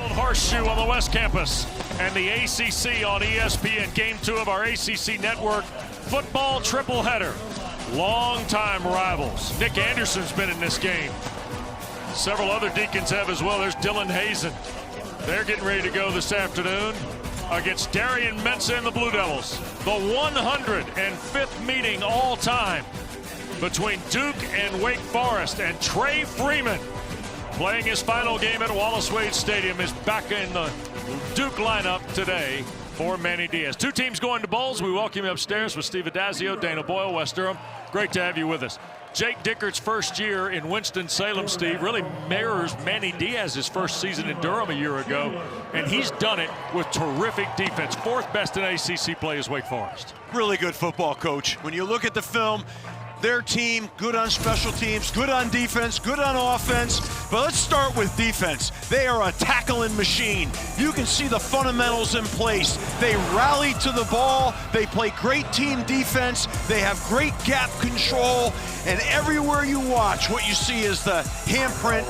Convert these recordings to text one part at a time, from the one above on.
Horseshoe on the West Campus and the ACC on ESPN. Game 2 of our ACC Network football triple header. Long-time rivals. Nick Anderson's been in this game. Several other Deacons have as well. There's Dylan Hazen. They're getting ready to go this afternoon against Darian Mensah and the Blue Devils. The 105th meeting all time between Duke and Wake Forest, and Trey Freeman, playing his final game at Wallace Wade Stadium, is back in the Duke lineup today for Manny Diaz. Two teams going to bowls. We welcome you upstairs with Steve Addazio, Dana Boyle, Wes Durham. Great to have you with us. Jake Dickert's first year in Winston-Salem, Steve, really mirrors Manny Diaz's first season in Durham a year ago, and he's done it with terrific defense. Fourth best in ACC play is Wake Forest. Really good football coach. When you look at the film, their team, good on special teams, good on defense, good on offense. But let's start with defense. They are a tackling machine. You can see the fundamentals in place. They rally to the ball. They play great team defense. They have great gap control. And everywhere you watch, what you see is the handprint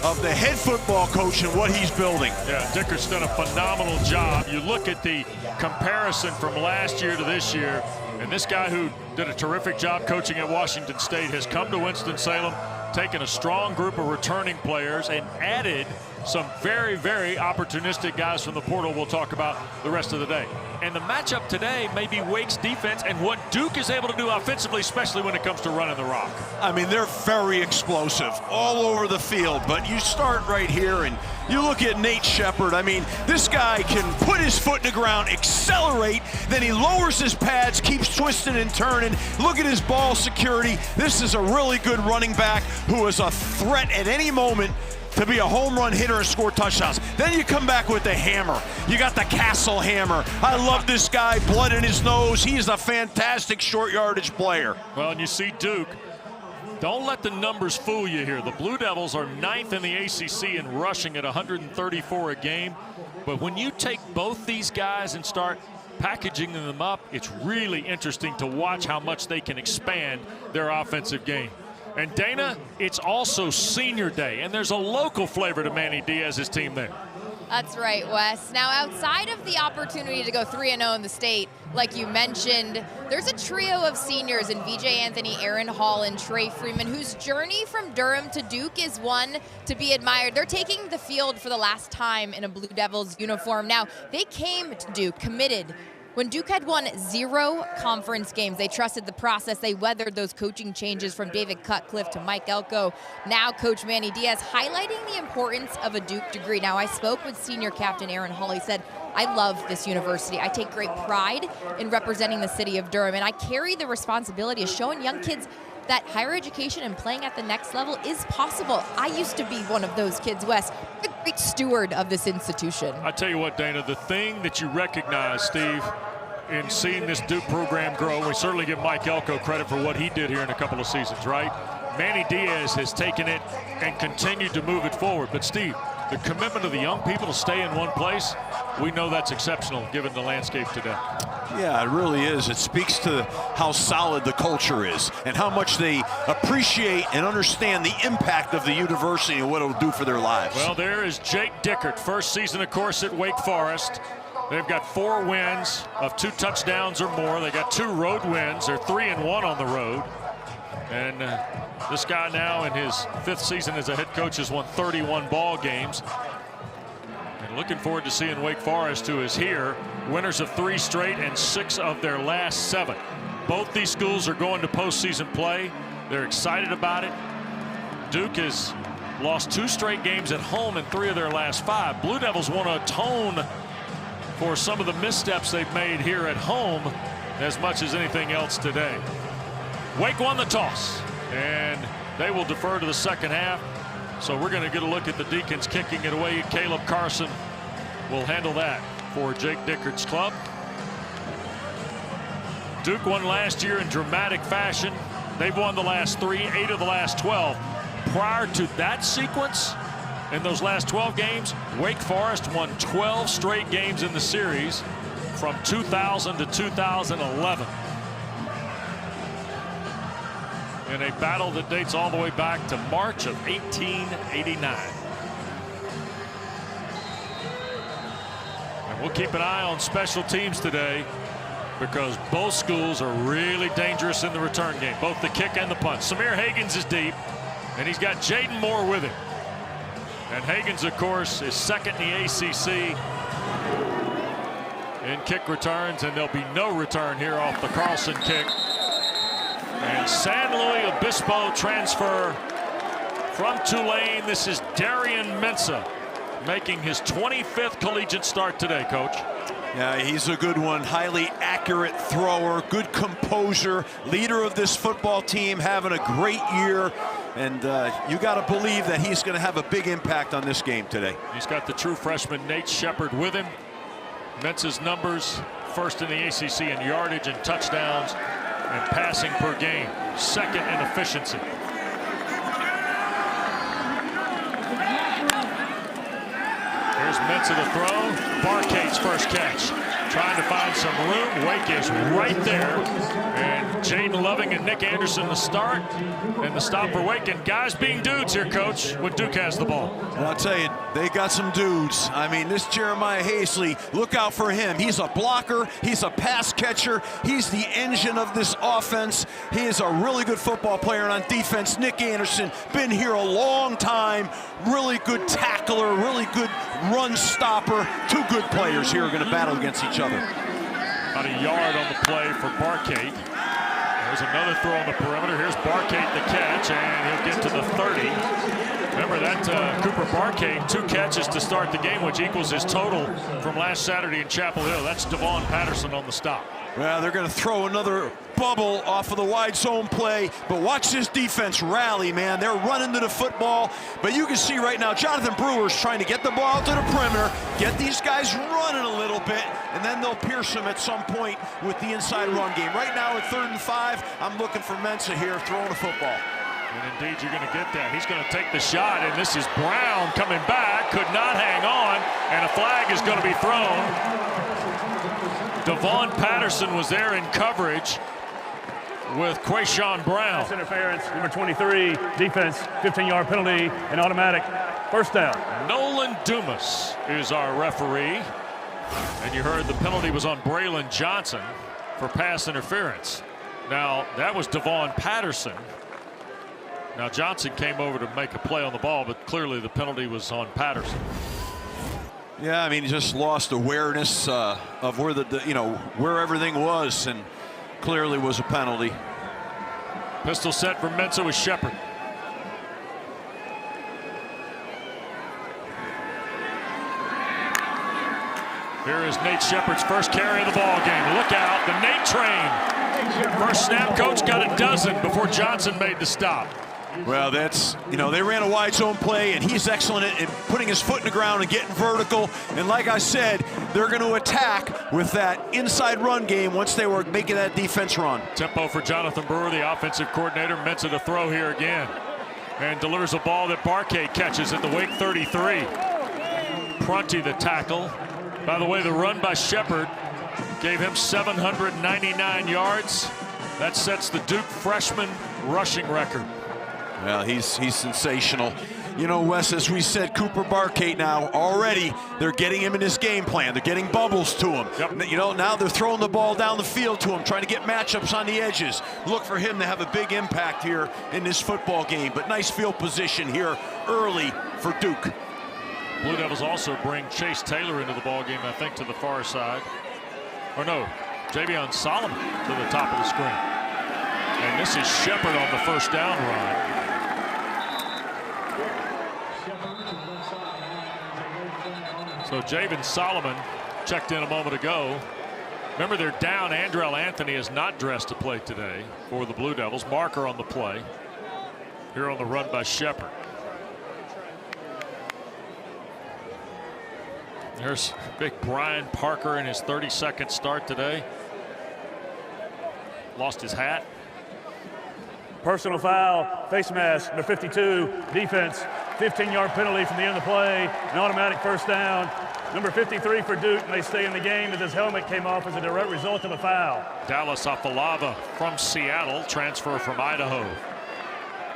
of the head football coach and what he's building. Yeah, Dickert's done a phenomenal job. You look at the comparison from last year to this year, and this guy who did a terrific job coaching at Washington State has come to Winston-Salem, taken a strong group of returning players, and added some very, very opportunistic guys from the portal we'll talk about the rest of the day. And the matchup today may be Wake's defense and what Duke is able to do offensively, especially when it comes to running the rock. I mean, they're very explosive all over the field, but you start right here and you look at Nate Shepard. I mean, this guy can put his foot in the ground, accelerate, then he lowers his pads, keeps twisting and turning. Look at his ball security. This is a really good running back who is a threat at any moment to be a home run hitter and score touchdowns. Then you come back with the hammer. You got the Castle hammer. I love this guy, blood in his nose. He is a fantastic short yardage player. Well, and you see Duke, don't let the numbers fool you here. The Blue Devils are 9th in the ACC in rushing at 134 a game. But when you take both these guys and start packaging them up, it's really interesting to watch how much they can expand their offensive game. And Dana, it's also senior day, and there's a local flavor to Manny Diaz's team there. That's right, Wes. Now, outside of the opportunity to go 3-0 in the state, like you mentioned, there's a trio of seniors in VJ Anthony, Aaron Hall, and Trey Freeman, whose journey from Durham to Duke is one to be admired. They're taking the field for the last time in a Blue Devils uniform. Now, they came to Duke committed. When Duke had won 0 conference games, they trusted the process. They weathered those coaching changes from David Cutcliffe to Mike Elko. Now Coach Manny Diaz highlighting the importance of a Duke degree. Now I spoke with senior captain Aaron Hall. He said, I love this university. I take great pride in representing the city of Durham, and I carry the responsibility of showing young kids that higher education and playing at the next level is possible. I used to be one of those kids, Wes, a great steward of this institution. I tell you what, Dana, the thing that you recognize, Steve, in seeing this Duke program grow, we certainly give Mike Elko credit for what he did here in a couple of seasons, right? Manny Diaz has taken it and continued to move it forward. But Steve, the commitment of the young people to stay in one place, we know that's exceptional given the landscape today. Yeah, it really is. It speaks to how solid the culture is and how much they appreciate and understand the impact of the university and what it will do for their lives. Well, there is Jake Dickert, first season, of course, at Wake Forest. They've got 4 wins of 2 touchdowns or more. They got 2 road wins. They're 3-1 on the road. And this guy now in his 5th season as a head coach has won 31 ball games. And looking forward to seeing Wake Forest, who is here, winners of 3 straight and 6 of their last 7. Both these schools are going to postseason play. They're excited about it. Duke has lost 2 straight games at home in 3 of their last 5. Blue Devils want to atone for some of the missteps they've made here at home as much as anything else today. Wake won the toss, and they will defer to the second half. So we're going to get a look at the Deacons kicking it away. Caleb Carson will handle that for Jake Dickert's club. Duke won last year in dramatic fashion. They've won the last 3, 8 of the last 12. Prior to that sequence, in those last 12 games, Wake Forest won 12 straight games in the series from 2000 to 2011. In a battle that dates all the way back to March of 1889. We'll keep an eye on special teams today because both schools are really dangerous in the return game, both the kick and the punt. Samir Hagans is deep, and he's got Jaden Moore with him. And Hagans, of course, is second in the ACC in kick returns, and there'll be no return here off the Carlson kick. And San Luis Obispo transfer from Tulane. This is Darian Mensah making his 25th collegiate start today, Coach. Yeah, he's a good one. Highly accurate thrower, good composure, leader of this football team, having a great year. And you got to believe that he's going to have a big impact on this game today. He's got the true freshman Nate Shepard with him. Mensah's numbers, first in the ACC in yardage and touchdowns and passing per game, second in efficiency. Here's Mensah to throw. Barcade's first catch. Trying to find some room. Wake is right there. And Jaden Loving and Nick Anderson the start. And the stop for Wake. And guys being dudes here, Coach, when Duke has the ball. And I'll tell you, they got some dudes. I mean, this Jeremiah Hazley, look out for him. He's a blocker. He's a pass catcher. He's the engine of this offense. He is a really good football player. And on defense, Nick Anderson, been here a long time. Really good tackler, really good run stopper. Two good players here are going to battle against each other. About a yard on the play for Barcade. There's another throw on the perimeter. Here's Barcade the catch, and he'll get to the 30. Remember that Cooper Barcade, 2 catches to start the game, which equals his total from last Saturday in Chapel Hill. That's Devon Patterson on the stop. Well, they're going to throw another bubble off of the wide zone play, but watch this defense rally, man. They're running to the football, but you can see right now Jonathan Brewer's trying to get the ball to the perimeter, get these guys running a little bit, and then they'll pierce them at some point with the inside run game. Right now at 3rd and 5, I'm looking for Mensah here throwing the football. And indeed, you're going to get that. He's going to take the shot, and this is Brown coming back, could not hang on, and a flag is going to be thrown. Devon Patterson was there in coverage with Quayshawn Brown. Pass interference, number 23, defense, 15-yard penalty, and automatic first down. Nolan Dumas is our referee. And you heard the penalty was on Braylon Johnson for pass interference. Now, that was Devon Patterson. Now, Johnson came over to make a play on the ball, but clearly the penalty was on Patterson. Yeah, I mean, he just lost awareness of where where everything was, and clearly was a penalty. Pistol set for Mensah with Shepard. Here is Nate Shepard's first carry of the ball game. Look out, the Nate train. First snap, coach got a dozen before Johnson made the stop. Well, that's, they ran a wide zone play, and he's excellent at putting his foot in the ground and getting vertical. And like I said, they're going to attack with that inside run game once they were making that defense run. Tempo for Jonathan Brewer, the offensive coordinator. Mensah to throw here again. And delivers a ball that Barcade catches at the Wake 33. Prunty the tackle. By the way, the run by Shepard gave him 799 yards. That sets the Duke freshman rushing record. Well, he's sensational. Wes, as we said, Cooper Barcade now already, they're getting him in his game plan. They're getting bubbles to him. Yep. Now they're throwing the ball down the field to him, trying to get matchups on the edges. Look for him to have a big impact here in this football game. But nice field position here early for Duke. Blue Devils also bring Chase Taylor into the ball game, I think, to the far side. Or no, Javion Solomon to the top of the screen. And this is Shepard on the first down run. So Javion Solomon checked in a moment ago. Remember, they're down. Andrell Anthony is not dressed to play today for the Blue Devils. Marker on the play. Here on the run by Shepard. There's big Brian Parker in his 32nd start today. Lost his hat. Personal foul, face mask, number 52, defense, 15-yard penalty from the end of the play, an automatic first down. Number 53 for Duke may stay in the game as his helmet came off as a direct result of a foul. Dallas Afalava from Seattle, transfer from Idaho.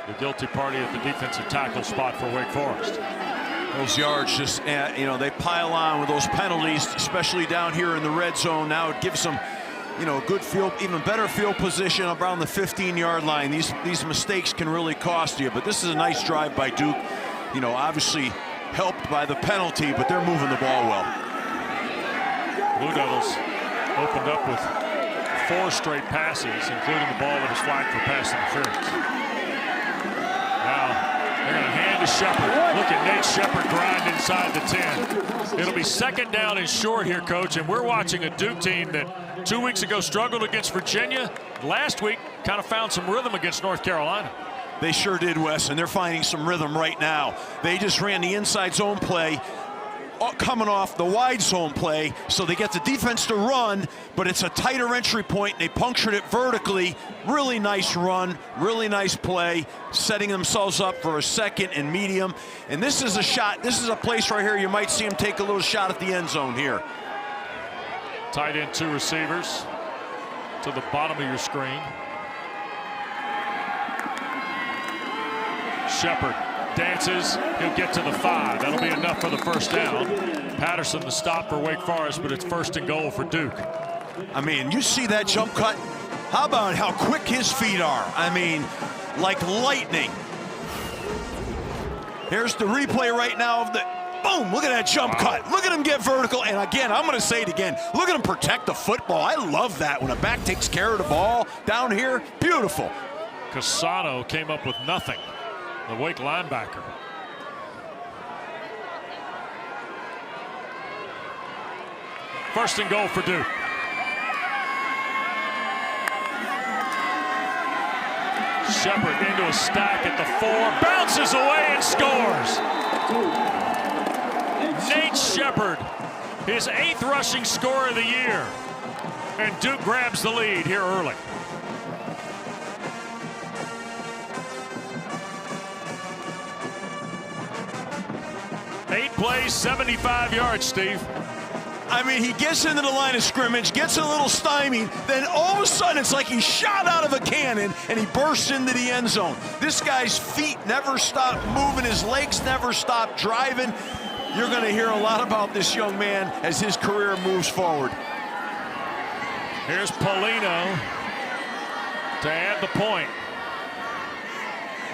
The guilty party at the defensive tackle spot for Wake Forest. Those yards just, you know, they pile on with those penalties, especially down here in the red zone. Now it gives them, you know, a good field, even better field position around the 15-yard line. These mistakes can really cost you, but this is a nice drive by Duke. You know, obviously helped by the penalty, but they're moving the ball well. Blue Devils opened up with 4 straight passes, including the ball that was flagged for pass interference. Now they're going to hand to Shepard. Look at Nate Shepard grind inside the 10. It'll be second down and short here, Coach, and we're watching a Duke team that 2 weeks ago struggled against Virginia. Last week kind of found some rhythm against North Carolina. They sure did, Wes, and they're finding some rhythm right now. They just ran the inside zone play, coming off the wide zone play, so they get the defense to run, but it's a tighter entry point, and they punctured it vertically. Really nice run, really nice play, setting themselves up for a second and medium. And this is a shot, this is a place right here you might see them take a little shot at the end zone here. Tight end 2 receivers to the bottom of your screen. Shepard dances, he'll get to the 5. That'll be enough for the first down. Patterson the stop for Wake Forest, but it's 1st and goal for Duke. I mean, you see that jump cut? How about how quick his feet are? I mean, like lightning. Here's the replay right now of the, boom, look at that jump cut. Look at him get vertical, and again, I'm gonna say it again, look at him protect the football. I love that when a back takes care of the ball down here, beautiful. Casano came up with nothing. The Wake linebacker. First and goal for Duke. Shepard into a stack at the 4, bounces away and scores. Nate Shepard, his 8th rushing score of the year. And Duke grabs the lead here early. Eight plays, 75 yards, Steve. I mean, he gets into the line of scrimmage, gets a little stymied, then all of a sudden it's like he shot out of a cannon and he bursts into the end zone. This guy's feet never stop moving, his legs never stop driving. You're going to hear a lot about this young man as his career moves forward. Here's Polino to add the point.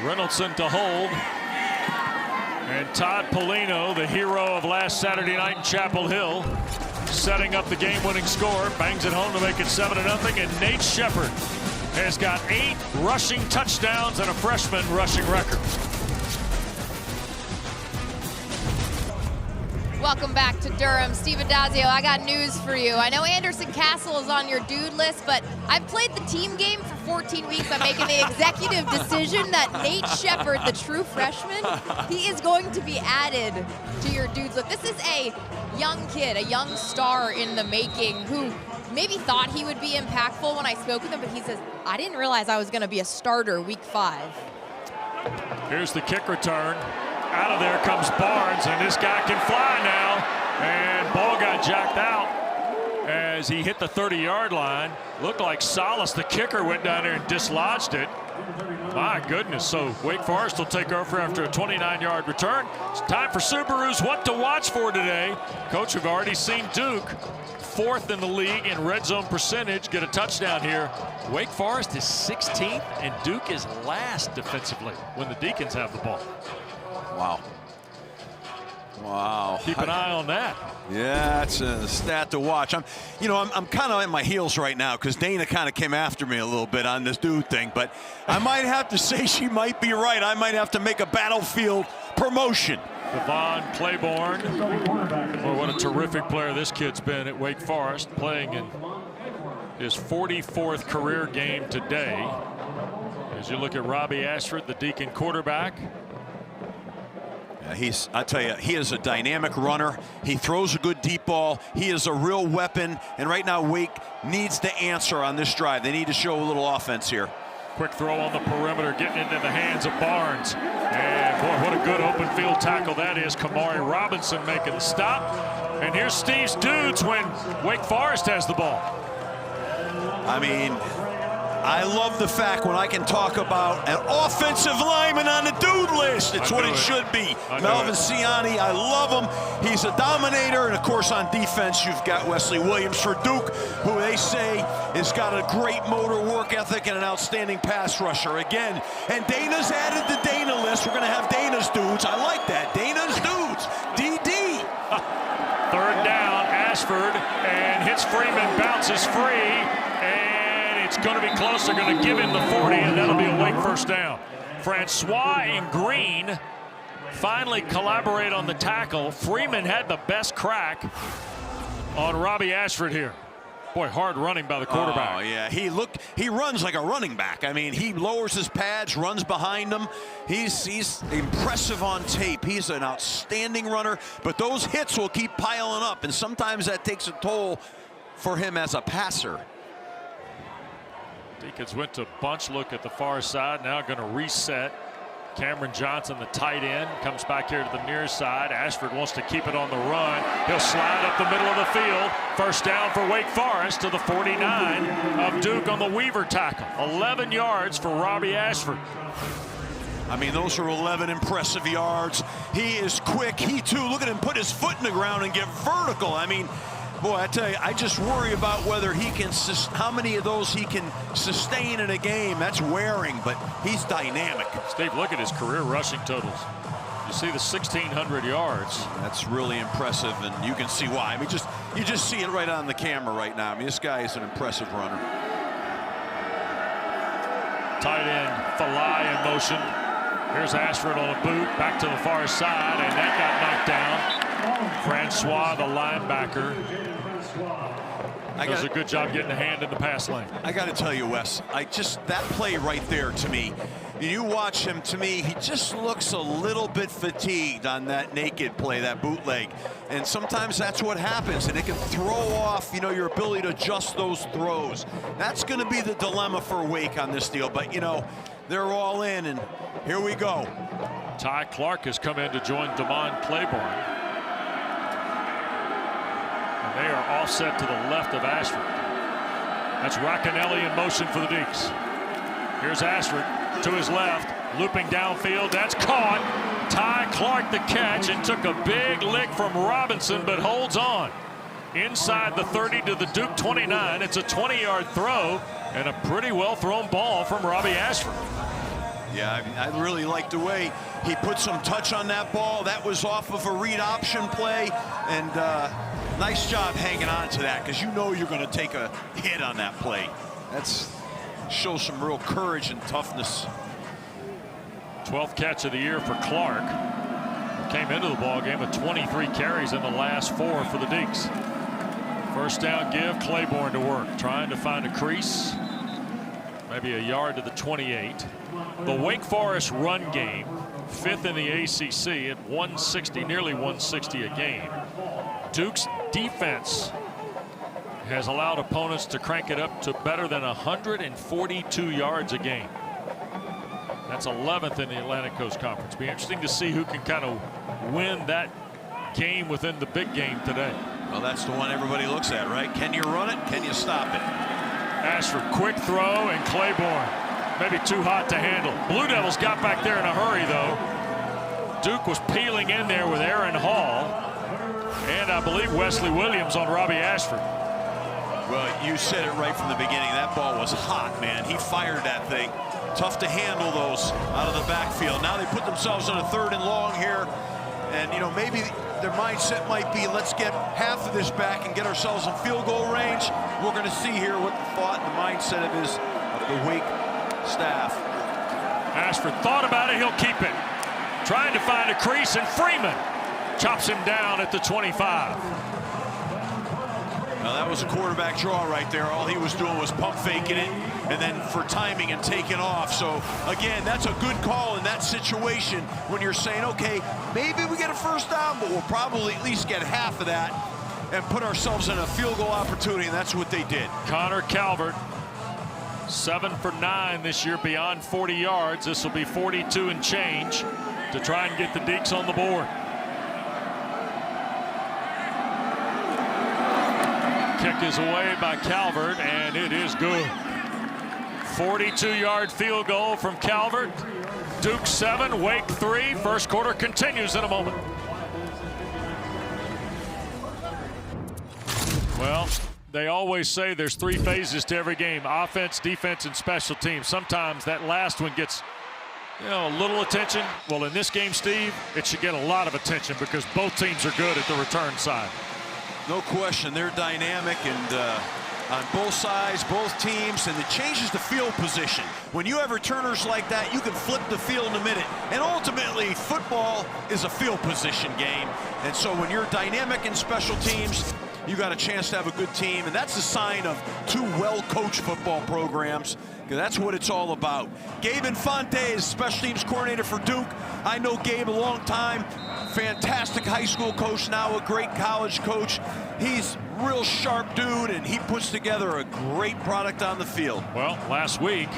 Reynoldson to hold. And Todd Polino, the hero of last Saturday night in Chapel Hill, setting up the game-winning score, bangs it home to make it 7-0. And Nate Shepard has got 8 rushing touchdowns and a freshman rushing record. Welcome back to Durham. Steve Adazio, I got news for you. I know Anderson Castle is on your dude list, but I've played the team game for 14 weeks. I'm making the executive decision that Nate Shepard, the true freshman, he is going to be added to your dudes list. This is a young kid, a young star in the making who maybe thought he would be impactful when I spoke with him, but he says, I didn't realize I was going to be a starter week 5. Here's the kick return. Out of there comes Barnes, and this guy can fly now. And ball got jacked out as he hit the 30-yard line. Looked like Salas, the kicker, went down there and dislodged it. My goodness. So Wake Forest will take over after a 29-yard return. It's time for Subaru's what to watch for today. Coach, we've already seen Duke, 4th in the league in red zone percentage, get a touchdown here. Wake Forest is 16th, and Duke is last defensively when the Deacons have the ball. Wow. Wow. Keep an eye on that. Yeah, it's a stat to watch. I'm kind of at my heels right now because Dana kind of came after me a little bit on this dude thing, but I might have to say she might be right. I might have to make a battlefield promotion. Devon Claiborne. Well, what a terrific player this kid's been at Wake Forest, playing in his 44th career game today. As you look at Robbie Ashford, the Deacon quarterback. I tell you, he is a dynamic runner. He throws a good deep ball. He is a real weapon. And right now, Wake needs to answer on this drive. They need to show a little offense here. Quick throw on the perimeter, getting into the hands of Barnes. And boy, what a good open field tackle that is. Kamari Robinson making the stop. And here's Steve's dudes when Wake Forest has the ball. I mean, I love the fact when I can talk about an offensive lineman on the dude list. It's what it should be. Melvin Ciani, I love him. He's a dominator. And, of course, on defense, you've got Wesley Williams for Duke, who they say has got a great motor work ethic and an outstanding pass rusher. Again, and Dana's added the Dana list. We're going to have Dana's dudes. I like that. Dana's dudes. DD. Third down, Ashford, and hits Freeman, bounces free, and it's going to be close. They're going to give him the 40, and that'll be a Wake first down. Francois and Green finally collaborate on the tackle. Freeman had the best crack on Robbie Ashford here. Boy, hard running by the quarterback. Oh, yeah. He runs like a running back. I mean, he lowers his pads, runs behind him. He's impressive on tape. He's an outstanding runner, but those hits will keep piling up, and sometimes that takes a toll for him as a passer. Deacons went to bunch look at the far side, now going to reset. Cameron Johnson, the tight end, comes back here to the near side. Ashford wants to keep it on the run. He'll slide up the middle of the field. First down for Wake Forest to the 49 of Duke on the Weaver tackle. 11 yards for Robbie Ashford. I mean, those are 11 impressive yards. He is quick. He, too, look at him put his foot in the ground and get vertical. I mean, boy, I tell you, I just worry about whether he can, how many of those he can sustain in a game. That's wearing, but he's dynamic. Steve, look at his career rushing totals. You see the 1,600 yards. That's really impressive, and you can see why. I mean, you just see it right on the camera right now. I mean, this guy is an impressive runner. Tight end, Falai in motion. Here's Ashford on a boot, back to the far side, and that got knocked down. Francois, the linebacker, does a good job getting a hand in the pass lane. I got to tell you, Wes, that play right there, to me, you watch him, to me, he just looks a little bit fatigued on that naked play, that bootleg. And sometimes that's what happens, and it can throw off, your ability to adjust those throws. That's going to be the dilemma for Wake on this deal. But, they're all in, and here we go. Ty Clark has come in to join Damon Claiborne. And they are offset to the left of Ashford. That's Roccanelli in motion for the Deeks. Here's Ashford to his left, looping downfield. That's caught. Ty Clark the catch, and took a big lick from Robinson, but holds on. Inside the 30 to the Duke 29. It's a 20-yard throw, and a pretty well-thrown ball from Robbie Ashford. Yeah, I really like the way he put some touch on that ball. That was off of a read option play, and nice job hanging on to that, because you're going to take a hit on that play. That's shows some real courage and toughness. 12th catch of the year for Clark. Came into the ball game with 23 carries in the last 4 for the Deeks. First down give, Claiborne to work, trying to find a crease. Maybe a yard to the 28. The Wake Forest run game, 5th in the ACC at 160, nearly 160 a game. Duke's defense has allowed opponents to crank it up to better than 142 yards a game. That's 11th in the Atlantic Coast Conference. Be interesting to see who can kind of win that game within the big game today. Well, that's the one everybody looks at, right? Can you run it? Can you stop it? Ashford, quick throw, and Claiborne maybe too hot to handle. Blue Devils got back there in a hurry, though. Duke was peeling in there with Aaron Hall, and I believe Wesley Williams on Robbie Ashford. Well, you said it right from the beginning. That ball was hot, man. He fired that thing. Tough to handle those out of the backfield. Now they put themselves on a 3rd and long here, and maybe their mindset might be, let's get half of this back and get ourselves in field goal range. We're going to see here what the thought and the mindset of the Wake staff. Ashford thought about it. He'll keep it. Trying to find a crease, and Freeman chops him down at the 25. Now that was a quarterback draw right there. All he was doing was pump faking it, and then for timing and taking off. So again, that's a good call in that situation when you're saying, okay, maybe we get a first down, but we'll probably at least get half of that and put ourselves in a field goal opportunity, and that's what they did. Connor Calvert, 7 for 9 this year beyond 40 yards. This will be 42 and change to try and get the Deeks on the board. Kick is away by Calvert, and it is good. 42-yard field goal from Calvert. Duke 7, Wake 3. First quarter continues in a moment. Well, they always say there's 3 phases to every game: offense, defense, and special teams. Sometimes that last one gets, a little attention. Well, in this game, Steve, it should get a lot of attention because both teams are good at the return side. No question, they're dynamic and on both sides, both teams, and it changes the field position. When you have returners like that, you can flip the field in a minute. And ultimately, football is a field position game. And so when you're dynamic in special teams, you got a chance to have a good team. And that's a sign of 2 well-coached football programs. That's what it's all about. Gabe Infante is special teams coordinator for Duke. I know Gabe a long time. Fantastic high school coach, now a great college coach. He's a real sharp dude, and he puts together a great product on the field. Well, last week,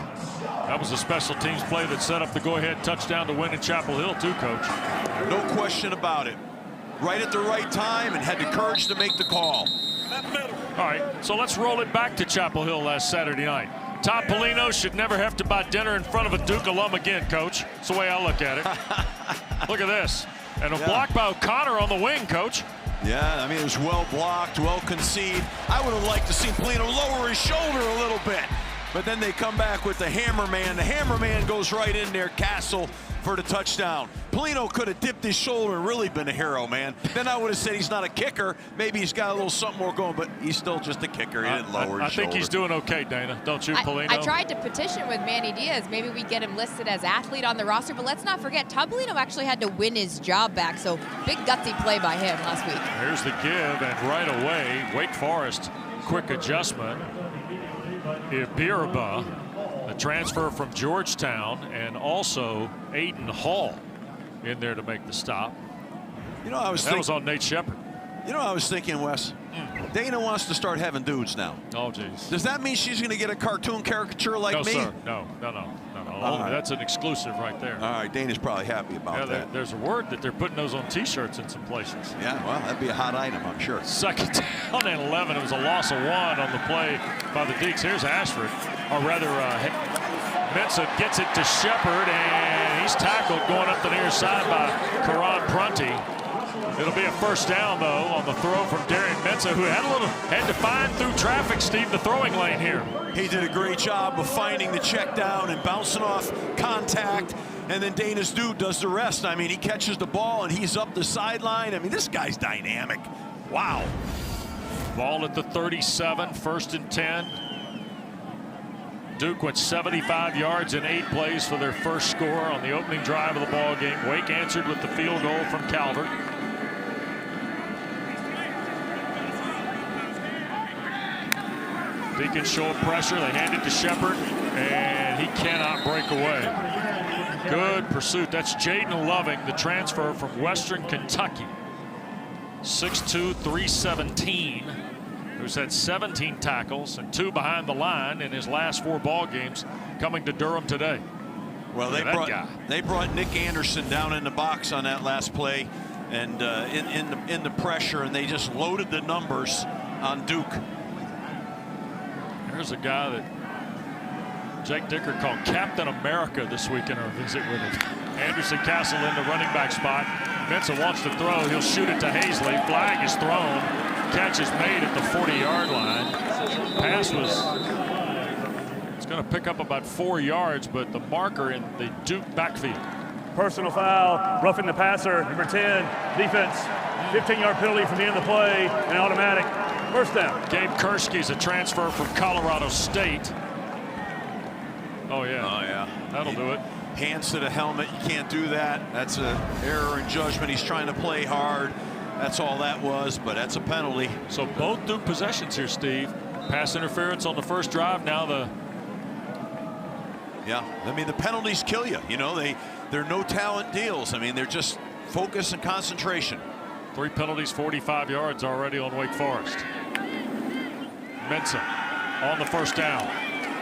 that was a special teams play that set up the go-ahead touchdown to win in Chapel Hill, too, Coach. No question about it. Right at the right time and had the courage to make the call. All right, so let's roll it back to Chapel Hill last Saturday night. Todd Polino should never have to buy dinner in front of a Duke alum again, Coach. That's the way I look at it. Look at this. And a block by O'Connor on the wing, Coach. Yeah, I mean, it was well blocked, well conceived. I would have liked to see Polino lower his shoulder a little bit. But then they come back with the hammer man. The hammer man goes right in there, Castle, for the touchdown. Polino could have dipped his shoulder and really been a hero, man. Then I would have said he's not a kicker. Maybe he's got a little something more going, but he's still just a kicker. He didn't lower his shoulder. I think he's doing okay, Dana. Don't you, Polino? I tried to petition with Manny Diaz. Maybe we get him listed as athlete on the roster, but let's not forget, Todd Polino actually had to win his job back, so big gutsy play by him last week. Here's the give, and right away, Wake Forest, quick adjustment. Ibiraba, a transfer from Georgetown, and also Aiden Hall in there to make the stop. That was on Nate Shepard. I was thinking, Wes, Dana wants to start having dudes now. Oh, geez. Does that mean she's going to get a cartoon caricature like me? No, sir. No. That's an exclusive right there. All right, Dana's probably happy about that. There's a word that they're putting those on T-shirts in some places. Yeah, well, that'd be a hot item, I'm sure. Second down and 11. It was a loss of 1 on the play by the Deeks. Here's Ashford, or rather, Mensah gets it to Shepard, and he's tackled going up the near side by Karan Prunty. It'll be a first down, though, on the throw from Darian Mensah, who had to find through traffic, Steve, the throwing lane here. He did a great job of finding the check down and bouncing off contact, and then Dana's dude does the rest. I mean, he catches the ball, and he's up the sideline. I mean, this guy's dynamic. Wow. Ball at the 37, 1st and 10. Duke went 75 yards in 8 plays for their first score on the opening drive of the ball game. Wake answered with the field goal from Calvert. Deacons show pressure. They hand it to Shepard, and he cannot break away. Good pursuit. That's Jaden Loving, the transfer from Western Kentucky. 6'2", 317. Who's had 17 tackles and 2 behind the line in his last 4 ball games, coming to Durham today. Well, they brought Nick Anderson down in the box on that last play, and in the pressure, and they just loaded the numbers on Duke. Here's a guy that Jake Dicker called Captain America this week in our visit with him. Anderson Castle in the running back spot. Mensah wants to throw. He'll shoot it to Hazley. Flag is thrown. Catch is made at the 40-yard line. Pass it's going to pick up about 4 yards, but the marker in the Duke backfield. Personal foul, roughing the passer, number 10, defense. 15-yard penalty from the end of the play, and automatic first down. Gabe Kursky's a transfer from Colorado State. Oh, yeah. That'll do it. Hands to the helmet. You can't do that. That's an error in judgment. He's trying to play hard. That's all that was, but that's a penalty. So both Duke possessions here, Steve. Pass interference on the first drive. Now Yeah, I mean, the penalties kill you. They're no talent deals. I mean, they're just focus and concentration. 3 penalties, 45 yards already on Wake Forest. Mensah on the first down.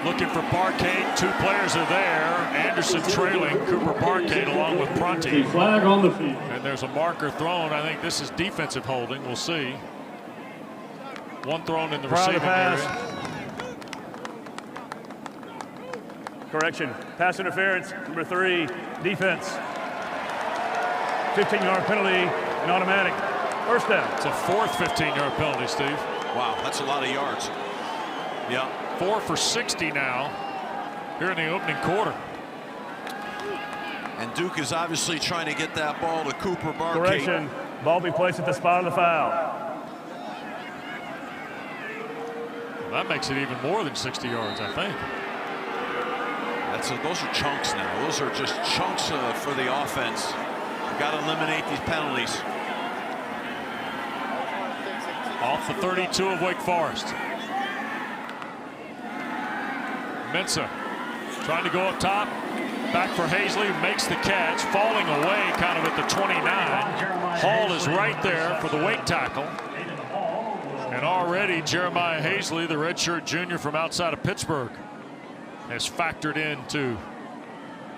Looking for Barcade. 2 players are there. Anderson trailing Cooper Barcade along with Prunty. Flag on the field. And there's a marker thrown. I think this is defensive holding. We'll see. 1 thrown in the receiving area. Correction. Pass interference. Number 3, defense. 15-yard penalty and automatic. First down. It's a fourth 15-yard penalty, Steve. Wow, that's a lot of yards. Yeah. 4 for 60 now here in the opening quarter. And Duke is obviously trying to get that ball to Cooper Barkey. Correction. Ball be placed at the spot of the foul. Well, that makes it even more than 60 yards, I think. Those are chunks now. Those are just chunks for the offense. You've got to eliminate these penalties. Off the 32 of Wake Forest. Mensah trying to go up top. Back for Hazley, makes the catch, falling away kind of at the 29. Hall is right there for the Wake tackle. And already Jeremiah Hazley, the redshirt junior from outside of Pittsburgh, has factored into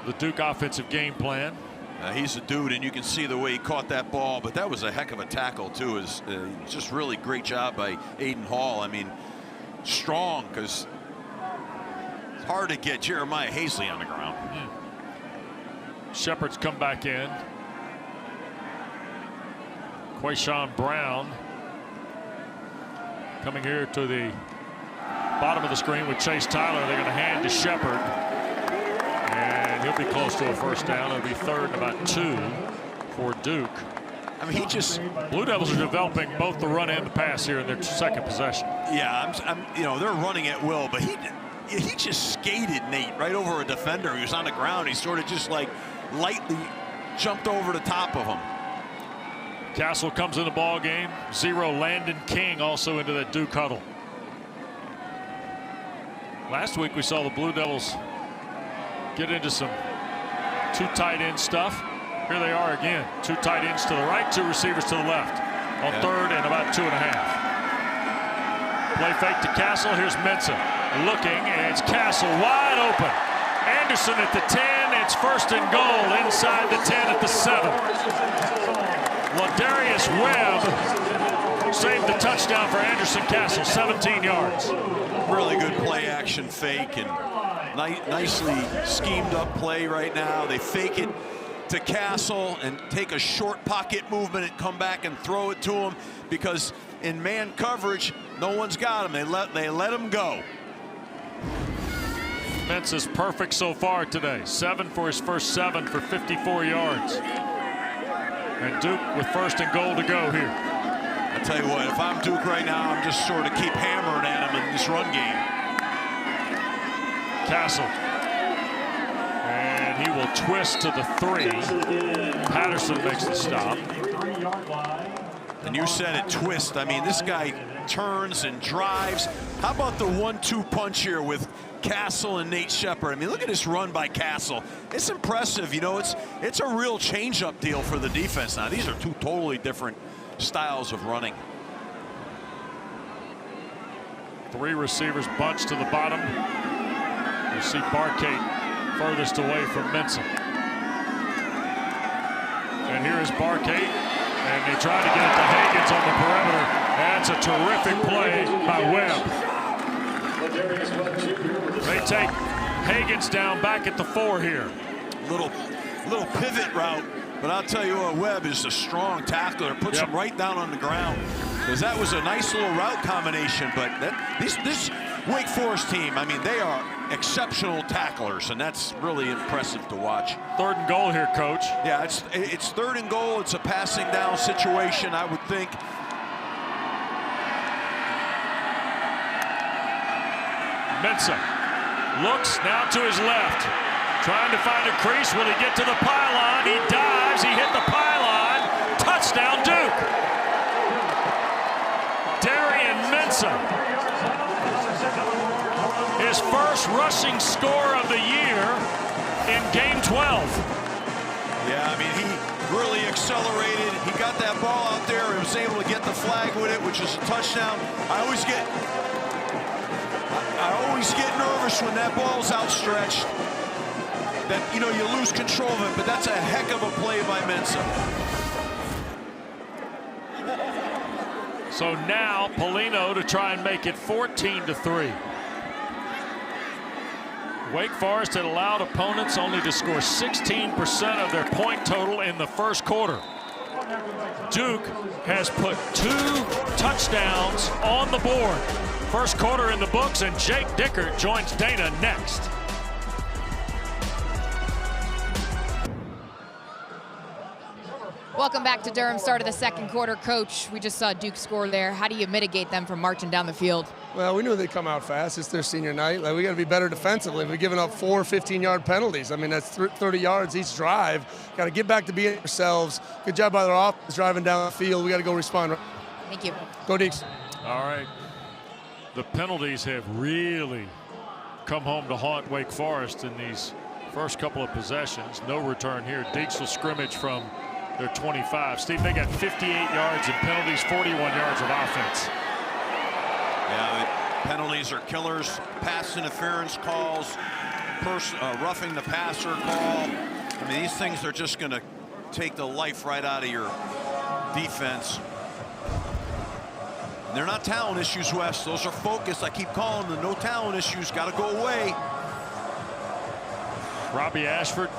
the Duke offensive game plan. He's a dude, and you can see the way he caught that ball, but that was a heck of a tackle too. Is just really great job by Aiden Hall. I mean, strong, because it's hard to get Jeremiah Hazley on the ground. Shepard's come back in. Quayshawn Brown coming here to the bottom of the screen with Chase Tyler. They're going to hand to Shepard, and he'll be close to a first down. It'll be 3rd and about 2 for Duke. I mean, Blue Devils are developing both the run and the pass here in their second possession. Yeah, you know, they're running at will, but he just skated Nate right over a defender. He was on the ground. He sort of just like lightly jumped over the top of him. Castle comes in the ball game. 0 Landon King also into that Duke huddle. Last week we saw the Blue Devils get into some 2 tight end stuff. Here they are again. 2 tight ends to the right, 2 receivers to the left on 3rd and about 2.5. Play fake to Castle. Here's Mensah looking, and it's Castle wide open. Anderson at the 10. It's 1st and goal inside the 10 at the 7. LaDarius Webb saved the touchdown for Anderson Castle, 17 yards. Really good play action fake, and nicely schemed up play right now. They fake it to Castle and take a short pocket movement and come back and throw it to him, because in man coverage, no one's got him. They let him go. Mensah's perfect so far today. 7 for his first 7 for 54 yards. And Duke with 1st and goal to go here. I tell you what, if I'm Duke right now, I'm just sort of keep hammering at him in this run game. Castle. And he will twist to the 3. Patterson makes the stop. And you said it, twist. I mean, this guy turns and drives. How about the 1-2 punch here with Castle and Nate Shepard? I mean, look at this run by Castle. It's impressive. You know, it's a real change-up deal for the defense now. These are 2 totally different styles of running. 3 receivers bunched to the bottom. You see Barkate furthest away from Mensah. And here is Barkate, and they try to get it to Hagans on the perimeter. That's a terrific play by Webb. They take Hagans down back at the 4 here. Little pivot route, but I'll tell you what, Webb is a strong tackler. Puts him right down on the ground, because that was a nice little route combination. But this Wake Forest team, I mean, they are exceptional tacklers, and that's really impressive to watch. 3rd and goal here, Coach. Yeah, it's 3rd and goal. It's a passing down situation, I would think. Mensah looks now to his left, trying to find a crease. Will he get to the pylon? He dives. He hit the pylon. Touchdown, Duke. Darian Mensah, his first rushing score of the year in game 12. Yeah, I mean, he really accelerated. He got that ball out there and was able to get the flag with it, which is a touchdown. I always get nervous when that ball's outstretched, that, you know, you lose control of it, but that's a heck of a play by Mensah. So now Polino to try and make it 14-3. Wake Forest had allowed opponents only to score 16% of their point total in the first quarter. Duke has put 2 touchdowns on the board. First quarter in the books, and Jake Dickert joins Dana next. Welcome back to Durham. Start of the second quarter. Coach, we just saw Duke score there. How do you mitigate them from marching down the field? Well, we knew they'd come out fast. It's their senior night. Like, we got to be better defensively. We've given up 4 15-yard penalties. I mean, that's 30 yards each drive. Got to get back to being ourselves. Good job by their offense driving down the field. We got to go respond. Thank you. Go Deeks. All right. The penalties have really come home to haunt Wake Forest in these first couple of possessions. No return here. Deeks will scrimmage from their 25. Steve, they got 58 yards in penalties, 41 yards of offense. Yeah, penalties are killers. Pass interference calls, roughing the passer call. I mean, these things are just going to take the life right out of your defense. And they're not talent issues, Wes. Those are focus. I keep calling them no talent issues. Got to go away. Robbie Ashford,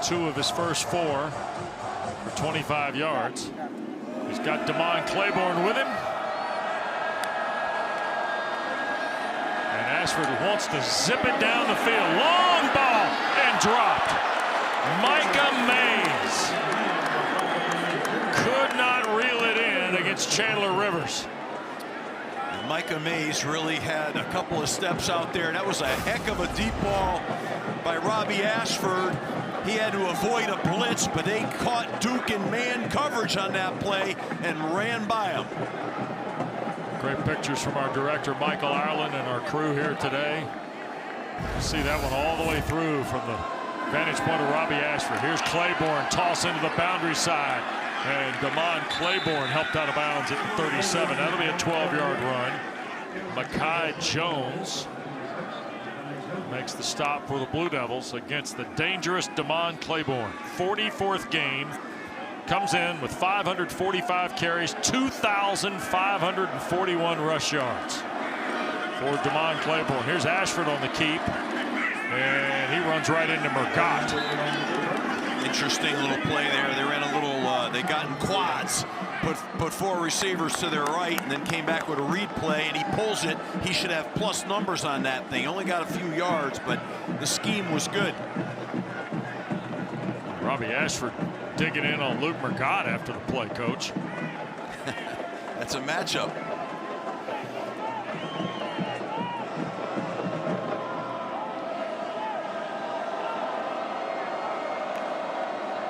2 of his first 4 for 25 yards. He's got Damon Claiborne with him. And Ashford wants to zip it down the field. Long ball and dropped. Micah Mays could not reel it in against Chandler Rivers. Micah Mays really had a couple of steps out there. That was a heck of a deep ball by Robbie Ashford. He had to avoid a blitz, but they caught Duke in man coverage on that play and ran by him. Great pictures from our director, Michael Ireland, and our crew here today. You see that one all the way through from the vantage point of Robbie Ashford. Here's Claiborne, toss into the boundary side. And Damon Claiborne helped out of bounds at 37. That'll be a 12-yard run. Mekhi Jones makes the stop for the Blue Devils against the dangerous Damon Claiborne. 44th game. Comes in with 545 carries, 2,541 rush yards for Damon Claiborne. Here's Ashford on the keep, and he runs right into Mergat. Interesting little play there. They ran a little, they got in quads, put 4 receivers to their right, and then came back with a read play, and he pulls it. He should have plus numbers on that thing. Only got a few yards, but the scheme was good. Robbie Ashford digging in on Luke Mergat after the play, Coach. That's a matchup.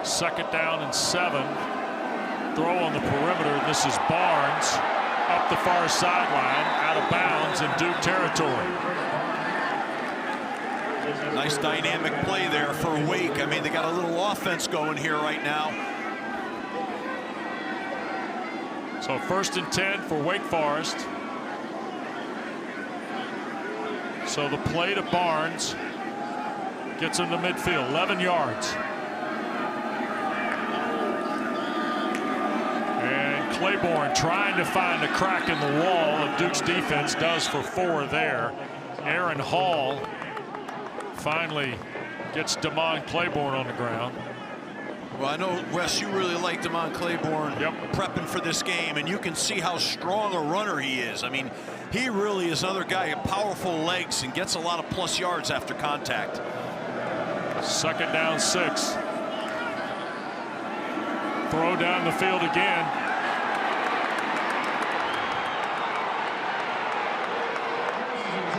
Second down and 7. Throw on the perimeter. This is Barnes up the far sideline, out of bounds in Duke territory. Nice dynamic play there for Wake. I mean, they got a little offense going here right now. So 1st and 10 for Wake Forest. So the play to Barnes gets him to midfield, 11 yards. And Claiborne trying to find a crack in the wall, and Duke's defense does for 4 there. Aaron Hall finally gets Damon Claiborne on the ground. Well, I know, Wes, you really like Damon Claiborne prepping for this game, and you can see how strong a runner he is. I mean, he really is another guy with powerful legs and gets a lot of plus yards after contact. Second down 6. Throw down the field again.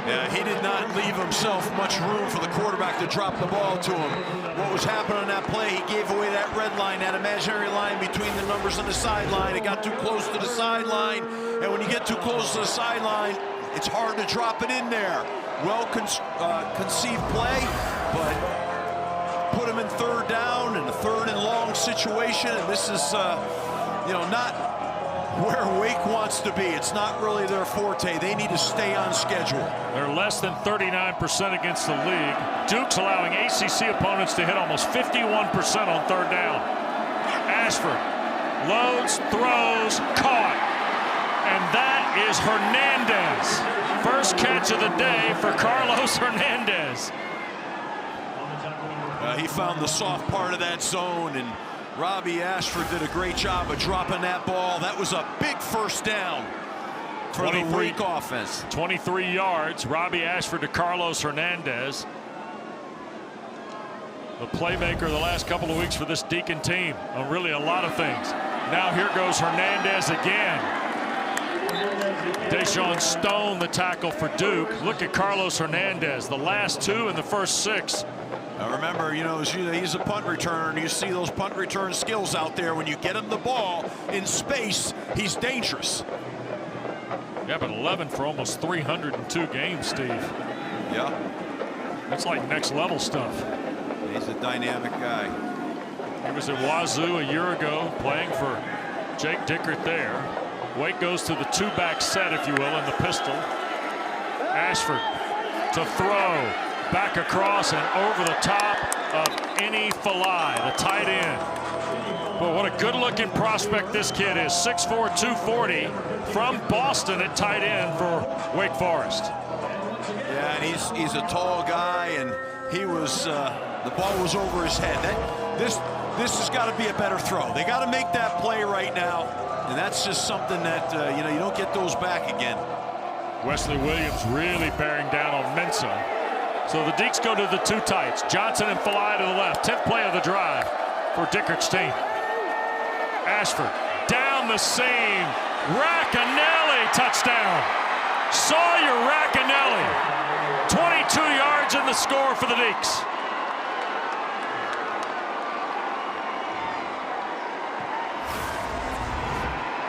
Yeah, he did not leave himself much room for the quarterback to drop the ball to him. What was happening on that play, he gave away that red line, that imaginary line between the numbers and the sideline. It got too close to the sideline, and when you get too close to the sideline, it's hard to drop it in there. Well conceived play, but put him in 3rd down and a 3rd and long situation, and this is, not where Wake wants to be. It's not really their forte. They need to stay on schedule. They're less than 39% against the league. Duke's allowing ACC opponents to hit almost 51% on 3rd down. Ashford loads, throws, caught. And that is Hernandez First catch of the day for Carlos Hernandez. He found the soft part of that zone, and Robbie Ashford did a great job of dropping that ball. That was a big first down for the Wake offense. 23 yards. Robbie Ashford to Carlos Hernandez. The playmaker the last couple of weeks for this Deacon team on really a lot of things. Now here goes Hernandez again. Deshaun Stone the tackle for Duke. Look at Carlos Hernandez. The last two and the first 6. Now remember, you know, he's a punt returner. You see those punt return skills out there. When you get him the ball in space, he's dangerous. Yeah, but 11 for almost 302 games, Steve. Yeah. That's like next level stuff. He's a dynamic guy. He was at Wazoo a year ago playing for Jake Dickert there. Wake goes to the 2-back set, if you will, in the pistol. Ashford to throw. Back across and over the top of Any Falai, the tight end. But what a good-looking prospect this kid is. 6'4", 240 from Boston at tight end for Wake Forest. Yeah, and he's a tall guy, and he was the ball was over his head. This has got to be a better throw. They got to make that play right now, and that's just something that you know, you don't get those back again. Wesley Williams really bearing down on Mensah. So the Deeks go to the 2 tights. Johnson and Falai to the left. 10th play of the drive for Dickert's team. Ashford down the seam. Racanelli touchdown. Sawyer Racanelli. 22 yards in the score for the Deeks.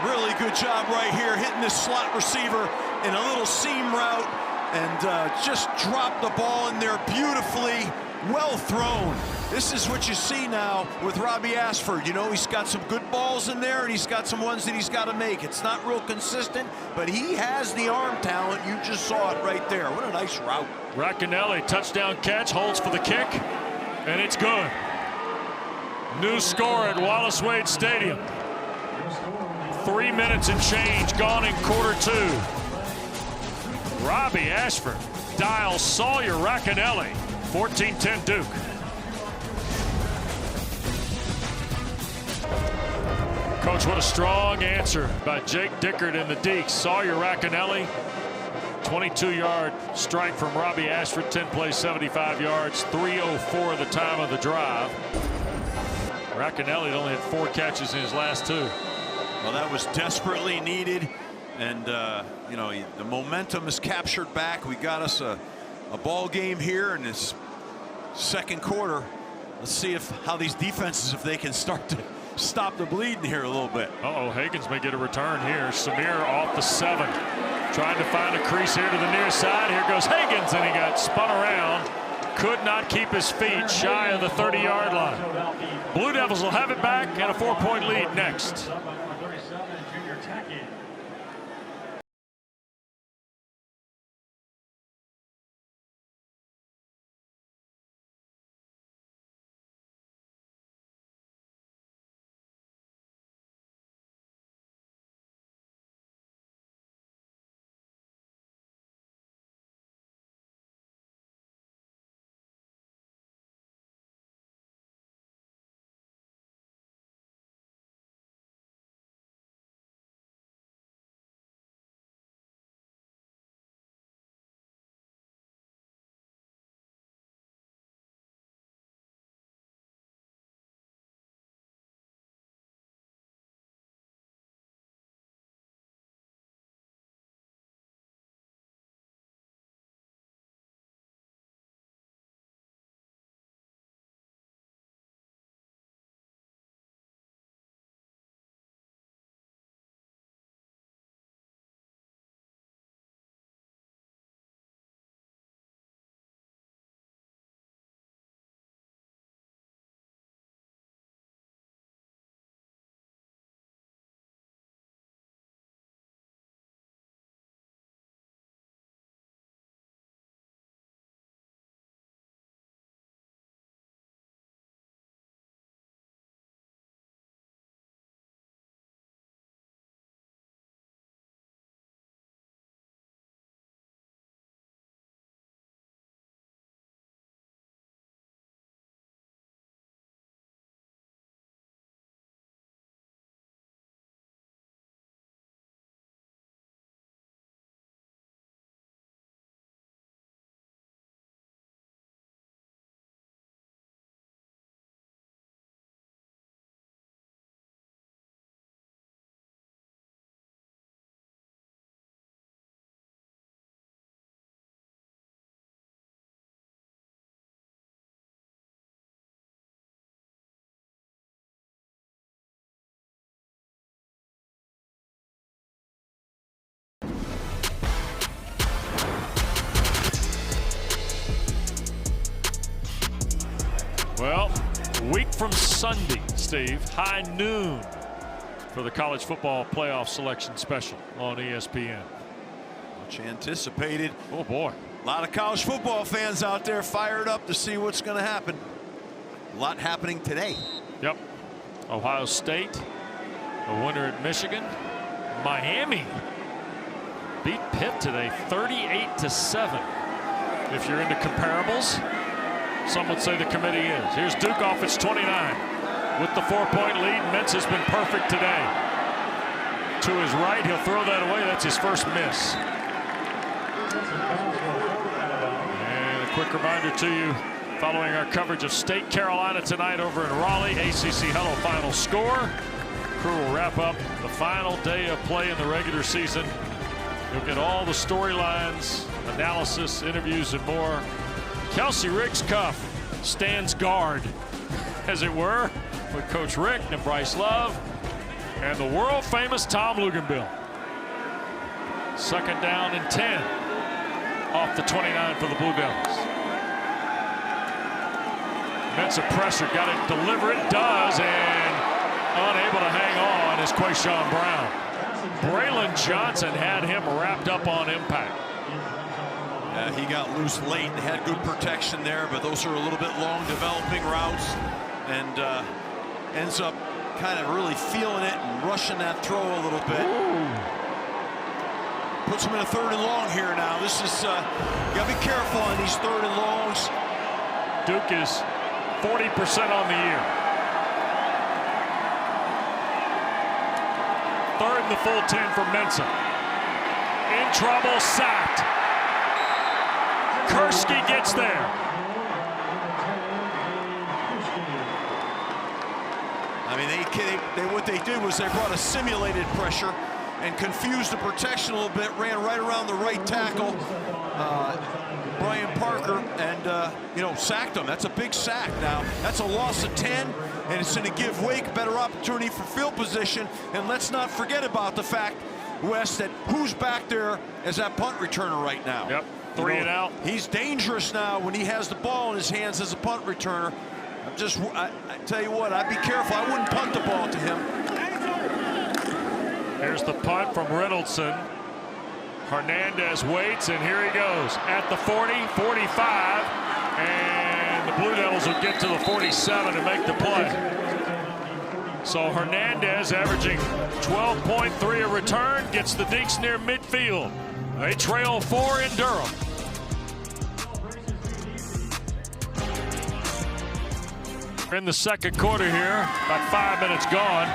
Really good job right here, hitting this slot receiver in a little seam route, and just dropped the ball in there beautifully. Well thrown. This is what you see now with Robbie Ashford. You know, he's got some good balls in there, and he's got some ones that he's got to make. It's not real consistent, but he has the arm talent. You just saw it right there. What a nice route. Racanelli, touchdown catch, holds for the kick, and it's good. New score at Wallace Wade Stadium. 3 minutes and change gone in quarter 2. Robbie Ashford dials Sawyer Racanelli. 14-10 Duke. Coach, what a strong answer by Jake Dickert and the Deeks. Sawyer Racanelli, 22-yard strike from Robbie Ashford, 10 plays, 75 yards, 3:04 the time of the drive. Racanelli only had 4 catches in his last 2. Well, that was desperately needed, and you know, the momentum is captured back. We got us a ball game here in this second quarter. Let's see how these defenses, if they can start to stop the bleeding here a little bit. Uh-oh, Higgins may get a return here. Samir off the 7. Trying to find a crease here to the near side. Here goes Higgins, and he got spun around. Could not keep his feet shy of the 30-yard line. Blue Devils will have it back and a 4-point lead next. Well, a week from Sunday, Steve, high noon for the college football playoff selection special on ESPN. Much anticipated. Oh boy. A lot of college football fans out there fired up to see what's going to happen. A lot happening today. Yep. Ohio State, a winner at Michigan. Miami beat Pitt today 38-7. If you're into comparables, some would say the committee is. Here's Duke off its 29 with the 4-point lead. Mentz has been perfect today. To his right, he'll throw that away. That's his first miss. And a quick reminder to you, following our coverage of State Carolina tonight over in Raleigh, ACC Huddle final score. Crew will wrap up the final day of play in the regular season. You'll get all the storylines, analysis, interviews, and more. Kelsey Rick's cuff stands guard, as it were, with Coach Rick and Bryce Love and the world famous Tom Luganbill. Second down and 10 off the 29 for the Blue Devils. That's a pressure, got it, deliver it, does, and unable to hang on is Quayshawn Brown. Braylon Johnson had him wrapped up on impact. He got loose late and had good protection there, but those are a little bit long developing routes, and ends up kind of really feeling it and rushing that throw a little bit. Ooh. Puts him in a 3rd and long here now. This is, you gotta be careful on these 3rd and longs. Duke is 40% on the year. 3rd and the full 10 for Mensa. In trouble, sacked. Kursky gets there. I mean, what they did was they brought a simulated pressure and confused the protection a little bit, ran right around the right tackle, Brian Parker, and sacked him. That's a big sack now. That's a loss of 10, and it's going to give Wake better opportunity for field position. And let's not forget about the fact, Wes, that who's back there as that punt returner right now. Yep, 3 and out. He's dangerous now when he has the ball in his hands as a punt returner. I tell you what, I'd be careful. I wouldn't punt the ball to him. Here's the punt from Reynoldson. Hernandez waits, and here he goes at the 40, 45, and the Blue Devils will get to the 47 and make the play. So Hernandez, averaging 12.3 a return, gets the dinks near midfield. They trail 4 in Durham. In the second quarter here, about 5 minutes gone.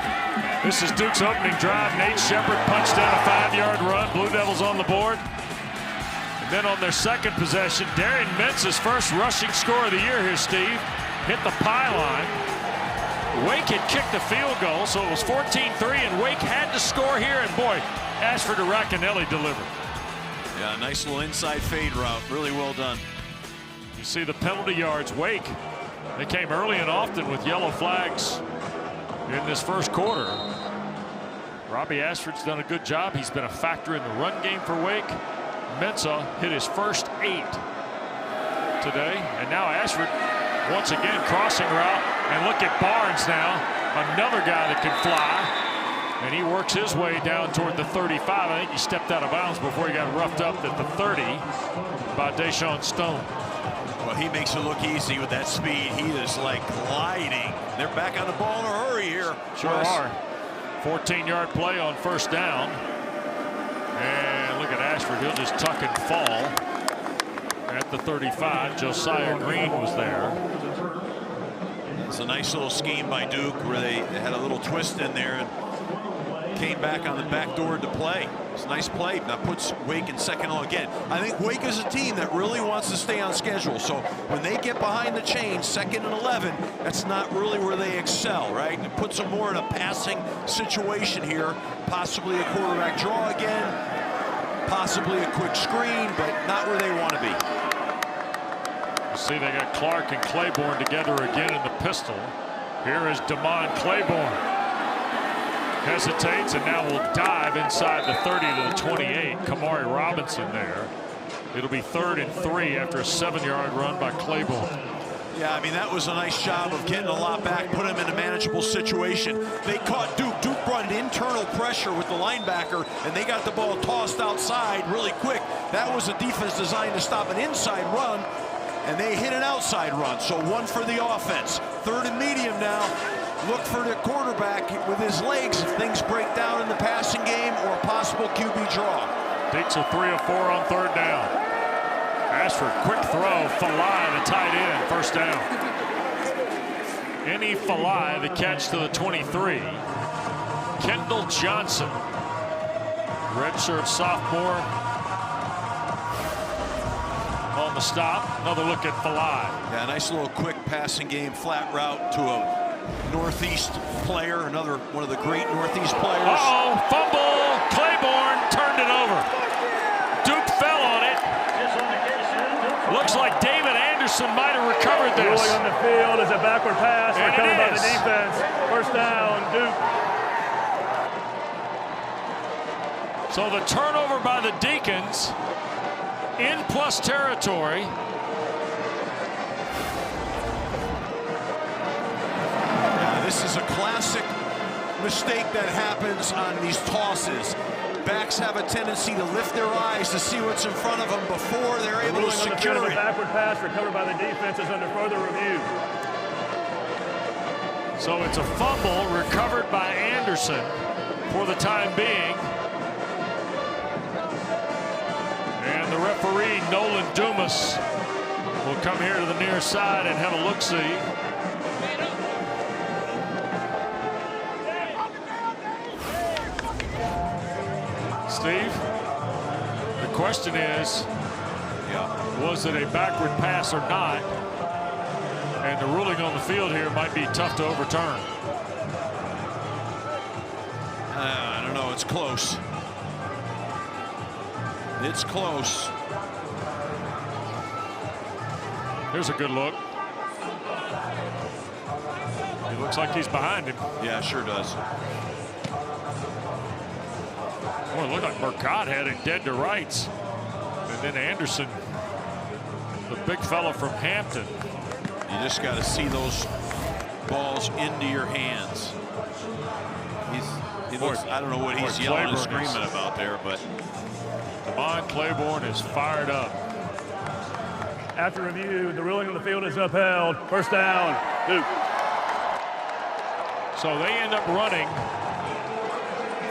This is Duke's opening drive. Nate Shepard punched down a 5-yard run. Blue Devils on the board. And then on their second possession, Darian Mentz's first rushing score of the year here, Steve. Hit the pylon. Wake had kicked the field goal, so it was 14-3, and Wake had to score here, and boy, Ashford to Racanelli delivered. Yeah, nice little inside fade route. Really well done. You see the penalty yards. Wake, they came early and often with yellow flags in this first quarter. Robbie Ashford's done a good job. He's been a factor in the run game for Wake. Mensah hit his first 8 today, and now Ashford once again crossing route, and look at Barnes now, another guy that can fly, and he works his way down toward the 35. I think he stepped out of bounds before he got roughed up at the 30 by Deshaun Stone. Well, he makes it look easy with that speed. He is like gliding. They're back on the ball in a hurry here. Sure are. 14-yard play on first down. And look at Ashford. He'll just tuck and fall at the 35. Josiah Green was there. It's a nice little scheme by Duke where they had a little twist in there and came back on the back door to play. It's a nice play. That puts Wake in second and long again. I think Wake is a team that really wants to stay on schedule. So when they get behind the chains, 2nd and 11, that's not really where they excel, right? It puts them more in a passing situation here. Possibly a quarterback draw again. Possibly a quick screen, but not where they want to be. You see they got Clark and Claiborne together again in the pistol. Here is Damon Claiborne. Hesitates and now will dive inside the 30 to the 28. Kamari Robinson there. It'll be 3rd and 3 after a 7-yard run by Claiborne. Yeah, I mean, that was a nice job of getting a lot back, put him in a manageable situation. They caught Duke. Duke brought internal pressure with the linebacker, and they got the ball tossed outside really quick. That was a defense designed to stop an inside run, and they hit an outside run. So one for the offense. 3rd and medium now. Look for the quarterback with his legs if things break down in the passing game or a possible QB draw. Deeks are 3 of 4 on 3rd down. Ashford, quick throw, Falai, the tight end, 1st down. Any Falai, the catch to the 23. Kendall Johnson, redshirt sophomore, on the stop. Another look at Falai. Yeah, nice little quick passing game, flat route to a Northeast player, another one of the great Northeast players. Uh-oh, fumble, Claiborne turned it over. Duke fell on it. Looks like David Anderson might have recovered this. Rolling on the field is a backward pass, And recovered by it the is. defense. 1st down, Duke. So the turnover by the Deacons in plus territory. Yeah, this is a classic mistake that happens on these tosses. Backs have a tendency to lift their eyes to see what's in front of them before they're able to Rolling on the field secure is a it. backward pass, recovered by the defense, is under further review. So it's a fumble recovered by Anderson for the time being. And the referee, Nolan Dumas, will come here to the near side and have a look-see. Steve, the question is, was it a backward pass or not? And the ruling on the field here might be tough to overturn. I don't know, it's close. It's close. Here's a good look. He looks like he's behind him. Yeah, sure does. Boy, it looked like Burkott had it dead to rights. And then Anderson, the big fella from Hampton. You just got to see those balls into your hands. He looks, I don't know what he's yelling and screaming about there, but Devon Claiborne is fired up. After review, the ruling on the field is upheld. 1st down, Duke. So they end up running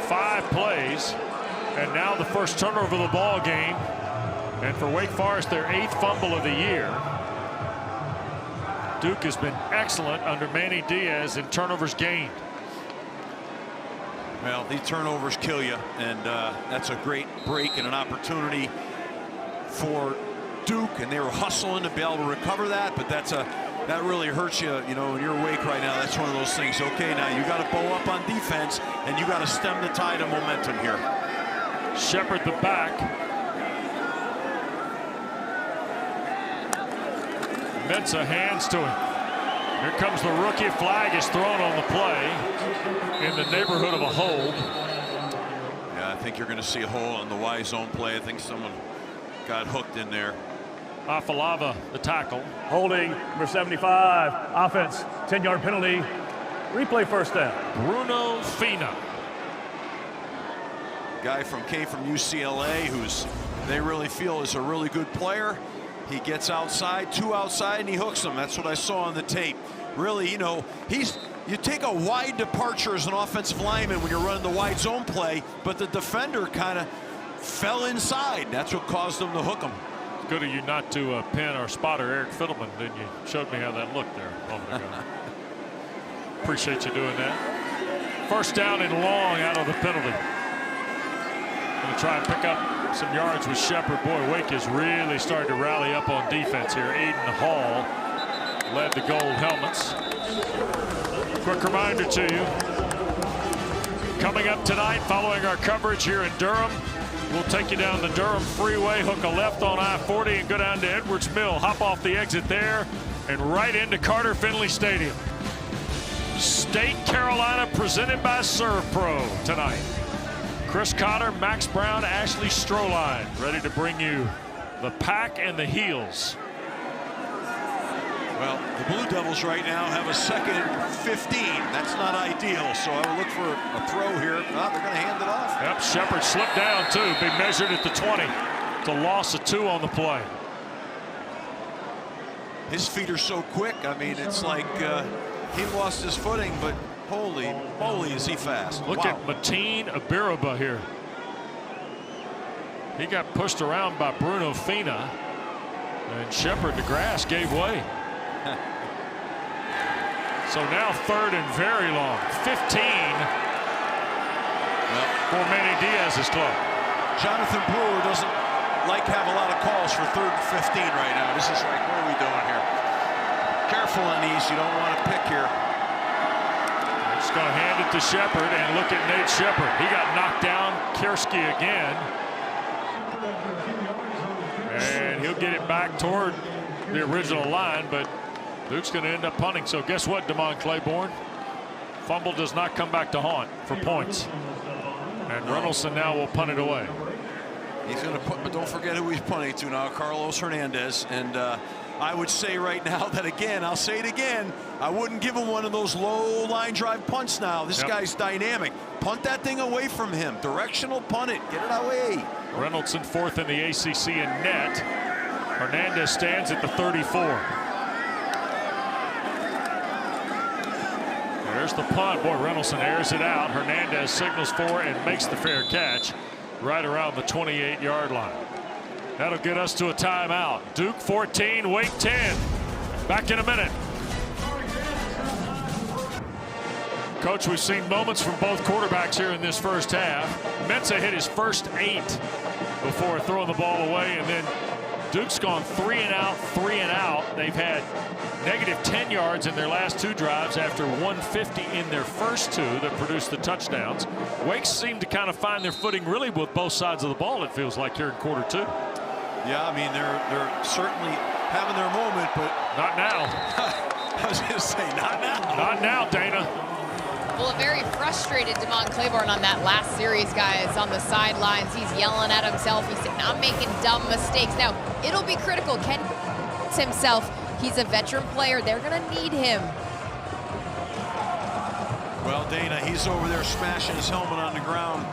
5 plays, and now the first turnover of the ball game. And for Wake Forest, their 8th fumble of the year. Duke has been excellent under Manny Diaz in turnovers gained. well, these turnovers kill you, and that's a great break and an opportunity for Duke, and they were hustling to be able to recover that, but that really hurts you, you know, in your wake right now. That's one of those things. Okay, now you got to bow up on defense, and you got to stem the tide of momentum here. Shepard the back. Mensah hands to him. Here comes the rookie. Flag is thrown on the play in the neighborhood of a hold. Yeah, I think you're going to see a hole on the Y zone play. I think someone got hooked in there. Afalava, the tackle. Holding, number 75, offense, 10-yard penalty. Replay 1st down. Bruno Fina. Guy came from UCLA, who's they really feel is a really good player. He gets outside, 2 outside, and he hooks them. That's what I saw on the tape. Really, you know, you take a wide departure as an offensive lineman when you're running the wide zone play, but the defender kind of fell inside. That's what caused them to hook him. Good of you not to pin our spotter, Eric Fiddleman, didn't you? Showed me how that looked there a moment ago. Appreciate you doing that. 1st down and long out of the penalty. Going to try and pick up some yards with Shepard. Boy, Wake is really starting to rally up on defense here. Aiden Hall led the gold helmets. Quick reminder to you, coming up tonight following our coverage here in Durham, we'll take you down the Durham Freeway, hook a left on I-40 and go down to Edwards Mill, hop off the exit there and right into Carter Finley Stadium. State Carolina presented by ServPro tonight. Chris Cotter, Max Brown, Ashley Stroline ready to bring you the Pack and the Heels. Well, the Blue Devils right now have a second and 15. That's not ideal, so I would look for a throw here. Oh, they're going to hand it off. Yep, Shepard slipped down, too. Be measured at the 20. It's a loss of 2 on the play. His feet are so quick. I mean, it's like he lost his footing, but holy moly, is he fast. Look at Mateen Abiraba here. He got pushed around by Bruno Fina, and Shepard, the grass gave way. So now 3rd and very long. 15 for Manny Diaz's club. Jonathan Brewer doesn't have a lot of calls for 3rd and 15 right now. This is like, what are we doing here? Careful on these. You don't want to pick here. Just going to hand it to Shepard, and look at Nate Shepard. He got knocked down. Kiersky again. And he'll get it back toward the original line, but Duke's going to end up punting. So guess what, Damon Claiborne? Fumble does not come back to haunt for points. And Runnelson now will punt it away. He's going to put, but don't forget who he's punting to now, Carlos Hernandez. And I would say right now that, again, I'll say it again, I wouldn't give him one of those low line drive punts now. This guy's dynamic. Punt that thing away from him. Directional punt it. Get it away. Reynoldsson 4th in the ACC in net. Hernandez stands at the 34. There's the punt. Boy, Reynoldsson airs it out. Hernandez signals for and makes the fair catch right around the 28-yard line. That'll get us to a timeout. Duke 14, Wake 10. Back in a minute. Coach, we've seen moments from both quarterbacks here in this first half. Mensah hit his first 8 before throwing the ball away, and then Duke's gone 3 and out, 3 and out. They've had negative 10 yards in their last 2 drives after 150 in their first 2 that produced the touchdowns. Wake seemed to kind of find their footing really with both sides of the ball, it feels like, here in quarter 2. Yeah, I mean, they're certainly having their moment, but not now. I was going to say, not now. Not now, Dana. Well, a very frustrated Damon Claiborne on that last series, guys, on the sidelines. He's yelling at himself. He's saying, I'm making dumb mistakes. Now, it'll be critical. Ken himself, he's a veteran player. They're going to need him. Well, Dana, he's over there smashing his helmet on the ground,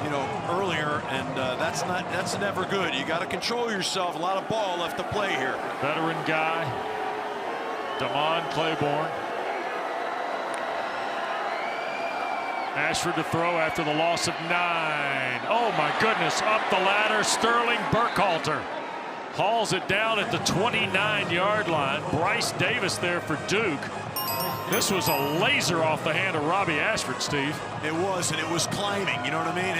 you know, earlier, and that's never good. You got to control yourself. A lot of ball left to play here. Veteran guy, Damon Claiborne. Ashford to throw after the loss of 9. Oh my goodness, up the ladder, Sterling Burkhalter hauls it down at the 29-yard line. Bryce Davis there for Duke. This was a laser off the hand of Robbie Ashford, Steve. It was, and it was climbing, you know what I mean?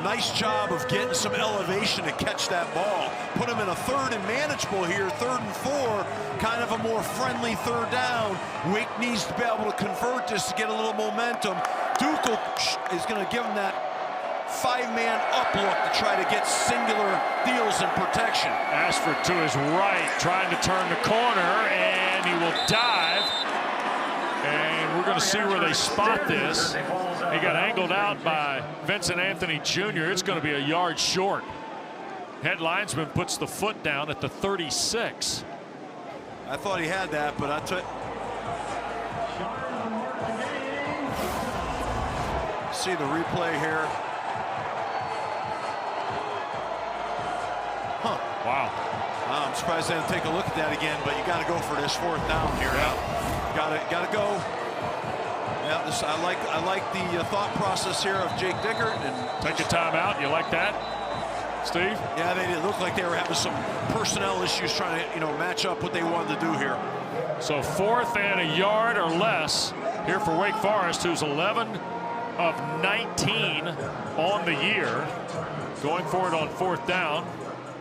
Nice job of getting some elevation to catch that ball. Put him in a 3rd and manageable here, 3rd and 4, kind of a more friendly 3rd down. Wake needs to be able to convert this to get a little momentum. Duke is going to give him that 5-man up look to try to get singular deals and protection. Ashford to his right, trying to turn the corner, and he will dive. And we're going to see where they spot this. He got angled out by Vincent Anthony Jr. It's going to be a yard short. Head linesman puts the foot down at the 36. I thought he had that, but I took. See the replay here. Huh. Wow. I'm surprised they didn't take a look at that again, but you got to go for this 4th down here. Got to go. Yeah, I like the thought process here of Jake Dickert. And take a timeout. You like that, Steve? Yeah, they did look like they were having some personnel issues trying to, match up what they wanted to do here. So 4th and a yard or less here for Wake Forest, who's 11 of 19 on the year, going for it on 4th down.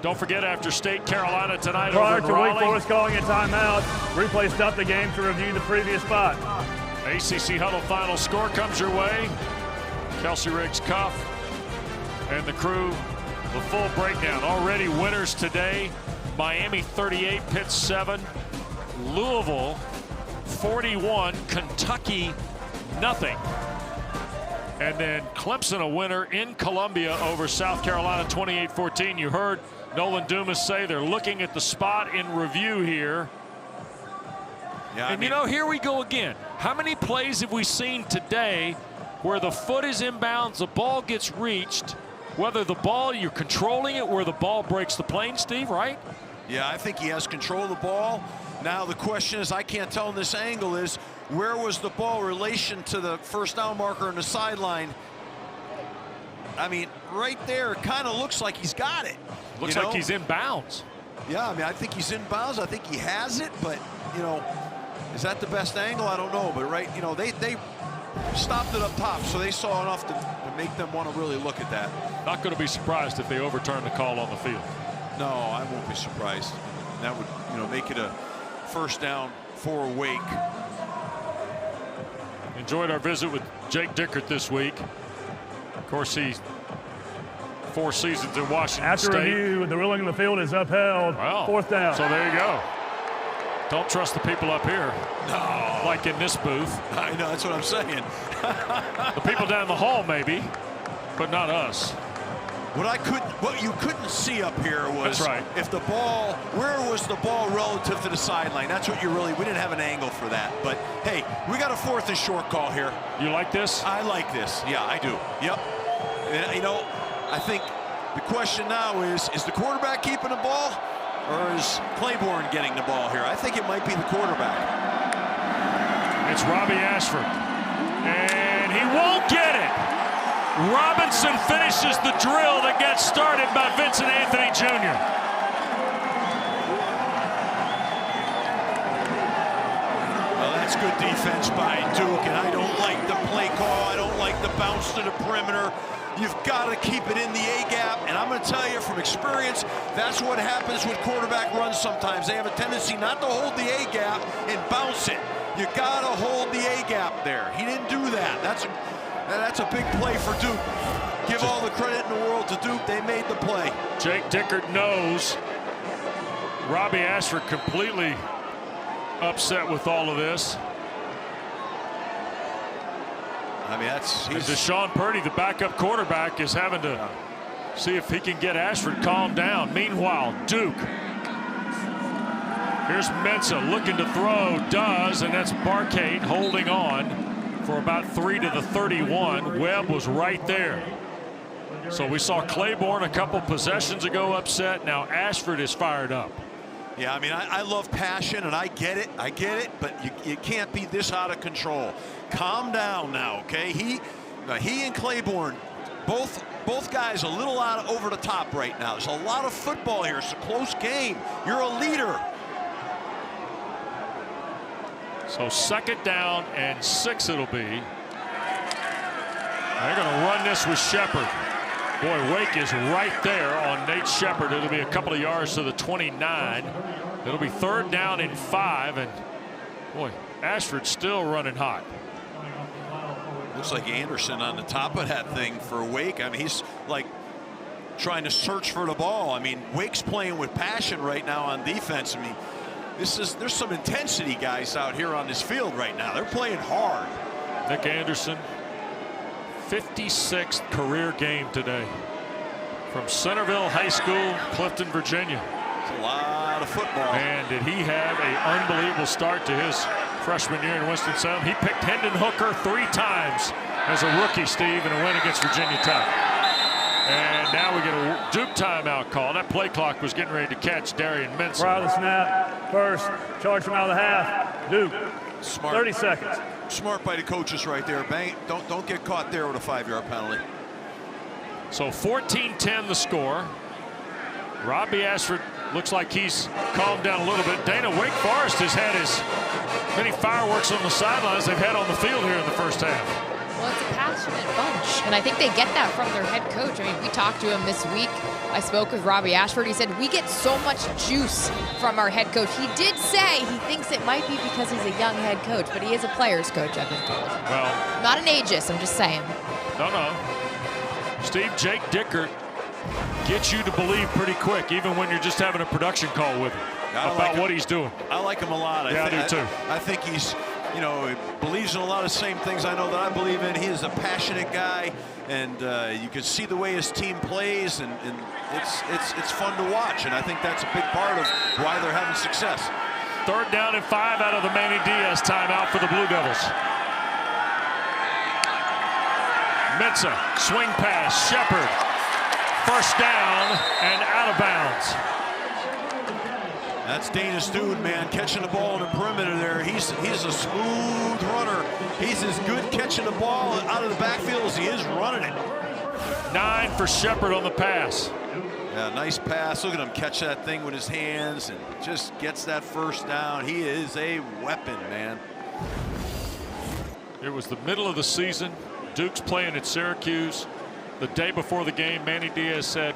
Don't forget, after State Carolina tonight Prior over in to Raleigh. Wake Forest calling a timeout, replay stopped the game to review the previous spot. ACC Huddle final score comes your way. Kelsey Riggs Cuff and the crew, the full breakdown. Already winners today. Miami 38, Pitt 7, Louisville 41, Kentucky nothing. And then Clemson a winner in Columbia over South Carolina 28-14. You heard Nolan Dumas say they're looking at the spot in review here Yeah, And, you know, here we go again. How many plays have we seen today where the foot is inbounds, the ball gets reached, whether the ball, you're controlling it, where the ball breaks the plane, Steve, right? Yeah, I think he has control of the ball. Now the question is, I can't tell in this angle, is where was the ball relation to the first down marker on the sideline? I mean, right there, it kind of looks like he's got it. Looks like he's in bounds. Yeah, I mean, I think he's in bounds. I think he has it, but, you know, is that the best angle? I don't know. But, right, you know, they stopped it up top, so they saw enough to make them want to really look at that. Not going to be surprised if they overturn the call on the field. No, I won't be surprised. That would, you know, make it a first down for Wake. Enjoyed our visit with Jake Dickert this week. Of course, he's 4 seasons in Washington After State. review, the ruling of the field is upheld. Wow. 4th down. So there you go. Don't trust the people up here. No. Like in this booth. I know, that's what I'm saying. The people down the hall maybe, but not us. What you couldn't see up here was That's right. if the ball, where was the ball relative to the sideline? That's what we didn't have an angle for that. But hey, we got a 4th and short call here. You like this? I like this. Yeah, I do. Yep. And, you know, I think the question now is the quarterback keeping the ball, or is Claiborne getting the ball here? I think it might be the quarterback. It's Robbie Ashford. And he won't get it. Robinson finishes the drill that gets started by Vincent Anthony Jr. Well, that's good defense by Duke, and I don't like the play call. I don't like the bounce to the perimeter. You've got to keep it in the A-gap, and I'm going to tell you from experience, that's what happens with quarterback runs sometimes. They have a tendency not to hold the A-gap and bounce it. You got to hold the A-gap there. He didn't do that. That's a big play for Duke. Give all the credit in the world to Duke. They made the play. Jake Dickert knows Robbie Ashford completely upset with all of this. I mean, And Deshaun Purdy, the backup quarterback, is having to see if he can get Ashford calmed down. Meanwhile, Duke. Here's Mensah looking to throw, does, and that's Barcade holding on for about 3 to the 31. Webb was right there. So we saw Claiborne a couple possessions ago upset. Now Ashford is fired up. Yeah, I mean, I love passion, and I get it, but you can't be this out of control. Calm down now, okay? He and Claiborne, both guys a little over the top right now. There's a lot of football here. It's a close game. You're a leader. So 2nd down and 6 it'll be. They're going to run this with Shepard. Boy, Wake is right there on Nate Shepard. It'll be a couple of yards to the 29. It'll be 3rd down and 5, and boy, Ashford's still running hot. Looks like Anderson on the top of that thing for Wake. I mean, he's like trying to search for the ball. I mean, Wake's playing with passion right now on defense. I mean, there's some intensity, guys, out here on this field right now. They're playing hard. Nick Anderson, 56th career game today from Centerville High School, Clifton, Virginia. It's a lot of football. And did he have an unbelievable start to his freshman year in Winston-Salem? He picked Hendon Hooker 3 times as a rookie, Steve, in a win against Virginia Tech. And now we get a Duke timeout call. That play clock was getting ready to catch Darian Mensah. Prior to the snap, first, charge from out of the half. Duke, Smart. 30 seconds. Smart by the coaches right there. Bang, don't get caught there with a 5-yard penalty. So 14-10 the score. Robbie Ashford looks like he's calmed down a little bit. Dana, Wake Forest has had as many fireworks on the sidelines they've had on the field here in the first half. Well, it's a passionate bunch, and I think they get that from their head coach. I mean, we talked to him this week. I spoke with Robbie Ashford. He said, we get so much juice from our head coach. He did say he thinks it might be because he's a young head coach, but he is a player's coach, I've been told. Well, not an ageist, I'm just saying. No. Steve, Jake Dickert gets you to believe pretty quick, even when you're just having a production call with him about what he's doing. I like him a lot. I do too. I think he's, you know, he believes in a lot of the same things I know that I believe in. He is a passionate guy, and you can see the way his team plays, and it's fun to watch. And I think that's a big part of why they're having success. 3rd down and 5 out of the Manny Diaz timeout for the Blue Devils. Mensah, swing pass, Shepard. 1st down and out of bounds. That's Dana Stewart, man, catching the ball in the perimeter there. He's a smooth runner. He's as good catching the ball out of the backfield as he is running it. 9 for Shepard on the pass. Yeah, nice pass. Look at him catch that thing with his hands and just gets that 1st down. He is a weapon, man. It was the middle of the season. Duke's playing at Syracuse. The day before the game, Manny Diaz said,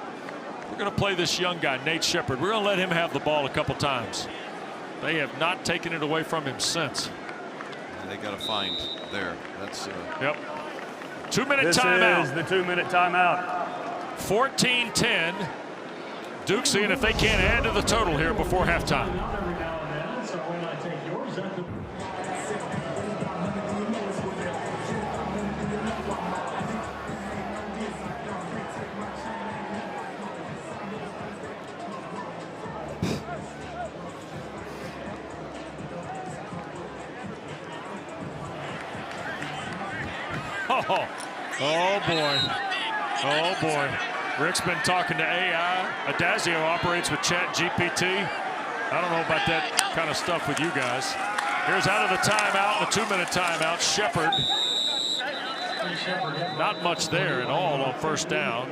we're going to play this young guy, Nate Shepard. We're going to let him have the ball a couple times. They have not taken it away from him since. Yeah, they got to find there. That's yep. 2-minute timeout. This is the 2-minute timeout. 14-10. Duke seeing if they can't add to the total here before halftime. Oh boy. Oh boy. Rick's been talking to AI. Adazio operates with Chat GPT. I don't know about that kind of stuff with you guys. Here's out of the timeout, the 2-minute timeout. Shepard. Not much there at all on 1st down.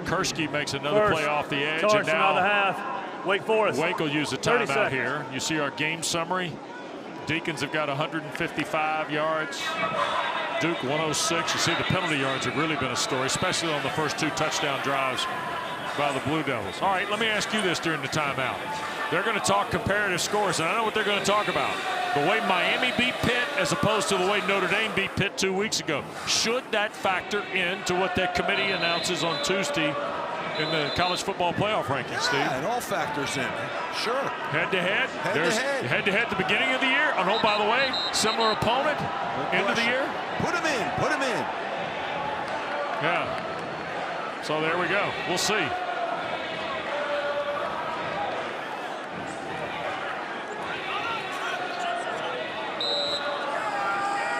Kurski makes another play off the edge. Charge And now the half. Wake Forest. Wake will use a timeout here. You see our game summary. Deacons have got 155 yards. Duke 106. You see the penalty yards have really been a story, especially on the first 2 touchdown drives by the Blue Devils. All right, let me ask you this during the timeout. They're going to talk comparative scores, and I know what they're going to talk about. The way Miami beat Pitt as opposed to the way Notre Dame beat Pitt 2 weeks ago. Should that factor into what that committee announces on Tuesday in the college football playoff rankings, Steve? Yeah, it all factors in. Sure. Head-to-head. There's head-to-head at the beginning of the year. And oh, by the way, similar opponent end of the year. Put him in. Put him in. Yeah. So there we go. We'll see.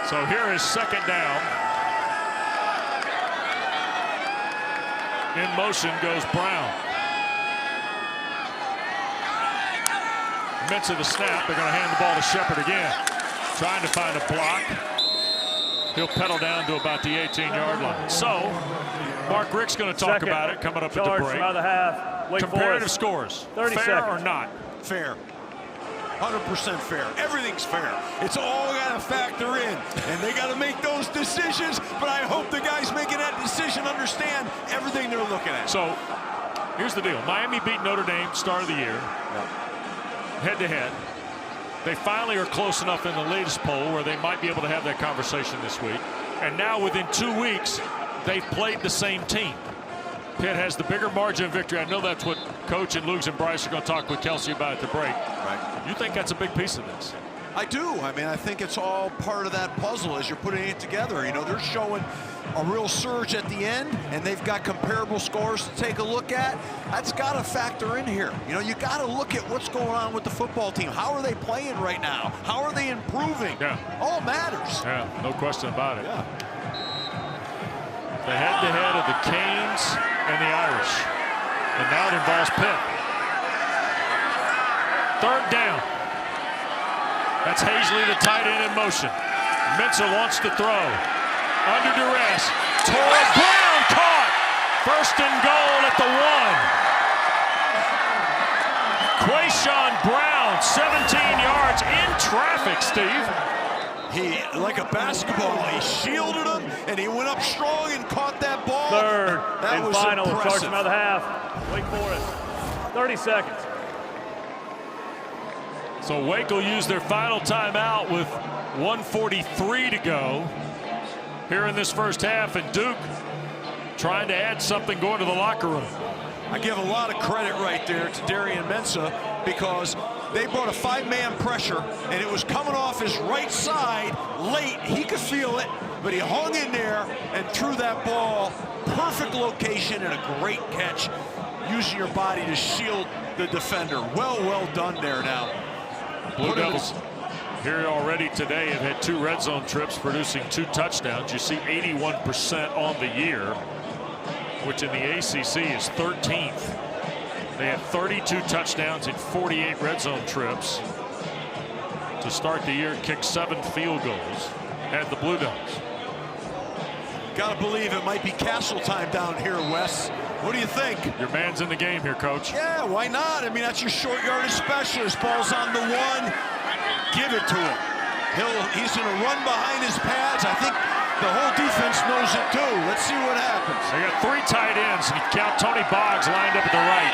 So here is 2nd down. In motion goes Brown. Mensah the snap. They're going to hand the ball to Shepard again. Trying to find a block. He'll pedal down to about the 18-yard line. So, Mark Rick's going to talk about it coming up at the break. Out of the half. Wake Comparative Forest. scores. 30 fair seconds. or not? Fair. 100% fair. Everything's fair. It's all got to factor in, and they got to make those decisions. But I hope the guys making that decision understand everything they're looking at. So, here's the deal. Miami beat Notre Dame start of the year. Head-to-head. They finally are close enough in the latest poll where they might be able to have that conversation this week. And now within 2 weeks, they've played the same team. Pitt has the bigger margin of victory. I know that's what Coach and Lugs and Bryce are going to talk with Kelsey about at the break. Right. You think that's a big piece of this? I do. I mean, I think it's all part of that puzzle as you're putting it together. You know, they're showing a real surge at the end, and they've got comparable scores to take a look at. That's got to factor in here. You know, you got to look at what's going on with the football team. How are they playing right now? How are they improving? Yeah. All matters. Yeah, no question about it. Yeah. The head-to-head of the Canes and the Irish. And now it involves Pitt. 3rd down. That's Hazley, the tight end, in motion. Mensah wants to throw. Under duress. Torrey Brown caught. 1st and goal at the 1. Quayshawn Brown, 17 yards in traffic, Steve. He, like a basketball, he shielded him, and he went up strong and caught that ball. 3rd that and was final. impressive. Charge from out of the half. Wake Forest. 30 seconds. So Wake will use their final timeout with 1:43 to go here in this first half, and Duke trying to add something going to the locker room. I give a lot of credit right there to Darian Mensah because they brought a 5-man pressure, and it was coming off his right side late. He could feel it, but he hung in there and threw that ball. Perfect location and a great catch, using your body to shield the defender. Well done there now. Blue Devils here already today have had 2 red zone trips, producing 2 touchdowns. You see 81% on the year, which in the ACC is 13th. They had 32 touchdowns in 48 red zone trips to start the year. Kicked 7 field goals. Had the Blue Devils. Gotta believe it might be Castle time down here, Wes. What do you think? Your man's in the game here, Coach. Yeah, why not? I mean, that's your short yardage specialist. Ball's on the 1. Give it to him. He's going to run behind his pads. I think the whole defense knows it too. Let's see what happens. They got 3 tight ends. You count Tony Boggs lined up at the right.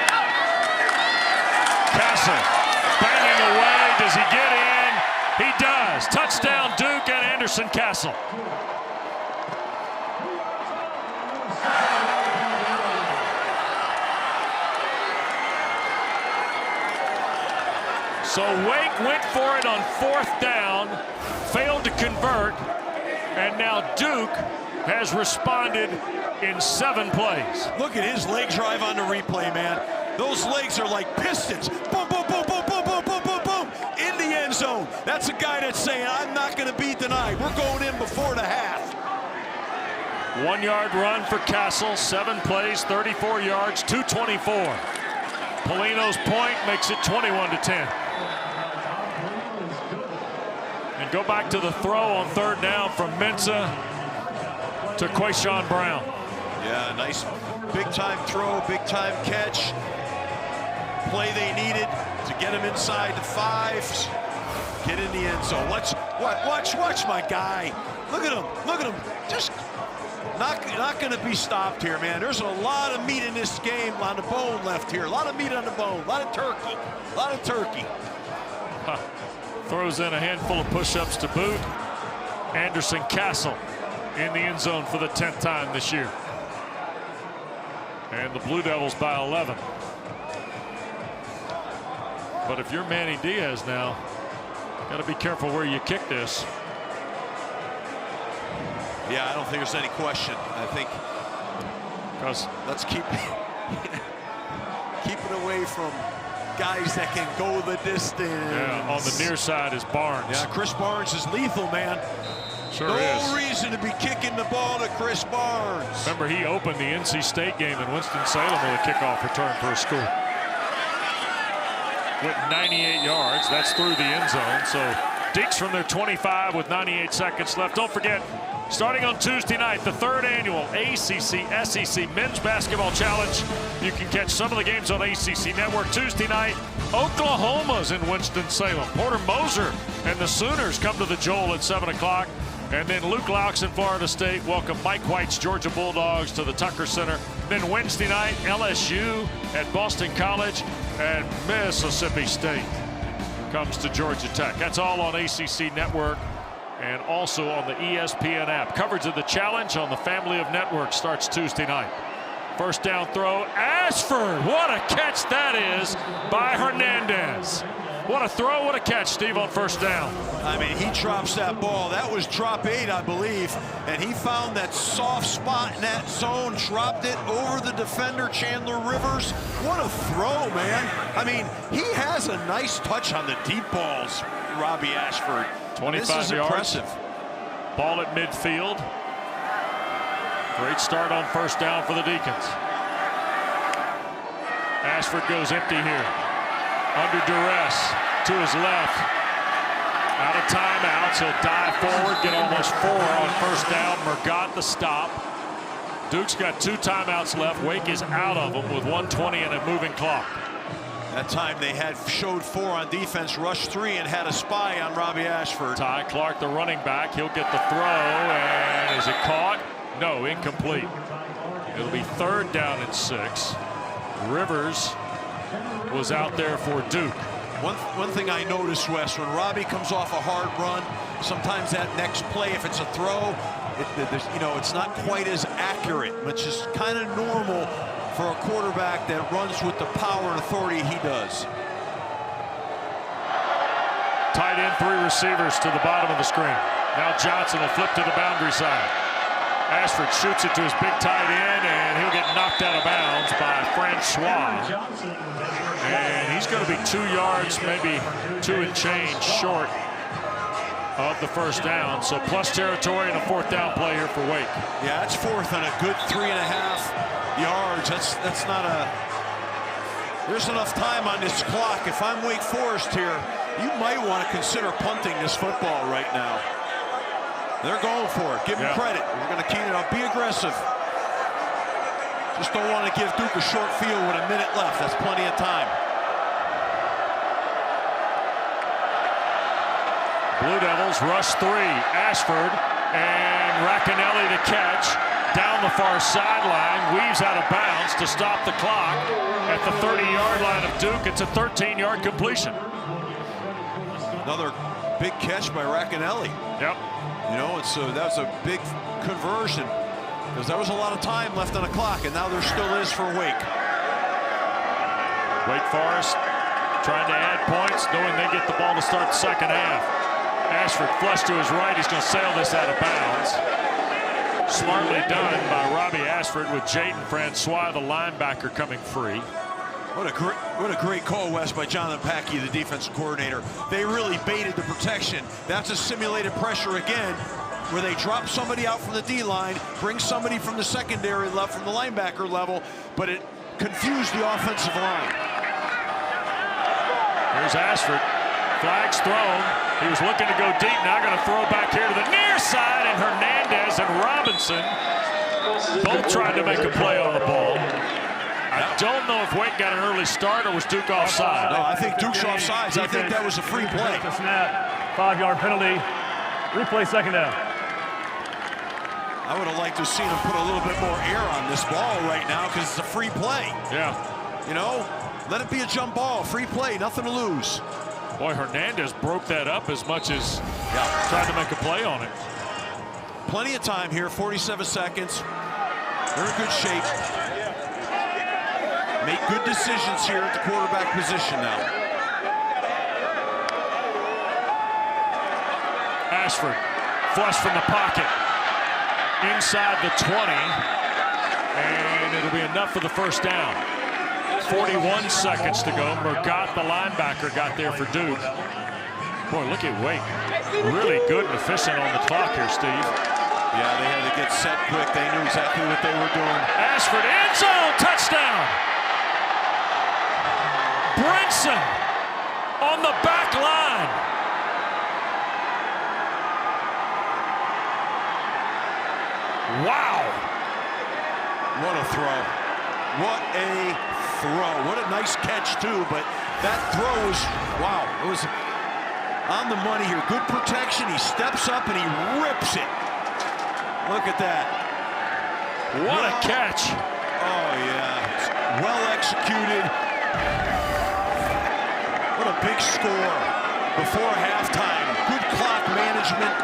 Castle banging away. Does he get in? He does. Touchdown, Duke and Anderson Castle. So Wake went for it on 4th down, failed to convert, and now Duke has responded in 7 plays. Look at his leg drive on the replay, man. Those legs are like pistons. Boom, boom, boom, boom, boom, boom, boom, boom, boom, in the end zone. That's a guy that's saying, I'm not going to be denied. We're going in before the half. 1-yard run for Castle, 7 plays, 34 yards, 224. Polino's point makes it 21-10. And go back to the throw on 3rd down from Mensah to Quayshawn Brown. Yeah, nice big-time throw, big-time catch. Play they needed to get him inside the 5s. Get in the end zone. Watch my guy. Look at him. Look at him. Just not going to be stopped here, man. There's a lot of meat in this game on the bone left here. A lot of meat on the bone. A lot of turkey. A lot of turkey. Throws in a handful of push-ups to boot. Anderson Castle in the end zone for the 10th time this year. And the Blue Devils by 11. But if you're Manny Diaz now, got to be careful where you kick this. Yeah, I don't think there's any question. I think let's keep it away from guys that can go the distance. Yeah, on the near side is Barnes. Yeah, Chris Barnes is lethal, man. Sure is. No reason to be kicking the ball to Chris Barnes. Remember, he opened the NC State game in Winston-Salem with a kickoff return for a score. Went 98 yards. That's through the end zone. So Deeks from their 25 with 98 seconds left. Don't forget, starting on Tuesday night, the 3rd annual ACC-SEC Men's Basketball Challenge. You can catch some of the games on ACC Network. Tuesday night, Oklahoma's in Winston-Salem. Porter Moser and the Sooners come to the Joel at 7 o'clock. And then Luke Laux in Florida State welcome Mike White's Georgia Bulldogs to the Tucker Center. Then Wednesday night, LSU at Boston College, and Mississippi State comes to Georgia Tech. That's all on ACC Network and also on the ESPN app. Coverage of the challenge on the family of networks starts Tuesday night. 1st down throw, Ashford. What a catch that is by Hernandez. What a throw, what a catch, Steve, on 1st down. I mean, he drops that ball. That was drop 8, I believe. And he found that soft spot in that zone, dropped it over the defender, Chandler Rivers. What a throw, man. I mean, he has a nice touch on the deep balls, Robbie Ashford. 25 this is yards. impressive. Ball at midfield. Great start on 1st down for the Deacons. Ashford goes empty here. Under duress to his left. Out of timeouts. He'll dive forward, get almost 4 on 1st down. Murgatt the stop. Duke's got 2 timeouts left. Wake is out of them with 1:20 and a moving clock. That time they showed 4 on defense, rushed 3, and had a spy on Robbie Ashford. Ty Clark, the running back, he'll get the throw, and is it caught? No, incomplete. It'll be 3rd down and 6. Rivers was out there for Duke. One thing I noticed, Wes, when Robbie comes off a hard run, sometimes that next play, if it's a throw, it's not quite as accurate, which is kind of normal for a quarterback that runs with the power and authority he does. Tight end, 3 receivers to the bottom of the screen. Now Johnson will flip to the boundary side. Ashford shoots it to his big tight end, and he'll get knocked out of bounds by Francois. And he's going to be 2 yards, maybe 2 and change short of the first down. So plus territory and a 4th down play here for Wake. Yeah, it's 4th and a good 3.5 yards. That's not a... There's enough time on this clock. If I'm Wake Forest here, you might want to consider punting this football right now. They're going for it. Give them credit. We're going to key it up. Be aggressive. Just don't want to give Duke a short field with a minute left. That's plenty of time. Blue Devils rush 3. Ashford and Racanelli to catch. Down the far sideline. Weaves out of bounds to stop the clock at the 30-yard line of Duke. It's a 13-yard completion. Another big catch by Racanelli. Yep. You know, that was a big conversion because there was a lot of time left on the clock, and now there still is for Wake. Wake Forest trying to add points, knowing they get the ball to start the second half. Ashford flush to his right. He's going to sail this out of bounds. Smartly done by Robbie Ashford with Jaden Francois, the linebacker, coming free. What a great call, Wes, by Jonathan Packey, the defensive coordinator. They really baited the protection. That's a simulated pressure again, where they drop somebody out from the D-line, bring somebody from the secondary level, from the linebacker level, but it confused the offensive line. Here's Ashford. Flag's thrown. He was looking to go deep. Now going to throw back here to the near side, and Hernandez and Robinson both tried to make a play on the ball. I don't know if Wake got an early start or was Duke offside. No, I think Duke's offside. I think that was a free play. Snap, 5-yard penalty. Replay, second down. I would have liked to have seen him put a little bit more air on this ball right now because it's a free play. Yeah. You know, let it be a jump ball, free play, nothing to lose. Boy, Hernandez broke that up as much as tried to make a play on it. Plenty of time here, 47 seconds. They're in good shape. Make good decisions here at the quarterback position now. Ashford, flush from the pocket. Inside the 20. And it'll be enough for the first down. 41 seconds to go. Murgat, the linebacker, got there for Duke. Boy, look at Wake. Really good and efficient on the clock here, Steve. Yeah, they had to get set quick. They knew exactly what they were doing. Ashford, end zone, touchdown! Brinson on the back line. Wow. What a throw. What a throw. What a nice catch, too. But that throw was, wow, it was on the money here. Good protection. He steps up and he rips it. Look at that. What a catch. Oh, yeah. Well executed. What a big score before halftime. Good clock management.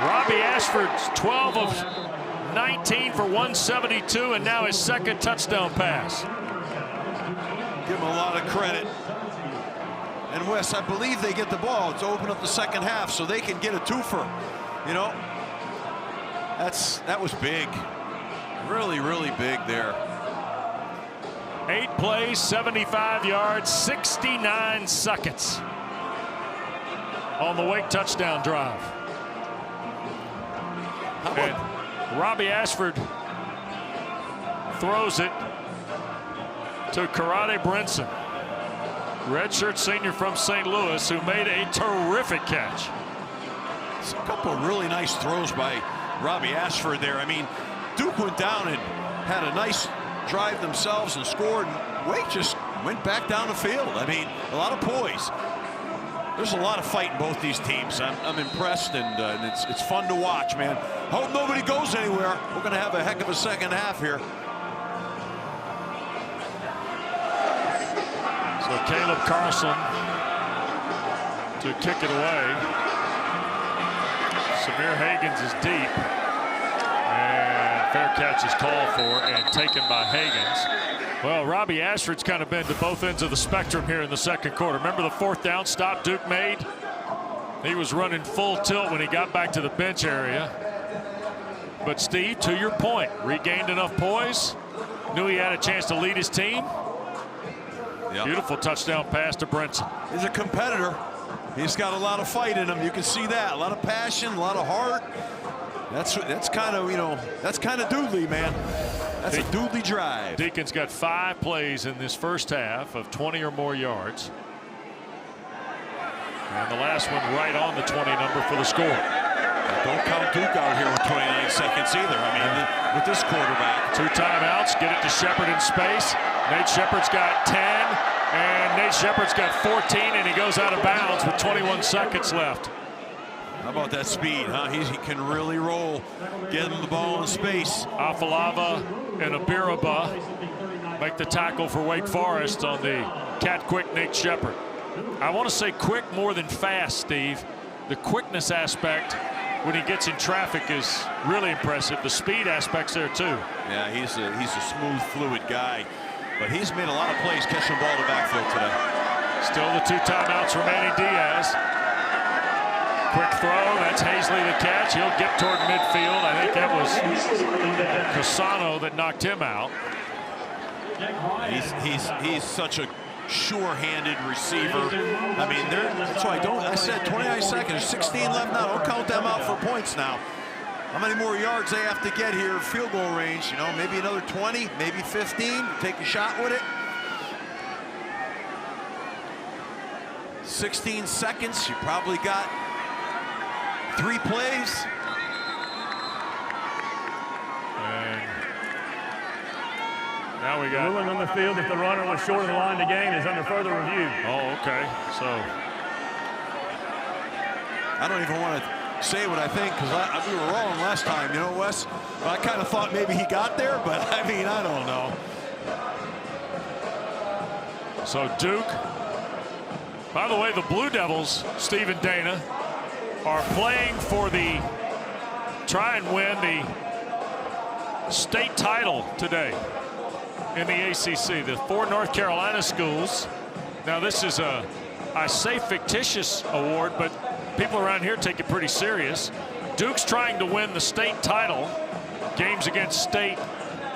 Robbie Ashford's 12 of 19 for 172, and now his second touchdown pass. Give him a lot of credit. And Wes, I believe they get the ball to open up the second half so they can get a twofer. You know, that was big. Really, really big there. 8 plays, 75 yards, 69 seconds on the Wake touchdown drive. And Robbie Ashford throws it to Karate Brinson, redshirt senior from St. Louis, who made a terrific catch. It's a couple of really nice throws by Robbie Ashford there. I mean, Duke went down and had a nice drive themselves and scored. And Wake just went back down the field. I mean, a lot of poise. There's a lot of fight in both these teams. I'm impressed, and it's fun to watch, man. Hope nobody goes anywhere. We're going to have a heck of a second half here. So Caleb Carlson to kick it away. Samir Hagans is deep. And fair catch is called for and taken by Hagans. Well, Robbie Ashford's kind of been to both ends of the spectrum here in the second quarter. Remember the 4th down stop Duke made? He was running full tilt when he got back to the bench area. But Steve, to your point, regained enough poise, knew he had a chance to lead his team. Yep. Beautiful touchdown pass to Brinson. He's a competitor. He's got a lot of fight in him. You can see that. A lot of passion, a lot of heart. That's kind of, you know, that's kind of Doodley, man. That's a Doodley drive. Deacons got 5 plays in this first half of 20 or more yards. And the last one right on the 20 number for the score. Don't count Duke out here with 29 seconds either. I mean, with this quarterback. 2 timeouts, get it to Shepard in space. Nate Shepard's got 10, and Nate Shepard's got 14, and he goes out of bounds with 21 seconds left. How about that speed, huh? He can really roll. Get him the ball in space. Afalava and Abiraba make the tackle for Wake Forest on the cat-quick Nate Shepard. I want to say quick more than fast, Steve. The quickness aspect when he gets in traffic is really impressive. The speed aspect's there too. Yeah, he's a smooth, fluid guy. But he's made a lot of plays catching the ball in the backfield today. Still the 2 timeouts for Manny Diaz. Quick throw, that's Hazley the catch. He'll get toward midfield. I think that was Casano that knocked him out. He's such a sure-handed receiver. I mean, that's why I said 29 seconds, 16 left now. Don't count them out for points now. How many more yards they have to get here, field goal range, you know, maybe another 20, maybe 15, take a shot with it. 16 seconds, you probably got 3 plays. And now we got ruling on the field if the runner was short of the line to gain is under further review. Oh, okay. So I don't even want to say what I think because we were wrong last time, you know, Wes. I kind of thought maybe he got there, but I mean, I don't know. So Duke, by the way, the Blue Devils, Steve and Dana, are playing for try and win the state title today in the ACC. The 4 North Carolina schools. Now this is I say fictitious award, but people around here take it pretty serious. Duke's trying to win the state title, games against State,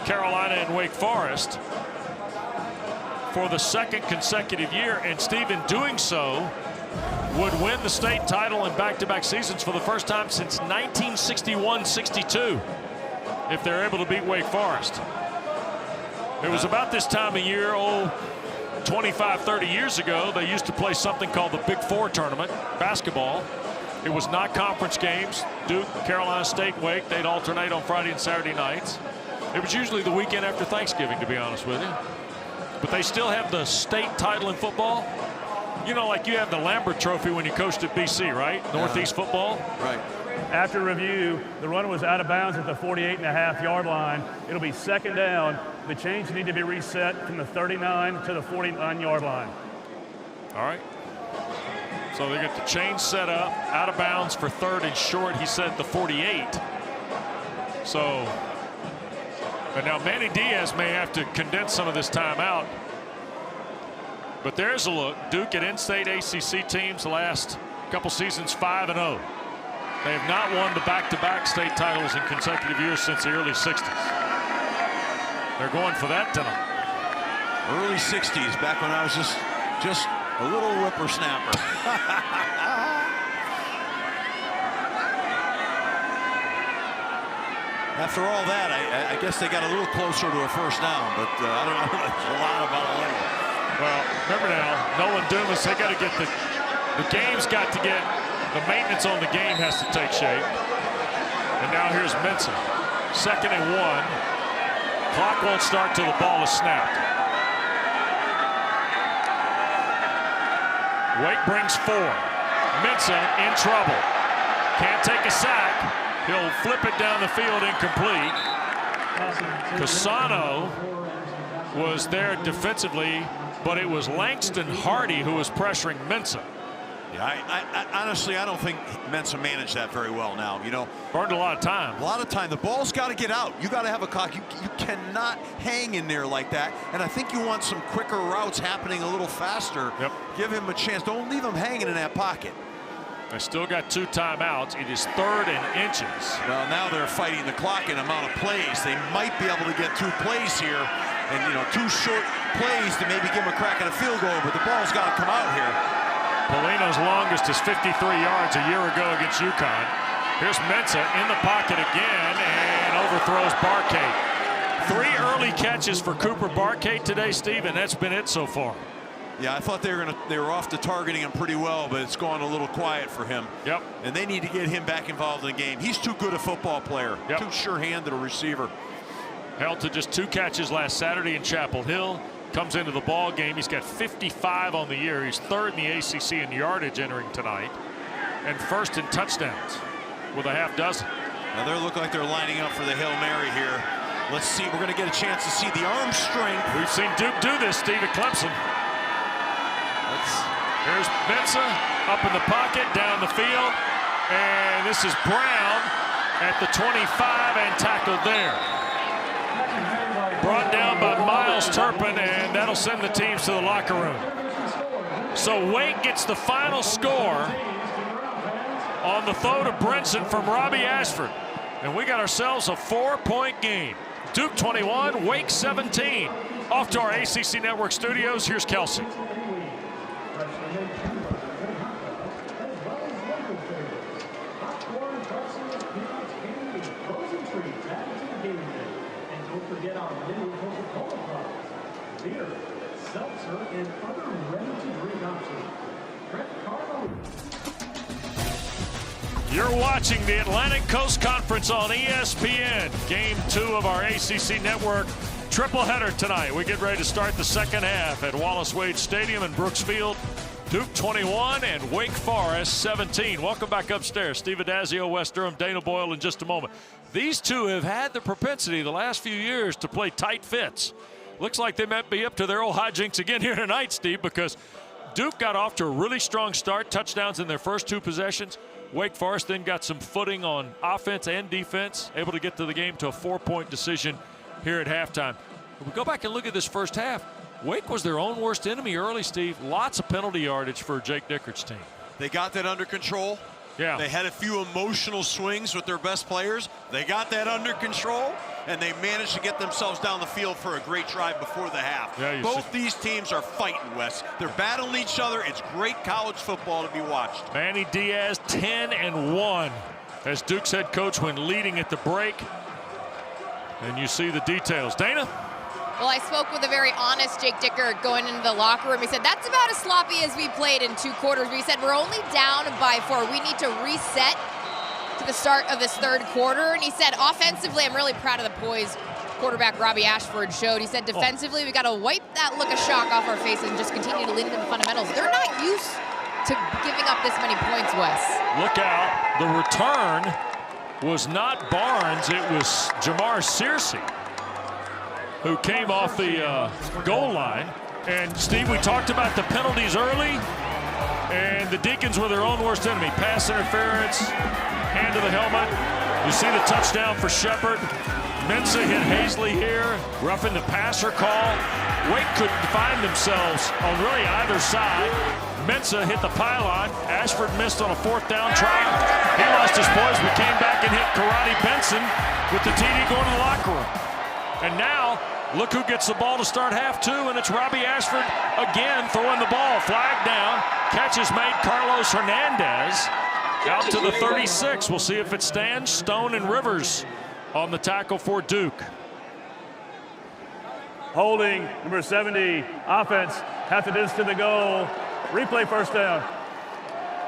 Carolina, and Wake Forest, for the 2nd consecutive year, and Steve, in doing so, would win the state title in back-to-back seasons for the first time since 1961-62 if they're able to beat Wake Forest. It was about this time of year, 25, 30 years ago, they used to play something called the Big Four tournament, basketball. It was not conference games. Duke, Carolina State, Wake, they'd alternate on Friday and Saturday nights. It was usually the weekend after Thanksgiving, to be honest with you. But they still have the state title in football. You know, like you have the Lambert Trophy when you coached at BC, right? Northeast football. Right. After review, the runner was out of bounds at the 48.5-yard line. It'll be 2nd down. The chains need to be reset from the 39 to the 49-yard line. All right. So they get the chains set up, out of bounds for 3rd and short. He said the 48. So, and now Manny Diaz may have to condense some of this time out. But there's a look. Duke at in-state ACC teams the last couple seasons 5-0. They have not won the back-to-back state titles in consecutive years since the early 60s. They're going for that tonight. Early 60s, back when I was just a little whippersnapper. After all that, I guess they got a little closer to a first down, but I don't know a lot about a little. Well, remember now, Nolan Dumas, they got to get the game's got to get, the maintenance on the game has to take shape. And now here's Mensah. 2nd and 1. Clock won't start till the ball is snapped. Wake brings 4. Mensah in trouble. Can't take a sack. He'll flip it down the field incomplete. Casano was there defensively, but it was Langston Hardy who was pressuring Mensah. Yeah, I honestly, I don't think Mensah managed that very well now, you know. Burned a lot of time. A lot of time. The ball's got to get out. You got to have a clock. You cannot hang in there like that. And I think you want some quicker routes happening a little faster. Yep. Give him a chance. Don't leave him hanging in that pocket. They still got 2 timeouts. It is 3rd and inches. Well, now they're fighting the clock in amount of plays. They might be able to get 2 plays here, and 2 short plays to maybe give them a crack at a field goal, but the ball's got to come out here. Polino's longest is 53 yards a year ago against UConn. Here's Mensah in the pocket again and overthrows Barcade. 3 early catches for Cooper Barcade today, Steve, and that's been it so far. Yeah, I thought they were off to targeting him pretty well, but it's gone a little quiet for him. Yep. And they need to get him back involved in the game. He's too good a football player. Yep. Too sure-handed a receiver. Held to just 2 catches last Saturday in Chapel Hill. Comes into the ball game. He's got 55 on the year. He's 3rd in the ACC in yardage entering tonight, and 1st in touchdowns with a half dozen. Now they look like they're lining up for the Hail Mary here. Let's see. We're going to get a chance to see the arm strength. We've seen Duke do this, Steve, at Clemson. Here's Mensah up in the pocket, down the field, and this is Brown at the 25 and tackled there. Brought down by Miles Turpin, and that'll send the teams to the locker room. So Wake gets the final score on the throw to Brinson from Robbie Ashford, and we got ourselves a 4-point game. Duke 21, Wake 17. Off to our ACC Network studios. Here's Kelsey. You're watching the Atlantic Coast Conference on ESPN. Game 2 of our ACC Network triple header tonight. We get ready to start the second half at Wallace Wade Stadium in Brooksfield. Duke 21 and Wake Forest 17. Welcome back upstairs. Steve Adazio, Wes Durham, Dana Boyle in just a moment. These two have had the propensity the last few years to play tight fits. Looks like they might be up to their old hijinks again here tonight, Steve, because Duke got off to a really strong start, touchdowns in their first 2 possessions. Wake Forest then got some footing on offense and defense, able to get to the game to a 4-point decision here at halftime. If we go back and look at this first half, Wake was their own worst enemy early, Steve. Lots of penalty yardage for Jake Dickert's team. They got that under control. Yeah. They had a few emotional swings with their best players. They got that under control, and they managed to get themselves down the field for a great drive before the half. Yeah, both these teams are fighting, Wes. They're battling each other. It's great college football to be watched. Manny Diaz 10-1 as Duke's head coach when leading at the break. And you see the details. Dana? Well, I spoke with a very honest Jake Dickert going into the locker room. He said, that's about as sloppy as we played in 2 quarters. But he said, we're only down by 4. We need to reset to the start of this 3rd quarter. And he said, offensively, I'm really proud of the poise quarterback Robbie Ashford showed. He said, defensively, we got to wipe that look of shock off our faces and just continue to lean into the fundamentals. They're not used to giving up this many points, Wes. Look out. The return was not Barnes. It was Jamar Searcy, who came off the goal line. And Steve, we talked about the penalties early, and the Deacons were their own worst enemy. Pass interference, hand to the helmet. You see the touchdown for Shepard. Mensah hit Hazley here, roughing the passer call. Wake couldn't find themselves on really either side. Mensah hit the pylon. Ashford missed on a 4th down try. He lost his poise, but came back and hit Karate Benson with the TD going to the locker room. And now, look who gets the ball to start half 2, and it's Robbie Ashford again throwing the ball. Flag down. Catch is made. Carlos Hernandez out to the 36. We'll see if it stands. Stone and Rivers on the tackle for Duke. Holding, number 70, offense, half the distance to the goal. Replay, first down.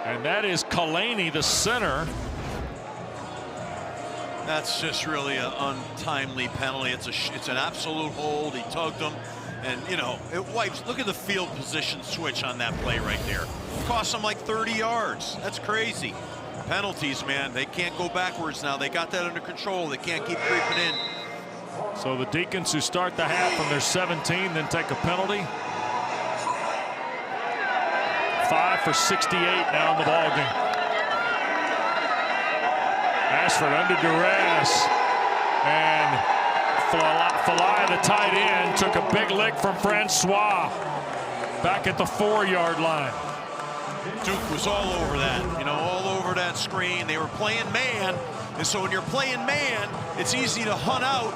And that is Kalani, the center. That's just really an untimely penalty. It's an absolute hold. He tugged him, and it wipes. Look at the field position switch on that play right there. It cost him like 30 yards. That's crazy. Penalties, man. They can't go backwards now. They got that under control. They can't keep creeping in. So the Deacons, who start the half from their 17, then take a penalty. 5 for 68 now in the ball game. Ashford under duress, and Falai, the tight end, took a big lick from Francois back at the 4-yard line. Duke was all over that, all over that screen. They were playing man, and so when you're playing man, it's easy to hunt out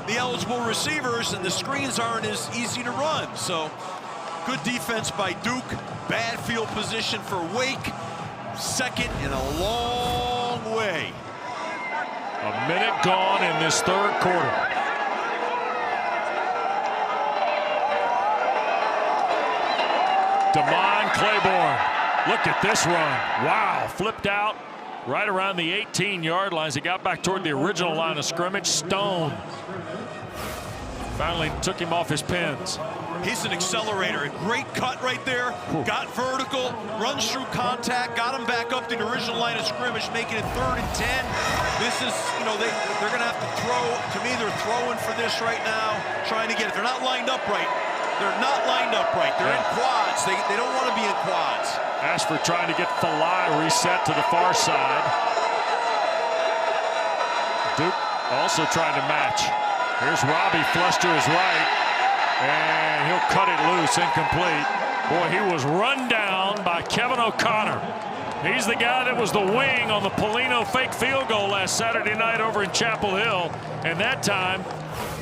the eligible receivers, and the screens aren't as easy to run. So good defense by Duke. Bad field position for Wake. Second in a long way. A minute gone in this third quarter. Damon Claiborne. Look at this run. Wow, flipped out right around the 18-yard line as he got back toward the original line of scrimmage. Stone finally took him off his pins. He's an accelerator. A great cut right there. Got vertical, runs through contact, got him back up to the original line of scrimmage, making it 3rd and 10. This is, they're going to have to throw. To me, they're throwing for this right now, trying to get it. They're not lined up right. They're not lined up right. They're in quads. They don't want to be in quads. Ashford trying to get Falai reset to the far side. Duke also trying to match. Here's Robbie flush to his right, and he'll cut it loose, incomplete. Boy, he was run down by Kevin O'Connor. He's the guy that was the wing on the Polino fake field goal last Saturday night over in Chapel Hill, and that time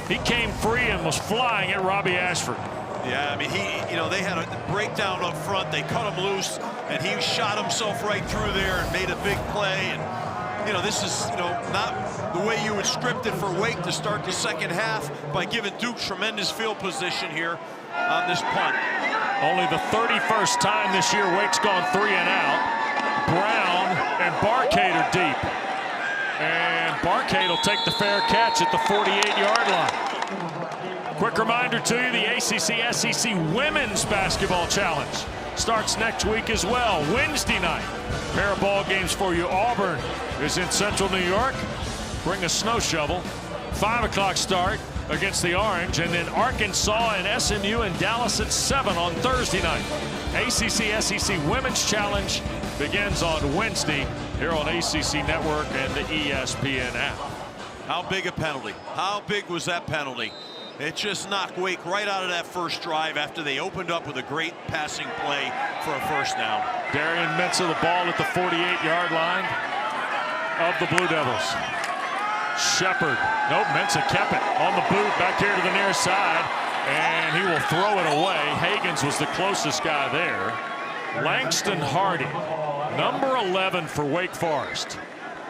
he came free and was flying at Robbie Ashford. Yeah, I mean, they had a breakdown up front. They cut him loose, and he shot himself right through there and made a big play. And this is, not the way you would script it for Wake to start the second half by giving Duke tremendous field position here on this punt. Only the 31st time this year Wake's gone 3 and out. Brown and Barcade are deep. And Barcade will take the fair catch at the 48-yard line. Quick reminder to you, the ACC SEC Women's Basketball Challenge starts next week as well. Wednesday night, pair of ball games for you. Auburn is in Central New York. Bring a snow shovel. 5 o'clock start against the Orange, and then Arkansas and SMU in Dallas at 7 on Thursday night. ACC SEC Women's Challenge begins on Wednesday here on ACC Network and the ESPN app. How big a penalty? How big was that penalty? It just knocked Wake right out of that first drive after they opened up with a great passing play for a first down. Darian Mensah the ball at the 48-yard line of the Blue Devils. Shepard. Nope, Mensah kept it on the boot back here to the near side, and he will throw it away. Hagens was the closest guy there. Langston Hardy, number 11 for Wake Forest,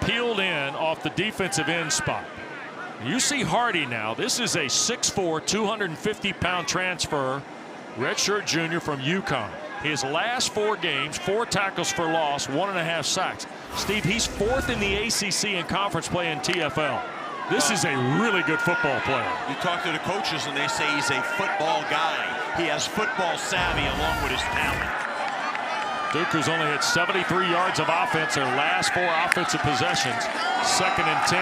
peeled in off the defensive end spot. You see Hardy now. This is a 6'4", 250-pound transfer, redshirt junior from UConn. His last 4 games, 4 tackles for loss, 1.5 sacks. Steve, he's 4th in the ACC in conference play in TFL. This is a really good football player. You talk to the coaches and they say he's a football guy. He has football savvy along with his talent. Duke, who's only had 73 yards of offense their last 4 offensive possessions. 2nd and 10.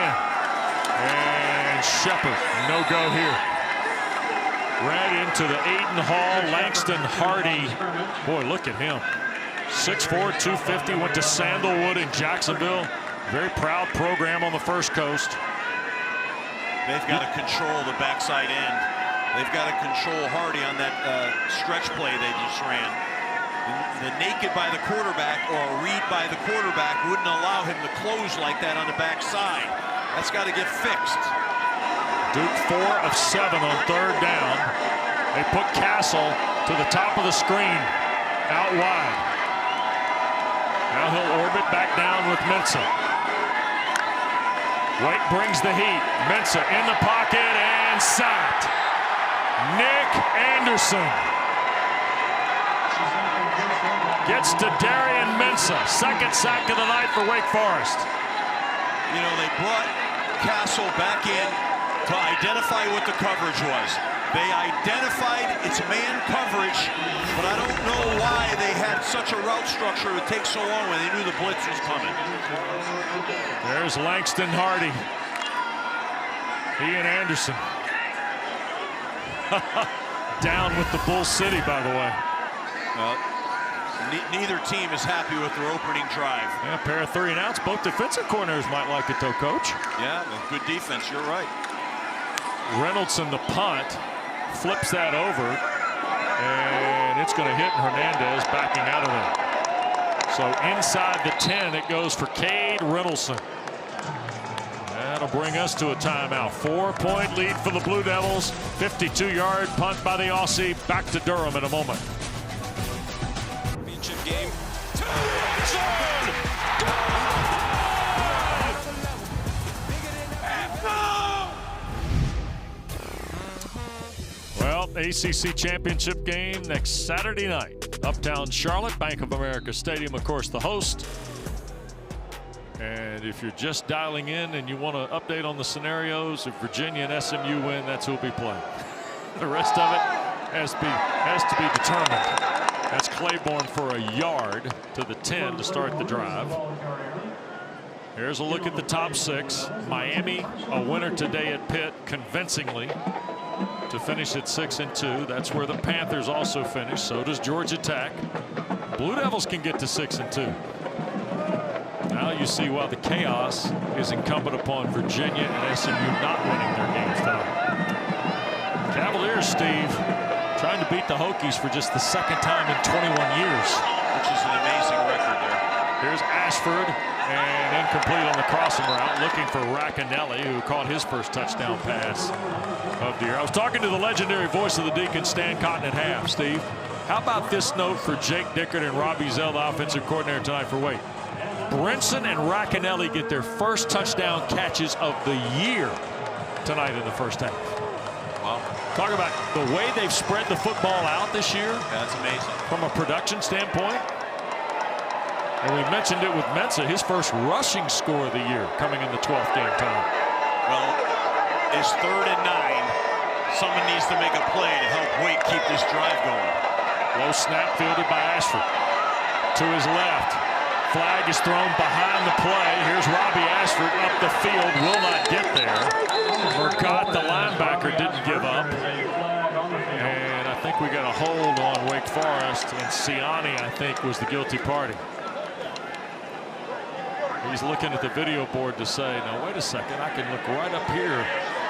And Shepard, no go here. Ran into the Aiden Hall, Langston Hardy. Boy, look at him. 6'4", 250, went to Sandalwood in Jacksonville. Very proud program on the First Coast. They've got to control the backside end. They've got to control Hardy on that stretch play they just ran. The naked by the quarterback or a read by the quarterback wouldn't allow him to close like that on the backside. That's got to get fixed. Duke 4 of 7 on 3rd down. They put Castle to the top of the screen, out wide. Now he'll orbit back down with Mensah. Wake brings the heat. Mensah in the pocket and sacked. Nick Anderson gets to Darian Mensah. 2nd sack of the night for Wake Forest. They brought Castle back in to identify what the coverage was. They identified its man coverage, but I don't know why they had such a route structure to take so long when they knew the blitz was coming. There's Langston Hardy. He and Anderson. Down with the Bull City, by the way. Neither team is happy with their opening drive. Yeah, a pair of 3 and outs. Both defensive corners might like it though, Coach. Yeah, good defense. You're right. Reynoldson, the punt, flips that over, and it's going to hit Hernandez backing out of there. So inside the 10, it goes for Cade Riddleson. That'll bring us to a timeout. 4-point lead for the Blue Devils. 52-yard punt by the Aussie. Back to Durham in a moment. Championship game. Well, ACC championship game next Saturday night. Uptown Charlotte, Bank of America Stadium, of course, the host. And if you're just dialing in and you want to update on the scenarios, if Virginia and SMU win, that's who'll be playing. The rest of it has to be determined. That's Claiborne for a yard to the 10 to start the drive. Here's a look at the top 6. Miami, a winner today at Pitt, convincingly, to finish at 6-2. That's where the Panthers also finished. So does Georgia Tech. Blue Devils can get to 6-2. Now you see why the chaos is incumbent upon Virginia and SMU not winning their games tonight. Cavaliers, Steve, trying to beat the Hokies for just the second time in 21 years. Which is an amazing record there. Here's Ashford, and incomplete on the crossing route, looking for Racanelli, who caught his first touchdown pass of the year. I was talking to the legendary voice of the Deacons, Stan Cotton, at half, Steve. How about this note for Jake Dickert and Robbie Zell, the offensive coordinator tonight for Wake? Brinson and Racanelli get their first touchdown catches of the year tonight in the first half. Wow. Talk about the way they've spread the football out this year. That's amazing. From a production standpoint. And we mentioned it with Mensah, his first rushing score of the year coming in the 12th game time. Well, it's 3rd and 9. Someone needs to make a play to help Wake keep this drive going. Low snap fielded by Ashford. To his left. Flag is thrown behind the play. Here's Robbie Ashford up the field. Will not get there. Murcott, the linebacker, didn't give up. And I think we got a hold on Wake Forest. And Siani, I think, was the guilty party. He's looking at the video board to say, now, wait a second. I can look right up here,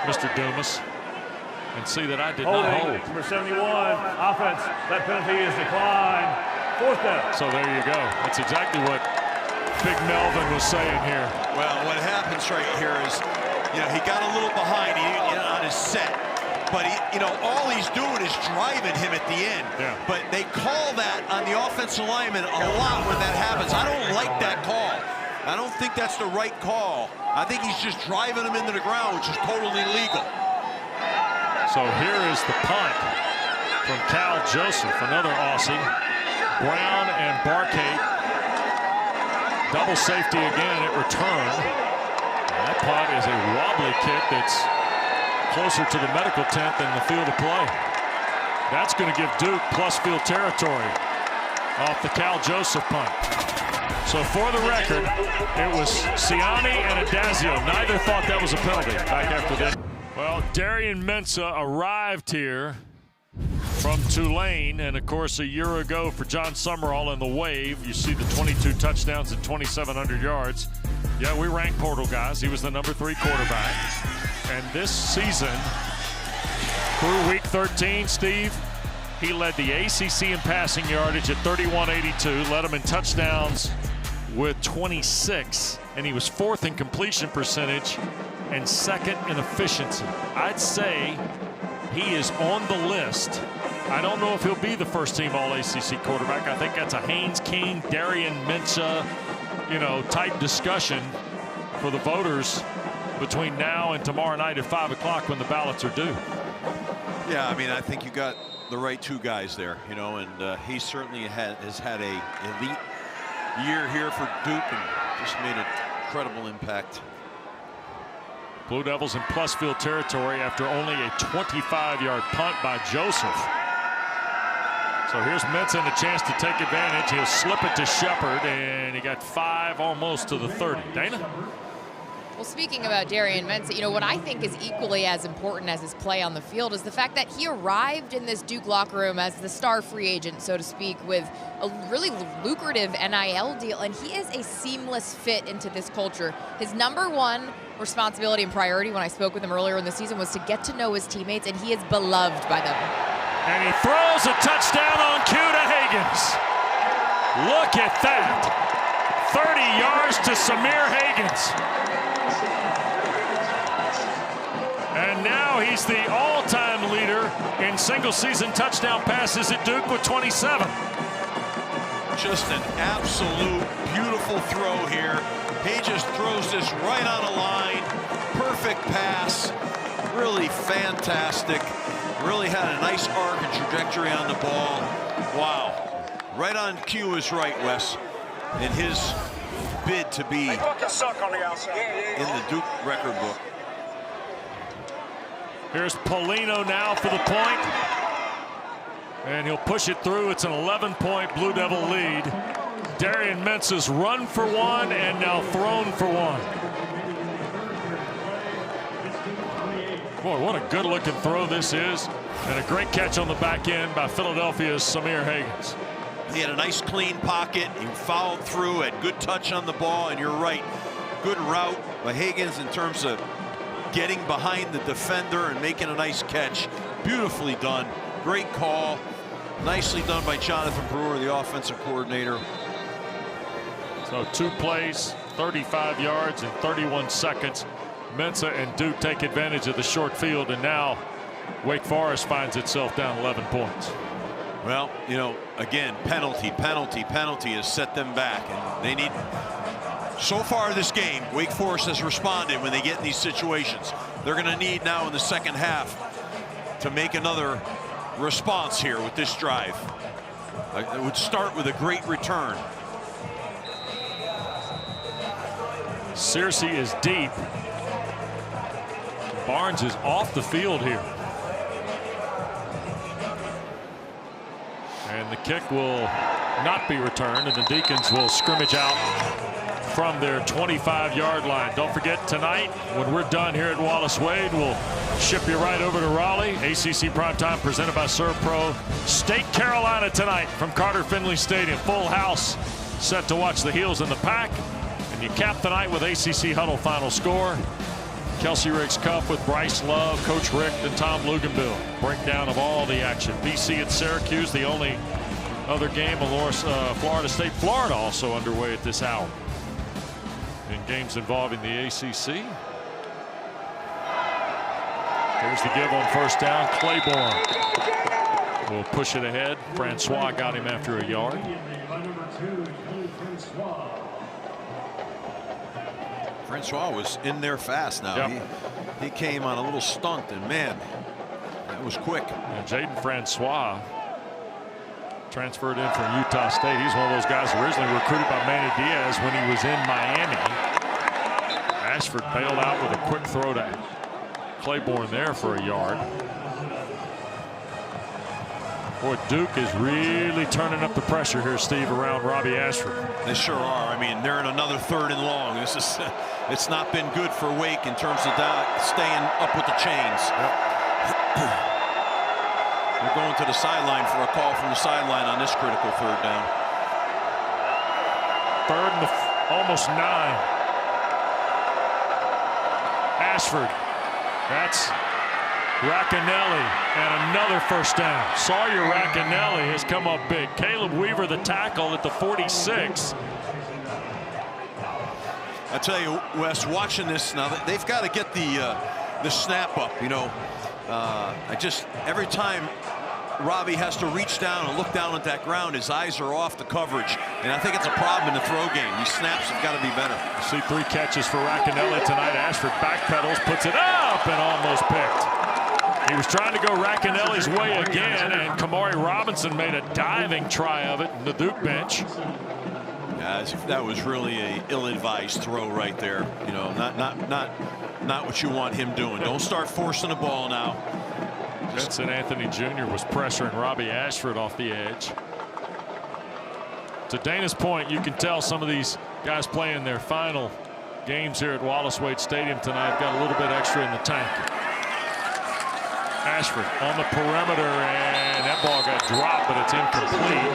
Mr. Dumas, and see that I did not hold. Number 71, offense. That penalty is declined. 4th down. So there you go. That's exactly what Big Melvin was saying here. Well, what happens right here is, you know, he got a little behind on his set, but all he's doing is driving him at the end. Yeah. But they call that on the offensive lineman a lot when that happens. I don't like that call. I don't think that's the right call. I think he's just driving him into the ground, which is totally legal. So here is the punt from Cal Joseph, another Aussie. Brown and Barkate, double safety again at return. That punt is a wobbly kick that's closer to the medical tent than the field of play. That's going to give Duke plus field territory off the Cal Joseph punt. So for the record, it was Siani and Adazio. Neither thought that was a penalty back after that. Well, Darian Mensah arrived here from Tulane, and of course a year ago for John Summerall in the Wave, you see the 22 touchdowns and 2,700 yards. Yeah, we rank portal guys. He was the number 3 quarterback. And this season, through week 13, Steve, he led the ACC in passing yardage at 31.82, led him in touchdowns with 26, and he was 4th in completion percentage and 2nd in efficiency. I'd say he is on the list. I don't know if he'll be the first-team All-ACC quarterback. I think that's a Haynes King, Darian Mensah, type discussion for the voters between now and tomorrow night at 5 o'clock when the ballots are due. Yeah, I mean, I think you got the right 2 guys there, and he certainly has had a elite year here for Duke and just made an incredible impact. Blue Devils in plus field territory after only a 25-yard punt by Joseph. So here's Mensah and a chance to take advantage. He'll slip it to Shepard, and he got 5 almost to the 30. Dana? Well, speaking about Darian Mensah, what I think is equally as important as his play on the field is the fact that he arrived in this Duke locker room as the star free agent, so to speak, with a really lucrative NIL deal, and he is a seamless fit into this culture. His number 1 responsibility and priority when I spoke with him earlier in the season was to get to know his teammates, and he is beloved by them. And he throws a touchdown on cue to Higgins. Look at that. 30 yards to Samir Hagans. And now he's the all-time leader in single-season touchdown passes at Duke with 27. Just an absolute beautiful throw here. He just throws this right on a line. Perfect pass. Really fantastic. Really had a nice arc and trajectory on the ball. Wow. Right on cue is right, Wes, in his bid to be in the Duke record book. Here's Polino now for the point. And he'll push it through. It's an 11-point Blue Devil lead. Darian Mensa's run for one and now thrown for one. Boy, what a good-looking throw this is. And a great catch on the back end by Philadelphia's Samir Hagans. He had a nice clean pocket. He fouled through, had good touch on the ball, and you're right. Good route by Hagans in terms of getting behind the defender and making a nice catch. Beautifully done. Great call. Nicely done by Jonathan Brewer, the offensive coordinator. So 2 plays, 35 yards in 31 seconds. Mensa and Duke take advantage of the short field, and now Wake Forest finds itself down 11 points. Well, you know, again, penalty has set them back, and they need. So far this game, Wake Forest has responded when they get in these situations. They're going to need now in the second half to make another response here with this drive. It would start with a great return. Searcy is deep. Barnes is off the field here. And the kick will not be returned, and the Deacons will scrimmage out from their 25-yard line. Don't forget, tonight, when we're done here at Wallace Wade, we'll ship you right over to Raleigh. ACC Primetime presented by ServPro. State Carolina tonight from Carter Finley Stadium. Full house, set to watch the Heels in the pack. And you cap the night with ACC Huddle final score. Kelsey Riggs Cup with Bryce Love, Coach Rick, and Tom Luganbill. Breakdown of all the action. BC at Syracuse, the only other game. Florida State, Florida also underway at this hour. In games involving the ACC. Here's the give on first down. Claiborne will push it ahead. Francois got him after a yard. Francois was in there fast now. Yep. He came on a little stunt, and man, that was quick. And Jaden Francois transferred in from Utah State. He's one of those guys originally recruited by Manny Diaz when he was in Miami. Ashford bailed out with a quick throw to Claiborne there for a yard. Boy, Duke is really turning up the pressure here, Steve, around Robbie Ashford. They sure are. I mean, they're in another 3rd and long. This is, it's not been good for Wake in terms of staying up with the chains. Yep. They're going to the sideline for a call from the sideline on this critical 3rd down. 3rd and almost 9. Ashford. That's Racanelli, and another first down. Sawyer Racanelli has come up big. Caleb Weaver, the tackle at the 46. I tell you, Wes, watching this now, they've got to get the snap up. You know, every time Robbie has to reach down and look down at that ground, his eyes are off the coverage, and I think it's a problem in the throw game. These snaps have got to be better. You see 3 catches for Racanelli tonight. Ashford backpedals, puts it up, and almost picked. He was trying to go Racanelli's way again, and Kamari Robinson made a diving try of it in the Duke bench. Yeah, that was really a ill-advised throw right there. You know, not what you want him doing. Don't start forcing the ball now. Vincent Anthony Jr. was pressuring Robbie Ashford off the edge. To Dana's point, you can tell some of these guys playing their final games here at Wallace Wade Stadium tonight have got a little bit extra in the tank. Ashford on the perimeter, and that ball got dropped, but it's incomplete.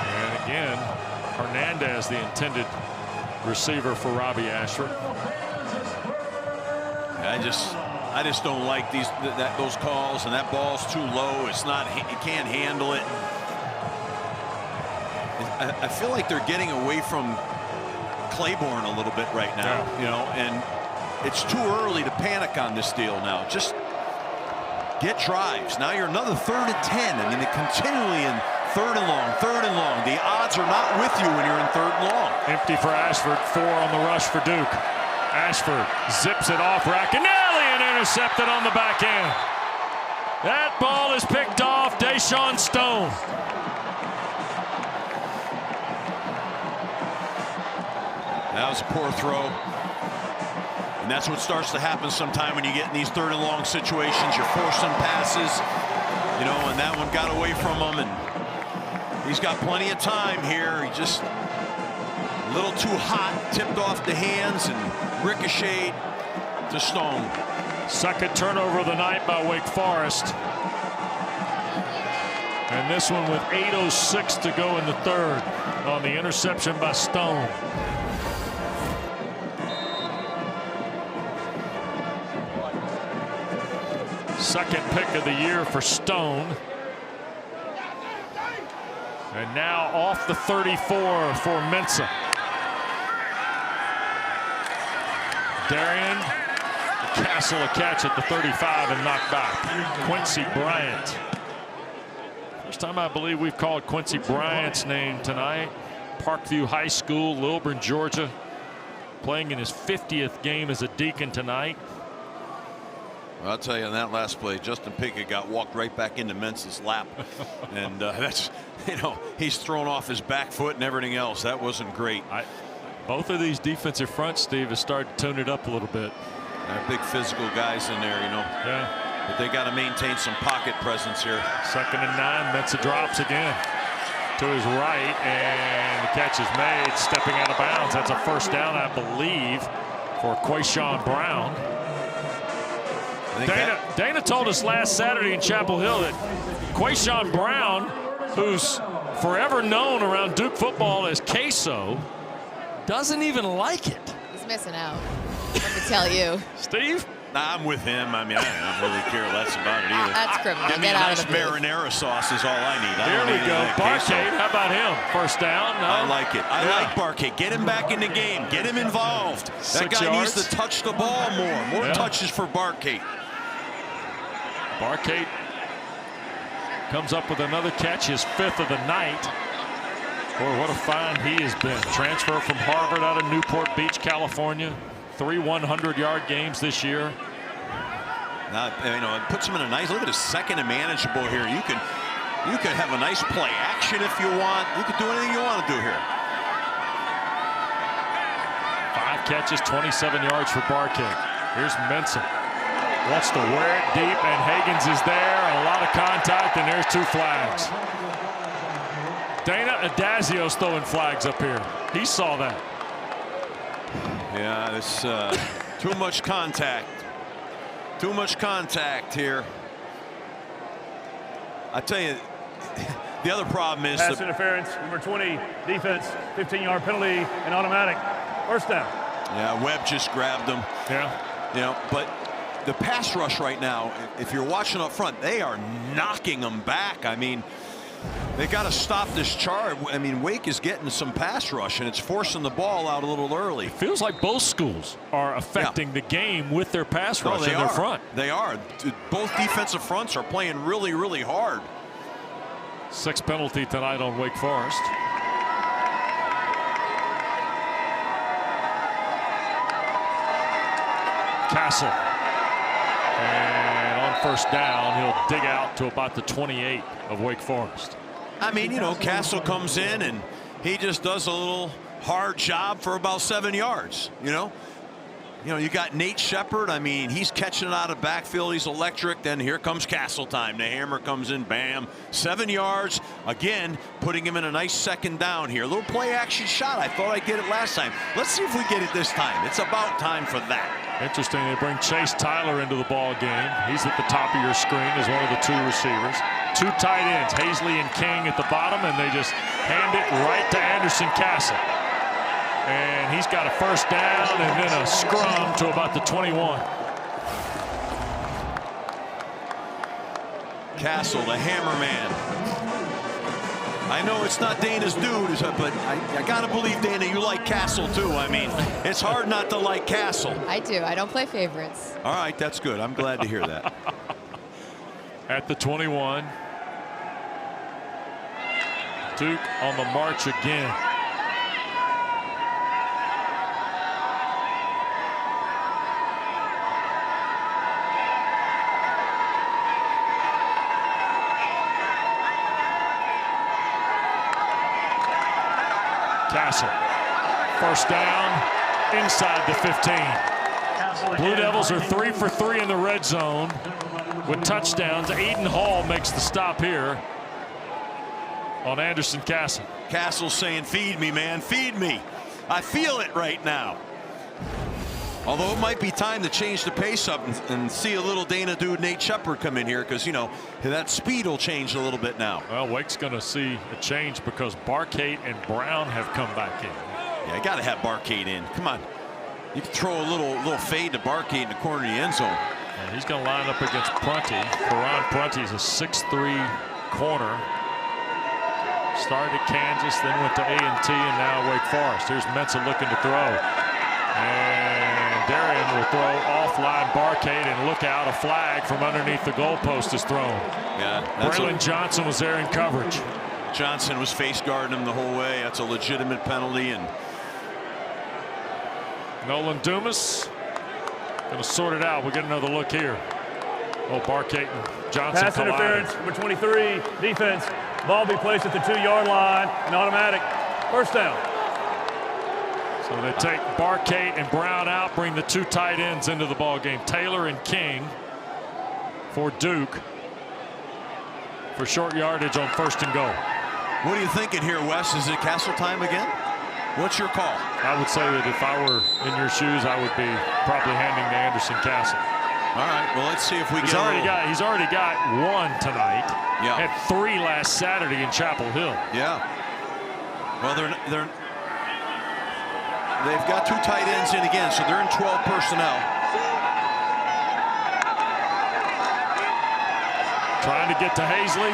And again, Hernandez, the intended receiver for Robbie Ashford. I just don't like those calls, and that ball's too low. It's not, he can't handle it. I feel like they're getting away from Claiborne a little bit right now, you know, and it's too early to panic on this deal now. Just get drives. Now you're another 3rd and 10. I mean, they're continually in 3rd and long, 3rd and long. The odds are not with you when you're in 3rd and long. Empty for Ashford, 4 on the rush for Duke. Ashford zips it off Racanelli and intercepted on the back end. That ball is picked off Deshaun Stone. That was a poor throw. And that's what starts to happen sometime when you get in these 3rd and long situations. You're forcing passes, you know, and that one got away from him, and he's got plenty of time here. He just a little too hot, tipped off the hands and ricocheted to Stone. Second turnover of the night by Wake Forest. And this one with 8:06 to go in the 3rd on the interception by Stone. Second pick of the year for Stone. And now off the 34 for Mensah. Darian Castle a catch at the 35 and knocked back. Quincy Bryant. First time I believe we've called Quincy Bryant's name tonight. Parkview High School, Lilburn, Georgia. Playing in his 50th game as a Deacon tonight. I'll tell you, on that last play, Justin Pickett got walked right back into Mensah's lap. And that's, you know, he's thrown off his back foot and everything else. That wasn't great. Both of these defensive fronts, Steve, have started to tune it up a little bit. They're big physical guys in there, you know. Yeah. But they got to maintain some pocket presence here. 2nd and 9. Mensah drops again to his right, and the catch is made, stepping out of bounds. That's a first down, I believe, for Quayshawn Brown. Dana told us last Saturday in Chapel Hill that Quayshawn Brown, who's forever known around Duke football as Queso, doesn't even like it. He's missing out. Let me tell you. Steve? Nah, I'm with him. I mean, I don't really care less about it either. That's criminal. Give me a nice marinara sauce is all I need. Here we go. Barcade, how about him? First down. No? I like it. I like Barcade. Get him back in the game. Get him involved. That guy needs to touch the ball more. More touches for Barcade. Barcade comes up with another catch, his 5th of the night. Boy, what a find he has been. Transfer from Harvard out of Newport Beach, California. 3 100-yard games this year. Now, you know, it puts him in a nice, look at his 2nd and manageable here. You could have a nice play action if you want. You could do anything you want to do here. 5 catches, 27 yards for Barcade. Here's Mensah. Wants to wear it deep, and Higgins is there. A lot of contact, and there's 2 flags. Dana Adasio's throwing flags up here. He saw that. Yeah, it's too much contact. Too much contact here. I tell you, the other problem is pass interference, number 20, defense, 15-yard penalty, and automatic first down. Yeah, Webb just grabbed him. Yeah. You know, but the pass rush right now, if you're watching up front, they are knocking them back. I mean, they got to stop this charge. I mean, Wake is getting some pass rush, and it's forcing the ball out a little early. Feels like both schools are affecting the game with their pass rush in their front. They are. Both defensive fronts are playing really, really hard. 6th penalty tonight on Wake Forest. Castle. And on first down, he'll dig out to about the 28 of Wake Forest. I mean, you know, Castle comes in and he just does a little hard job for about 7 yards, you know. You got Nate Shepard. I mean, he's catching it out of backfield. He's electric. Then here comes Castle time. The hammer comes in, bam. 7 yards. Again, putting him in a nice 2nd down here. A little play action shot. I thought I'd get it last time. Let's see if we get it this time. It's about time for that. Interesting, they bring Chase Tyler into the ball game. He's at the top of your screen as one of the 2 receivers. 2 tight ends, Hazley and King at the bottom, and they just hand it right to Anderson Castle. And he's got a first down and then a scrum to about the 21. Castle, the hammer man. I know it's not Dana's dude, but I got to believe, Dana, you like Castle too. I mean, it's hard not to like Castle. I do. I don't play favorites. All right, that's good. I'm glad to hear that. At the 21. Duke on the march again. Castle, first down, inside the 15. Blue Devils are 3 for 3 in the red zone with touchdowns. Aiden Hall makes the stop here on Anderson Castle. Castle saying, feed me, man, feed me. I feel it right now. Although it might be time to change the pace up and see a little Dana dude Nate Shepard come in here, because, you know, that speed will change a little bit now. Well, Wake's going to see a change because Barcade and Brown have come back in. Yeah, you got to have Barcade in. Come on. You can throw a little fade to Barcade in the corner of the end zone. And he's going to line up against Prunty. Karan Prunty's a 6'3" corner. Started at Kansas, then went to A&T, and now Wake Forest. Here's Mensah looking to throw. And Darian will throw offline Barcade, and look out, a flag from underneath the goalpost is thrown. Yeah, Braylon Johnson was there in coverage. Johnson was face guarding him the whole way. That's a legitimate penalty. And Nolan Dumas going to sort it out. We'll get another look here. Oh, Barcade and Johnson Pass collided. interference, number 23, defense. Ball be placed at the 2-yard line, an automatic first down. So they take Barcade and Brown out, bring the 2 tight ends into the ball game. Taylor and King for Duke for short yardage on 1st and goal. what are you thinking here, Wes? Is it Castle time again? What's your call? I would say that if I were in your shoes, I would be probably handing to Anderson Castle. All right, well, let's see if we He's already got 1 tonight. Yeah. Had 3 last Saturday in Chapel Hill. Yeah. Well, they've got 2 tight ends in again, so they're in 12 personnel. Trying to get to Hazley.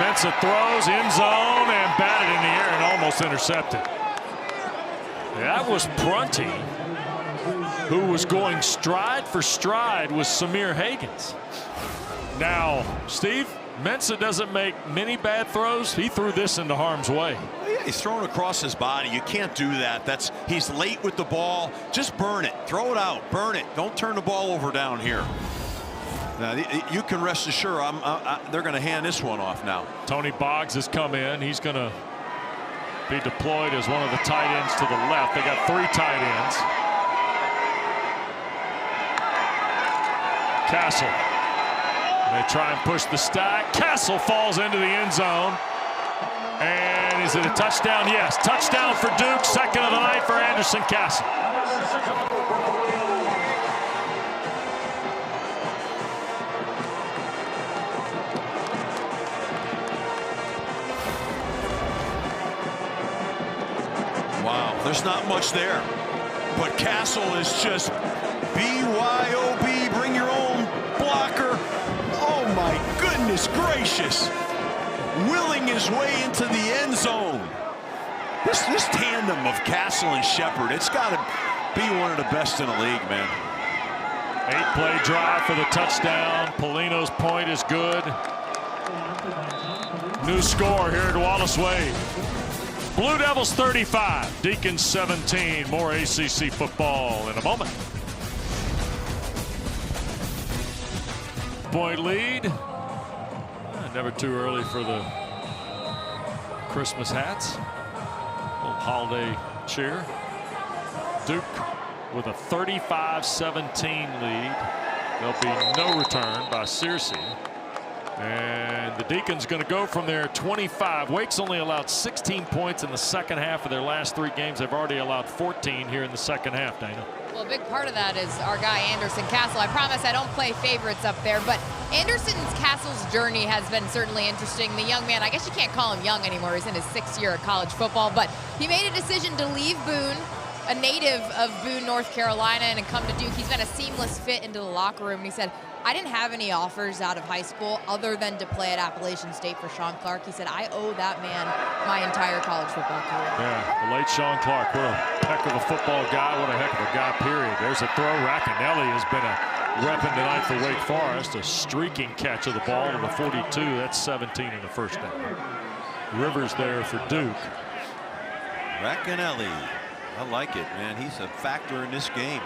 Mensah throws, end zone, and batted in the air and almost intercepted. That was Prunty, who was going stride for stride with Samir Hagans. Now, Steve, Mensah doesn't make many bad throws. He threw this into harm's way. Well, yeah, he's thrown across his body. You can't do that. He's late with the ball. Just burn it. Throw it out. Burn it. Don't turn the ball over down here. Now, you can rest assured they're going to hand this one off now. Tony Boggs has come in. He's going to be deployed as one of the tight ends to the left. They got 3 tight ends. Castle. They try and push the stack. Castle falls into the end zone. And is it a touchdown? Yes. Touchdown for Duke. Second of the night for Anderson Castle. Wow, there's not much there. But Castle is just BYOB, bring your own blocker. Oh my goodness gracious. Willing his way into the end zone. This tandem of Castle and Shepard, it's got to be one of the best in the league, man. 8-play drive for the touchdown. Polino's point is good. New score here at Wallace Wade. Blue Devils 35, Deacons 17. More ACC football in a moment. Point lead. Never too early for the Christmas hats. Little holiday cheer. Duke with a 35-17 lead. There'll be no return by Searcy. And the Deacons going to go from there 25. Wake's only allowed 16 points in the second half of their last 3 games. They've already allowed 14 here in the second half, Dana. Well, a big part of that is our guy Anderson Castle. I promise I don't play favorites up there, but Anderson Castle's journey has been certainly interesting. The young man, I guess you can't call him young anymore. He's in his 6th year of college football, but he made a decision to leave Boone, a native of Boone, North Carolina, and had come to Duke. He's been a seamless fit into the locker room. And he said, I didn't have any offers out of high school other than to play at Appalachian State for Sean Clark. He said, I owe that man my entire college football career. Yeah, the late Sean Clark, what a heck of a football guy, what a heck of a guy, period. There's a throw. Racanelli has been a weapon tonight for Wake Forest. A streaking catch of the ball to the 42. That's 17 in the first down. Rivers there for Duke. Racanelli, I like it, man. He's a factor in this game.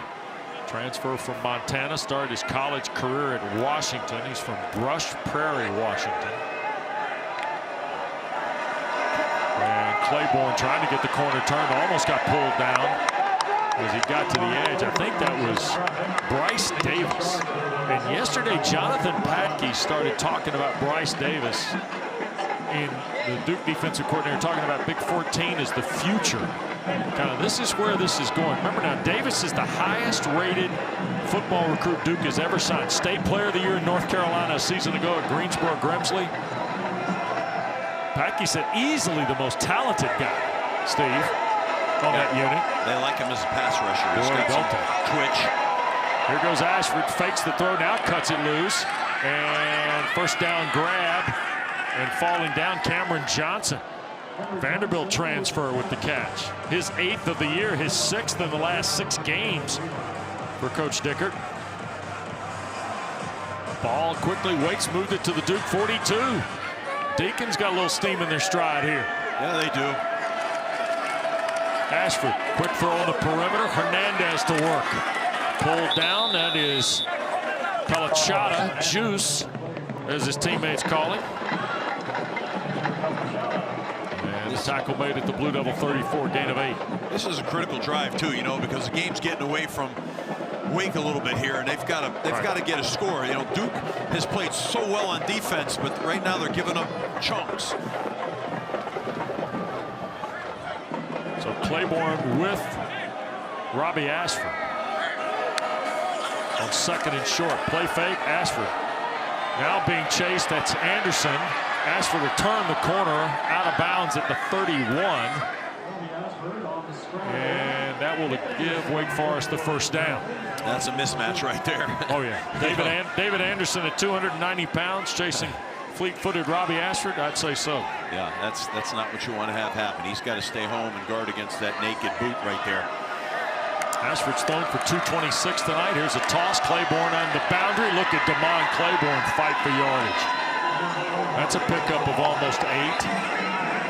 Transfer from Montana, started his college career at Washington. He's from Brush Prairie, Washington. And Claiborne trying to get the corner turned, almost got pulled down as he got to the edge. I think that was Bryce Davis. And yesterday, Jonathan Patke started talking about Bryce Davis in the Duke defensive coordinator, talking about Big 14 as the future. Kind of, this is where this is going. Remember now, Davis is the highest rated football recruit Duke has ever signed. State Player of the Year in North Carolina a season ago at Greensboro Grimsley. Patke said easily the most talented guy, Steve, on that unit. They like him as a pass rusher. He's got some twitch. Here goes Ashford, fakes the throw, now cuts it loose. And first down grab, and falling down, Cameron Johnson. Vanderbilt transfer with the catch. His 8th of the year, his 6th in the last 6 games for Coach Dickert. Ball quickly, Waits moved it to the Duke 42. Deacons got a little steam in their stride here. Yeah, they do. Ashford, quick throw on the perimeter. Hernandez to work. Pulled down, that is Pelachata, Juice, as his teammates call him. And the tackle made at the Blue Devil 34, gain of 8. This is a critical drive too, you know, because the game's getting away from Wake a little bit here, and they've got to get a score. You know, Duke has played so well on defense, but right now they're giving up chunks. So Claiborne with Robbie Ashford on 2nd and short. Play fake, Ashford now being chased. That's Anderson. Ashford will turn the corner out of bounds at the 31. And that will give Wake Forest the first down. That's a mismatch right there. Oh, yeah. David Anderson at 290 pounds chasing fleet-footed Robbie Ashford. I'd say so. Yeah, that's not what you want to have happen. He's got to stay home and guard against that naked boot right there. Ashford's thrown for 226 tonight. Here's a toss. Claiborne on the boundary. Look at Damon Claiborne fight for yardage. That's a pickup of almost 8.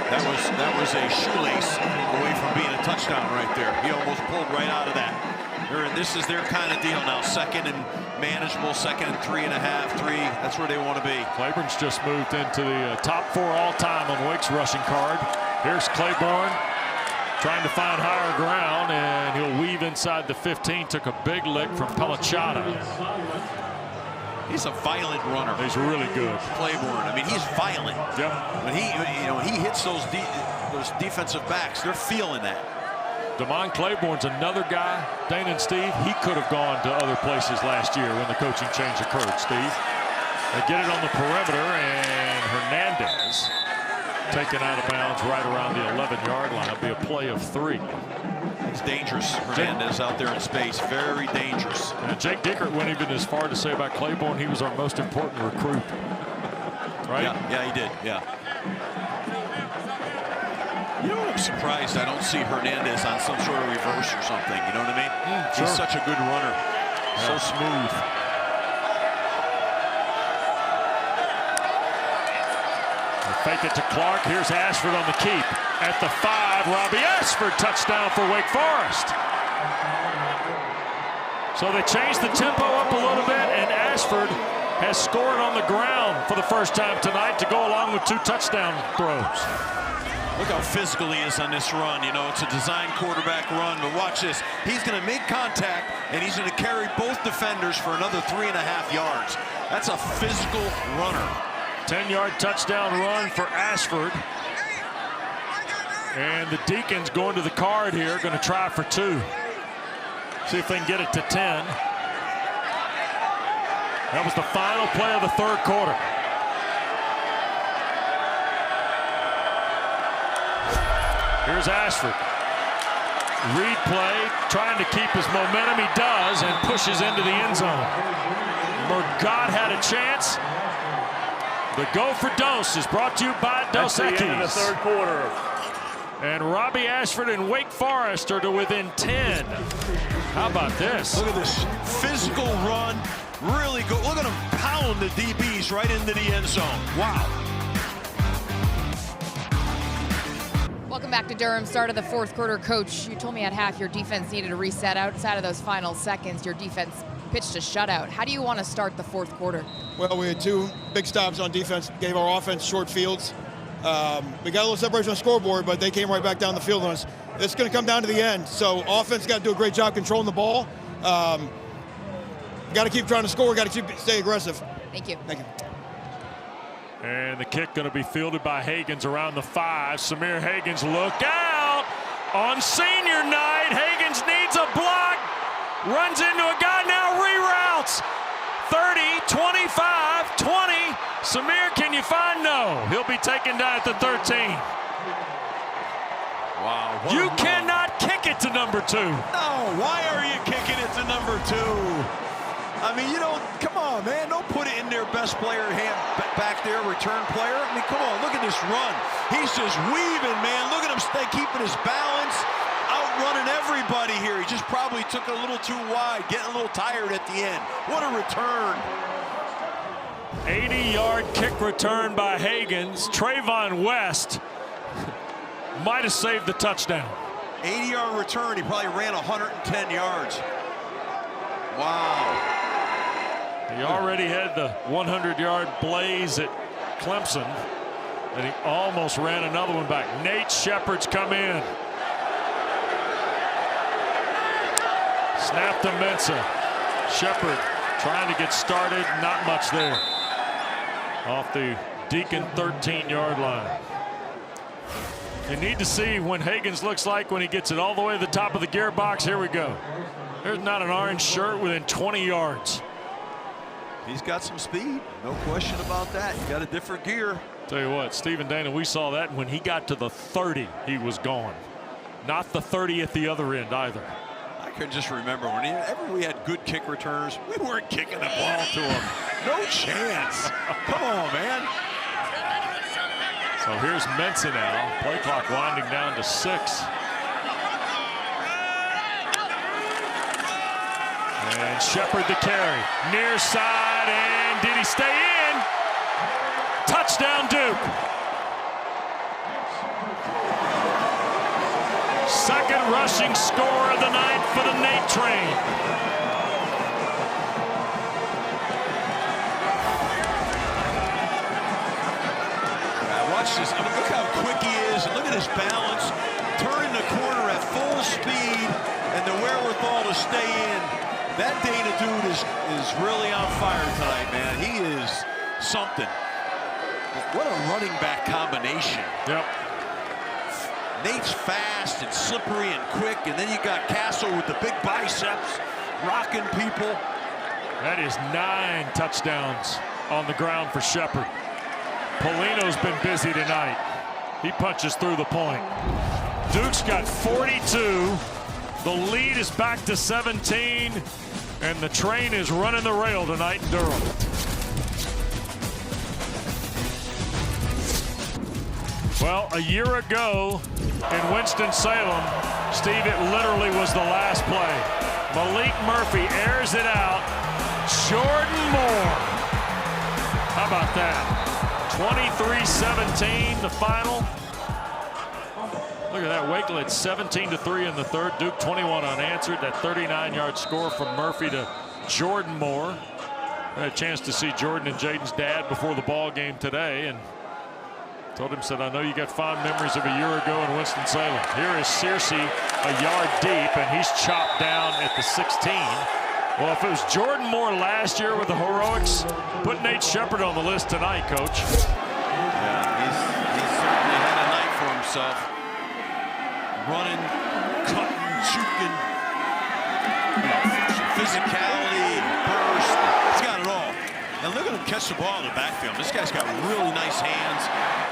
That was a shoelace away from being a touchdown right there. He almost pulled right out of that. This is their kind of deal now. 2nd and manageable, 2nd and 3.5, 3. That's where they want to be. Claiborne's just moved into the top 4 all-time on Wake's rushing card. Here's Claiborne trying to find higher ground, and he'll weave inside the 15. Took a big lick from Pelachata. He's a violent runner. He's really good. Claiborne. I mean, he's violent. Yep. When he hits those defensive backs, they're feeling that. Damon Claiborne's another guy, Dana and Steve, he could have gone to other places last year when the coaching change occurred, Steve. They get it on the perimeter, and Hernandez taken out of bounds right around the 11-yard line. It'll be a play of 3. It's dangerous. Hernandez out there in space, very dangerous. And Jake Dickert went even as far to say about Claiborne, he was our most important recruit. Right? Yeah, he did, yeah. You know, I'm surprised I don't see Hernandez on some sort of reverse or something. You know what I mean? Sure. He's such a good runner. Yeah. So smooth. Fake it to Clark. Here's Ashford on the keep. At the 5, Robbie Ashford, touchdown for Wake Forest. So they changed the tempo up a little bit, and Ashford has scored on the ground for the first time tonight to go along with 2 touchdown throws. Look how physical he is on this run. You know, it's a design quarterback run, but watch this. He's going to make contact, and he's going to carry both defenders for another 3.5 yards. That's a physical runner. 10-yard touchdown run for Ashford. And the Deacons going to the card here, going to try for 2. See if they can get it to 10. That was the final play of the 3rd quarter. Here's Ashford. Read play, trying to keep his momentum. He does, and pushes into the end zone. Murgatt had a chance. The go for Dos is brought to you by Dos That's the end of the Equis. third quarter. And Robbie Ashford and Wake Forest are to within 10. How about this? Look at this physical run. Really good. Look at him pound the DBs right into the end zone. Wow. Welcome back to Durham. Start of the fourth quarter. Coach, you told me at half your defense needed a reset. Outside of those final seconds, your defense pitched a shutout. How do you want to start the fourth quarter? Well, we had two big stops on defense, gave our offense short fields. We got a little separation on the scoreboard, but they came right back down the field on us. It's going to come down to the end. So offense got to do a great job controlling the ball. Got to keep trying to score. Got to stay aggressive. Thank you. Thank you. And the kick going to be fielded by Hagans around the 5. Samir Hagans, look out! On senior night, Hagans needs a block. Runs into a guy, now reroutes. 30, 25, 20. Samir, can you find? No. He'll be taken down at the 13. Wow. You cannot kick it to number 2. No, why are you kicking it to number 2? I mean, you don't, come on, man. Don't put it in their best player hand back there, return player. I mean, come on, look at this run. He's just weaving, man. Look at him stay keeping his balance, outrunning everybody here. He just probably took it a little too wide, getting a little tired at the end. What a return. 80-yard kick return by Hagans. Trayvon West might have saved the touchdown. 80-yard return. He probably ran 110 yards. Wow. He already had the 100-yard blaze at Clemson, and he almost ran another one back. Nate Shepard's come in. Snap to Mensah. Shepard trying to get started, not much there. Off the Deacon 13-yard line. You need to see when Hagans looks like when he gets it all the way to the top of the gearbox. Here we go. There's not an orange shirt within 20 yards. He's got some speed, no question about that. He's got a different gear. Tell you what, Stephen Dana, we saw that when he got to the 30, he was gone. Not the 30 at the other end either. I can just remember whenever we had good kick returners, we weren't kicking the ball to him. No chance. Come on, man. So here's Mensah now. Play clock winding down to 6. And Shepard the carry. Near side, and did he stay in? Touchdown, Duke. Second rushing score of the night for the Nate train. Watch this. I mean, look how quick he is, and look at his balance. Turning the corner at full speed and the wherewithal to stay in. That Dana dude is really on fire tonight, man. He is something. What a running back combination. Yep. Nate's fast and slippery and quick, and then you got Castle with the big biceps, rocking people. That is 9 touchdowns on the ground for Shepard. Polino's been busy tonight. He punches through the point. Duke's got 42. The lead is back to 17, and the train is running the rail tonight in Durham. Well, a year ago in Winston-Salem, Steve, it literally was the last play. Malik Murphy airs it out. Jordan Moore. How about that? 23-17, the final. Look at that, Wake led 17-3 in the third. Duke 21 unanswered. That 39-yard score from Murphy to Jordan Moore. I had a chance to see Jordan and Jaden's dad before the ball game today, and told him, said, I know you got fond memories of a year ago in Winston-Salem. Here is Searcy a yard deep, and he's chopped down at the 16. Well, if it was Jordan Moore last year with the heroics, put Nate Shepard on the list tonight, Coach. Yeah, he's certainly had a night for himself. Running, cutting, shooting, physicality, burst. He's got it all. And look at him catch the ball in the backfield. This guy's got really nice hands.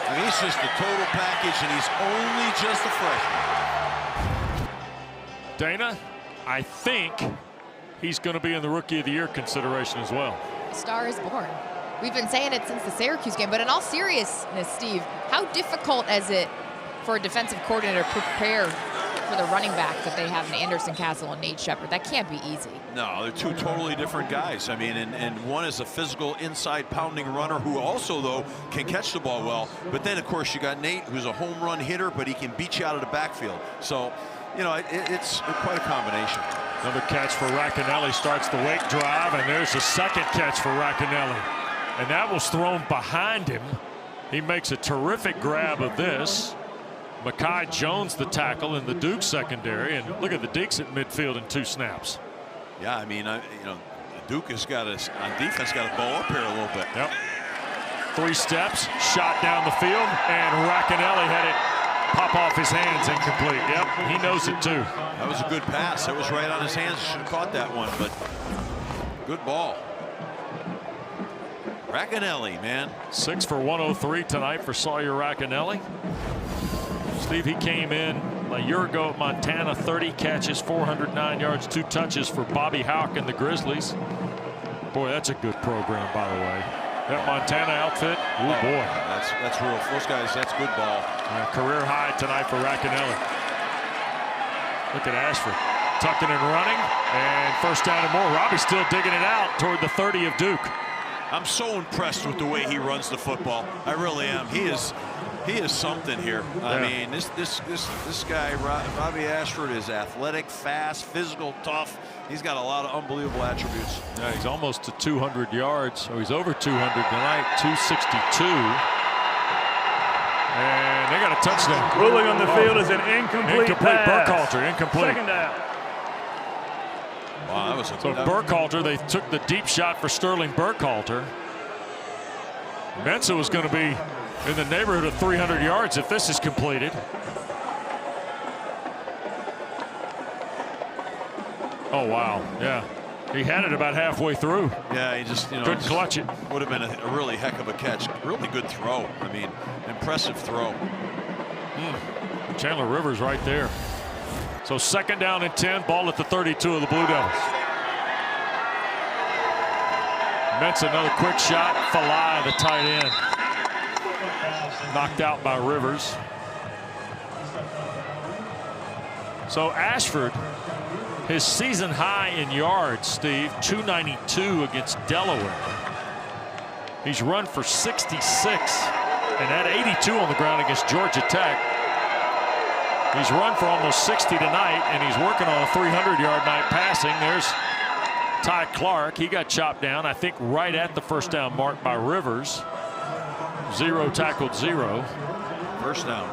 I mean, he's just a total package, and he's only just a freshman. Dana, I think he's going to be in the Rookie of the Year consideration as well. A star is born. We've been saying it since the Syracuse game, but in all seriousness, Steve, how difficult is it for a defensive coordinator to prepare for the running back that they have in Anderson Castle and Nate Shepard? That can't be easy. No, they're two totally different guys. I mean, and one is a physical inside pounding runner who also, though, can catch the ball well. But then, of course, you got Nate, who's a home run hitter, but he can beat you out of the backfield. So, you know, it's quite a combination. Another catch for Racanelli starts the Wake drive, and there's a second catch for Racanelli. And that was thrown behind him. He makes a terrific grab of this. Mekhi Jones the tackle in the Duke secondary, and look at the Deeks at midfield in 2 snaps. Yeah, I mean, you know, Duke has got us on defense, got to bow up here a little bit. Yep. 3 steps, shot down the field, and Racanelli had it pop off his hands, incomplete. Yep, he knows it too. That was a good pass. That was right on his hands. Should have caught that one, but good ball. Racanelli, man. 6 for 103 tonight for Sawyer Racanelli. Steve, he came in a year ago at Montana, 30 catches, 409 yards, 2 touches for Bobby Houck and the Grizzlies. Boy, that's a good program, by the way. That Montana outfit, oh boy. That's real. Those guys, that's good ball. Yeah, career high tonight for Racanelli. Look at Ashford tucking and running, and first down and more. Robbie's still digging it out toward the 30 of Duke. I'm so impressed with the way he runs the football. I really am. He is something here. Yeah. I mean, this guy, Robbie Ashford, is athletic, fast, physical, tough. He's got a lot of unbelievable attributes. Yeah, he's almost to 200 yards. So he's over 200 tonight, 262. And they got a touchdown. Ruling on the field is an incomplete pass. Burkhalter, incomplete. Second down. Wow, that was a so Burkhalter, they took the deep shot for Sterling Burkhalter. Mensa was going to be in the neighborhood of 300 yards if this is completed. Oh, wow. Yeah. He had it about halfway through. Yeah, he just, you know, couldn't clutch it. Would have been a really heck of a catch. Really good throw. I mean, impressive throw. Chandler Rivers right there. So second down and 10, ball at the 32 of the Blue Devils. Mensa, another quick shot. Falai, the tight end. Knocked out by Rivers. So Ashford, his season high in yards, Steve, 292 against Delaware. He's run for 66 and had 82 on the ground against Georgia Tech. He's run for almost 60 tonight, and he's working on a 300-yard night passing. There's Ty Clark. He got chopped down, I think, right at the first down mark by Rivers. 0 tackled 0. First down.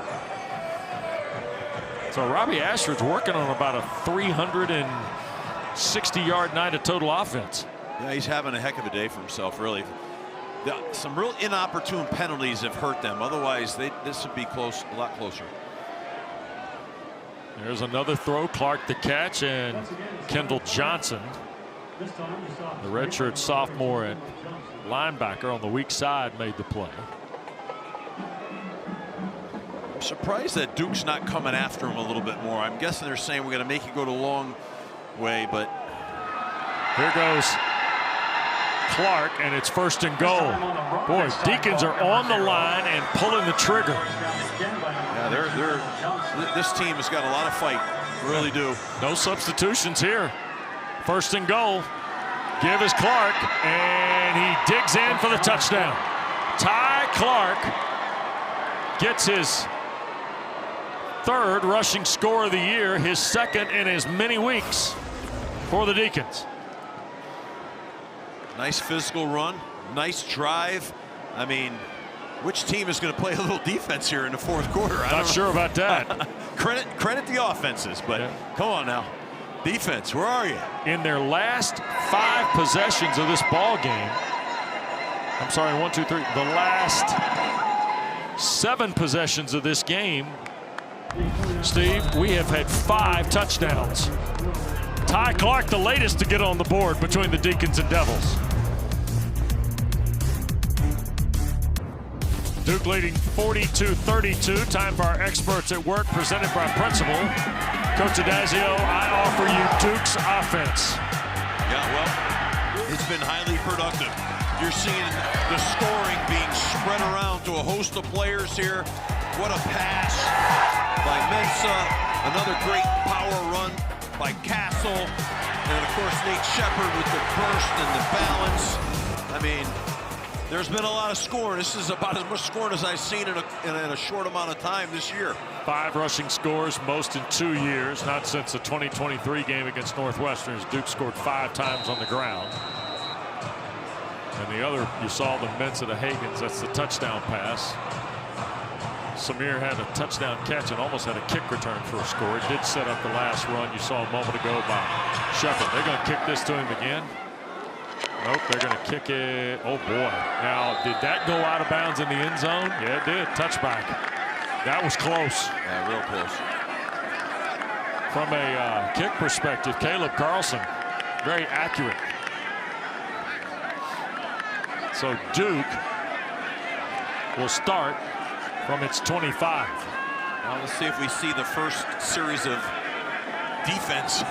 So Robbie Ashford's working on about a 360-yard night of total offense. Yeah, he's having a heck of a day for himself, really. Some real inopportune penalties have hurt them. Otherwise, this would be close, a lot closer. There's another throw. Clark the catch, and Kendall Johnson, the redshirt sophomore at linebacker on the weak side, made the play. I'm surprised that Duke's not coming after him a little bit more. I'm guessing they're saying we're going to make you go the long way, but here goes Clark, and it's first and goal. Boy, Deacons are on the line and pulling the trigger. Yeah, this team has got a lot of fight. Really do. No substitutions here. First and goal. Give is Clark, and he digs in for the touchdown. Ty Clark gets his 3rd rushing score of the year, his 2nd in as many weeks for the Deacons. Nice physical run, nice drive. I mean, which team is going to play a little defense here in the 4th quarter? Not sure about that. Credit the offenses, but come on now. Defense, where are you? In their last 5 possessions of this ball game, I'm sorry, 1, 2, 3, the last 7 possessions of this game, Steve, we have had 5 touchdowns. Ty Clark, the latest to get on the board between the Deacons and Devils. Duke leading 42-32. Time for our experts at work, presented by Principal. Coach Adazio, I offer you Duke's offense. Yeah, well, it's been highly productive. You're seeing the scoring being spread around to a host of players here. What a pass by Mensah. Another great power run by Castle. And, of course, Nate Shepard with the burst and the balance. I mean, there's been a lot of scoring. This is about as much scoring as I've seen in a short amount of time this year. 5 rushing scores, most in 2 years. Not since the 2023 game against Northwestern, as Duke scored 5 times on the ground. And the other, you saw the Mensah to Hagans. That's the touchdown pass. Samir had a touchdown catch and almost had a kick return for a score. It did set up the last run you saw a moment ago by Shepard. They're going to kick this to him again. Nope, they're going to kick it. Oh, boy. Now, did that go out of bounds in the end zone? Yeah, it did. Touchback. That was close. Yeah, real close. From a kick perspective, Caleb Carlson, very accurate. So Duke will start from its 25. Now let's see if we see the first series of defense.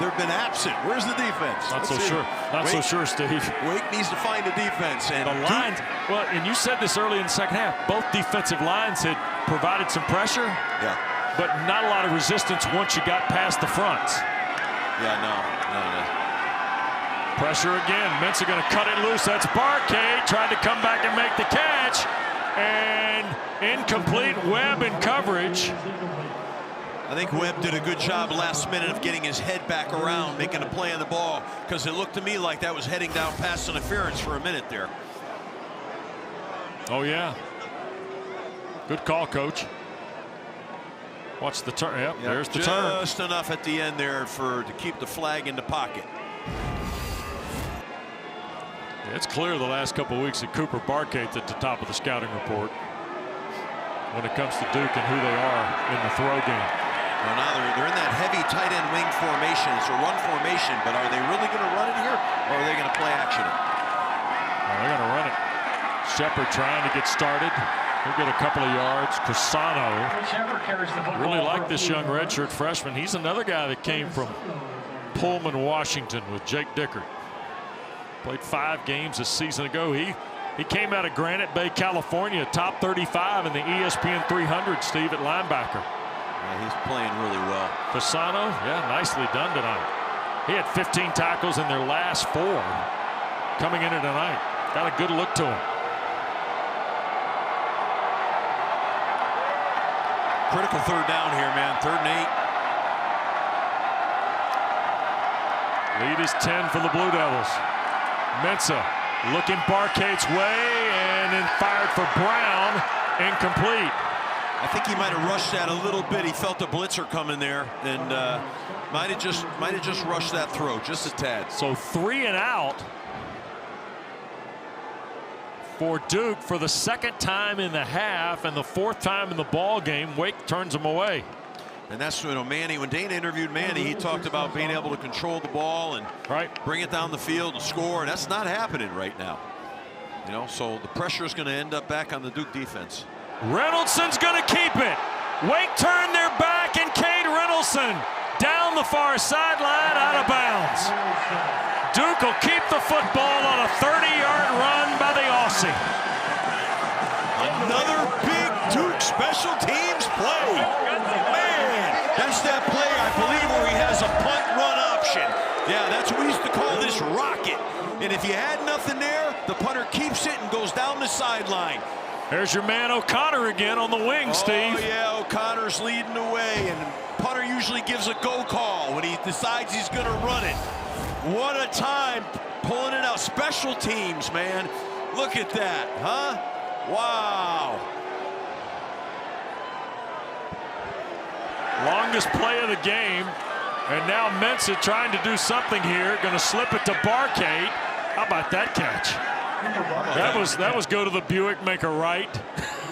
They've been absent. Where's the defense? Not so sure. Not so sure, Steve. Wake needs to find a defense. And the lines, well, and you said this early in the second half, both defensive lines had provided some pressure, yeah, but not a lot of resistance once you got past the fronts. Yeah, no. Pressure again. Mensah going to cut it loose. That's Barcade. Tried to come back and make the catch. And incomplete. Webb in coverage. I think Webb did a good job last minute of getting his head back around, making a play on the ball, because it looked to me like that was heading down pass interference for a minute there. Oh, yeah. Good call, Coach. Watch the turn. Yep, there's the turn. Just enough at the end there to keep the flag in the pocket. It's clear the last couple of weeks that Cooper Barcade's at the top of the scouting report when it comes to Duke and who they are in the throw game. Well, now they're in that heavy tight end wing formation. It's a run formation, but are they really going to run it here, or are they going to play action it? They're going to run it. Shepard trying to get started. He'll get a couple of yards. Crisano really like this young redshirt freshman. He's another guy that came from Pullman, Washington with Jake Dickert. Played 5 games a season ago. He came out of Granite Bay, California, top 35 in the ESPN 300, Steve, at linebacker. Yeah, he's playing really well. Fasano, yeah, nicely done tonight. He had 15 tackles in their last 4 coming into tonight. Got a good look to him. Critical third down here, man. 3rd and 8. Lead is 10 for the Blue Devils. Mensah looking Barcade's way and then fired for Brown. Incomplete. I think he might have rushed that a little bit. He felt a blitzer coming there and might have just rushed that throw just a tad. So 3 and out for Duke for the 2nd time in the half and the 4th time in the ball game. Wake turns them away. And that's, Manny, when Dana interviewed Manny, he talked about being able to control the ball and bring it down the field and score, and that's not happening right now. So the pressure is going to end up back on the Duke defense. Reynoldson's going to keep it. Wake turn their back, and Cade Reynolson down the far sideline, out of bounds. Duke will keep the football on a 30-yard run by the Aussie. Another big Duke special teams play. That's that play, I believe, where he has a punt run option. Yeah, that's what we used to call this rocket. And if you had nothing there, the punter keeps it and goes down the sideline. There's your man O'Connor again on the wing, Steve. Oh, yeah, O'Connor's leading the way, and punter usually gives a go call when he decides he's going to run it. What a time pulling it out. Special teams, man. Look at that, huh? Wow. Longest play of the game, and now Mensah trying to do something here. Going to slip it to Barcade. How about that catch? That was go to the Buick, make a right.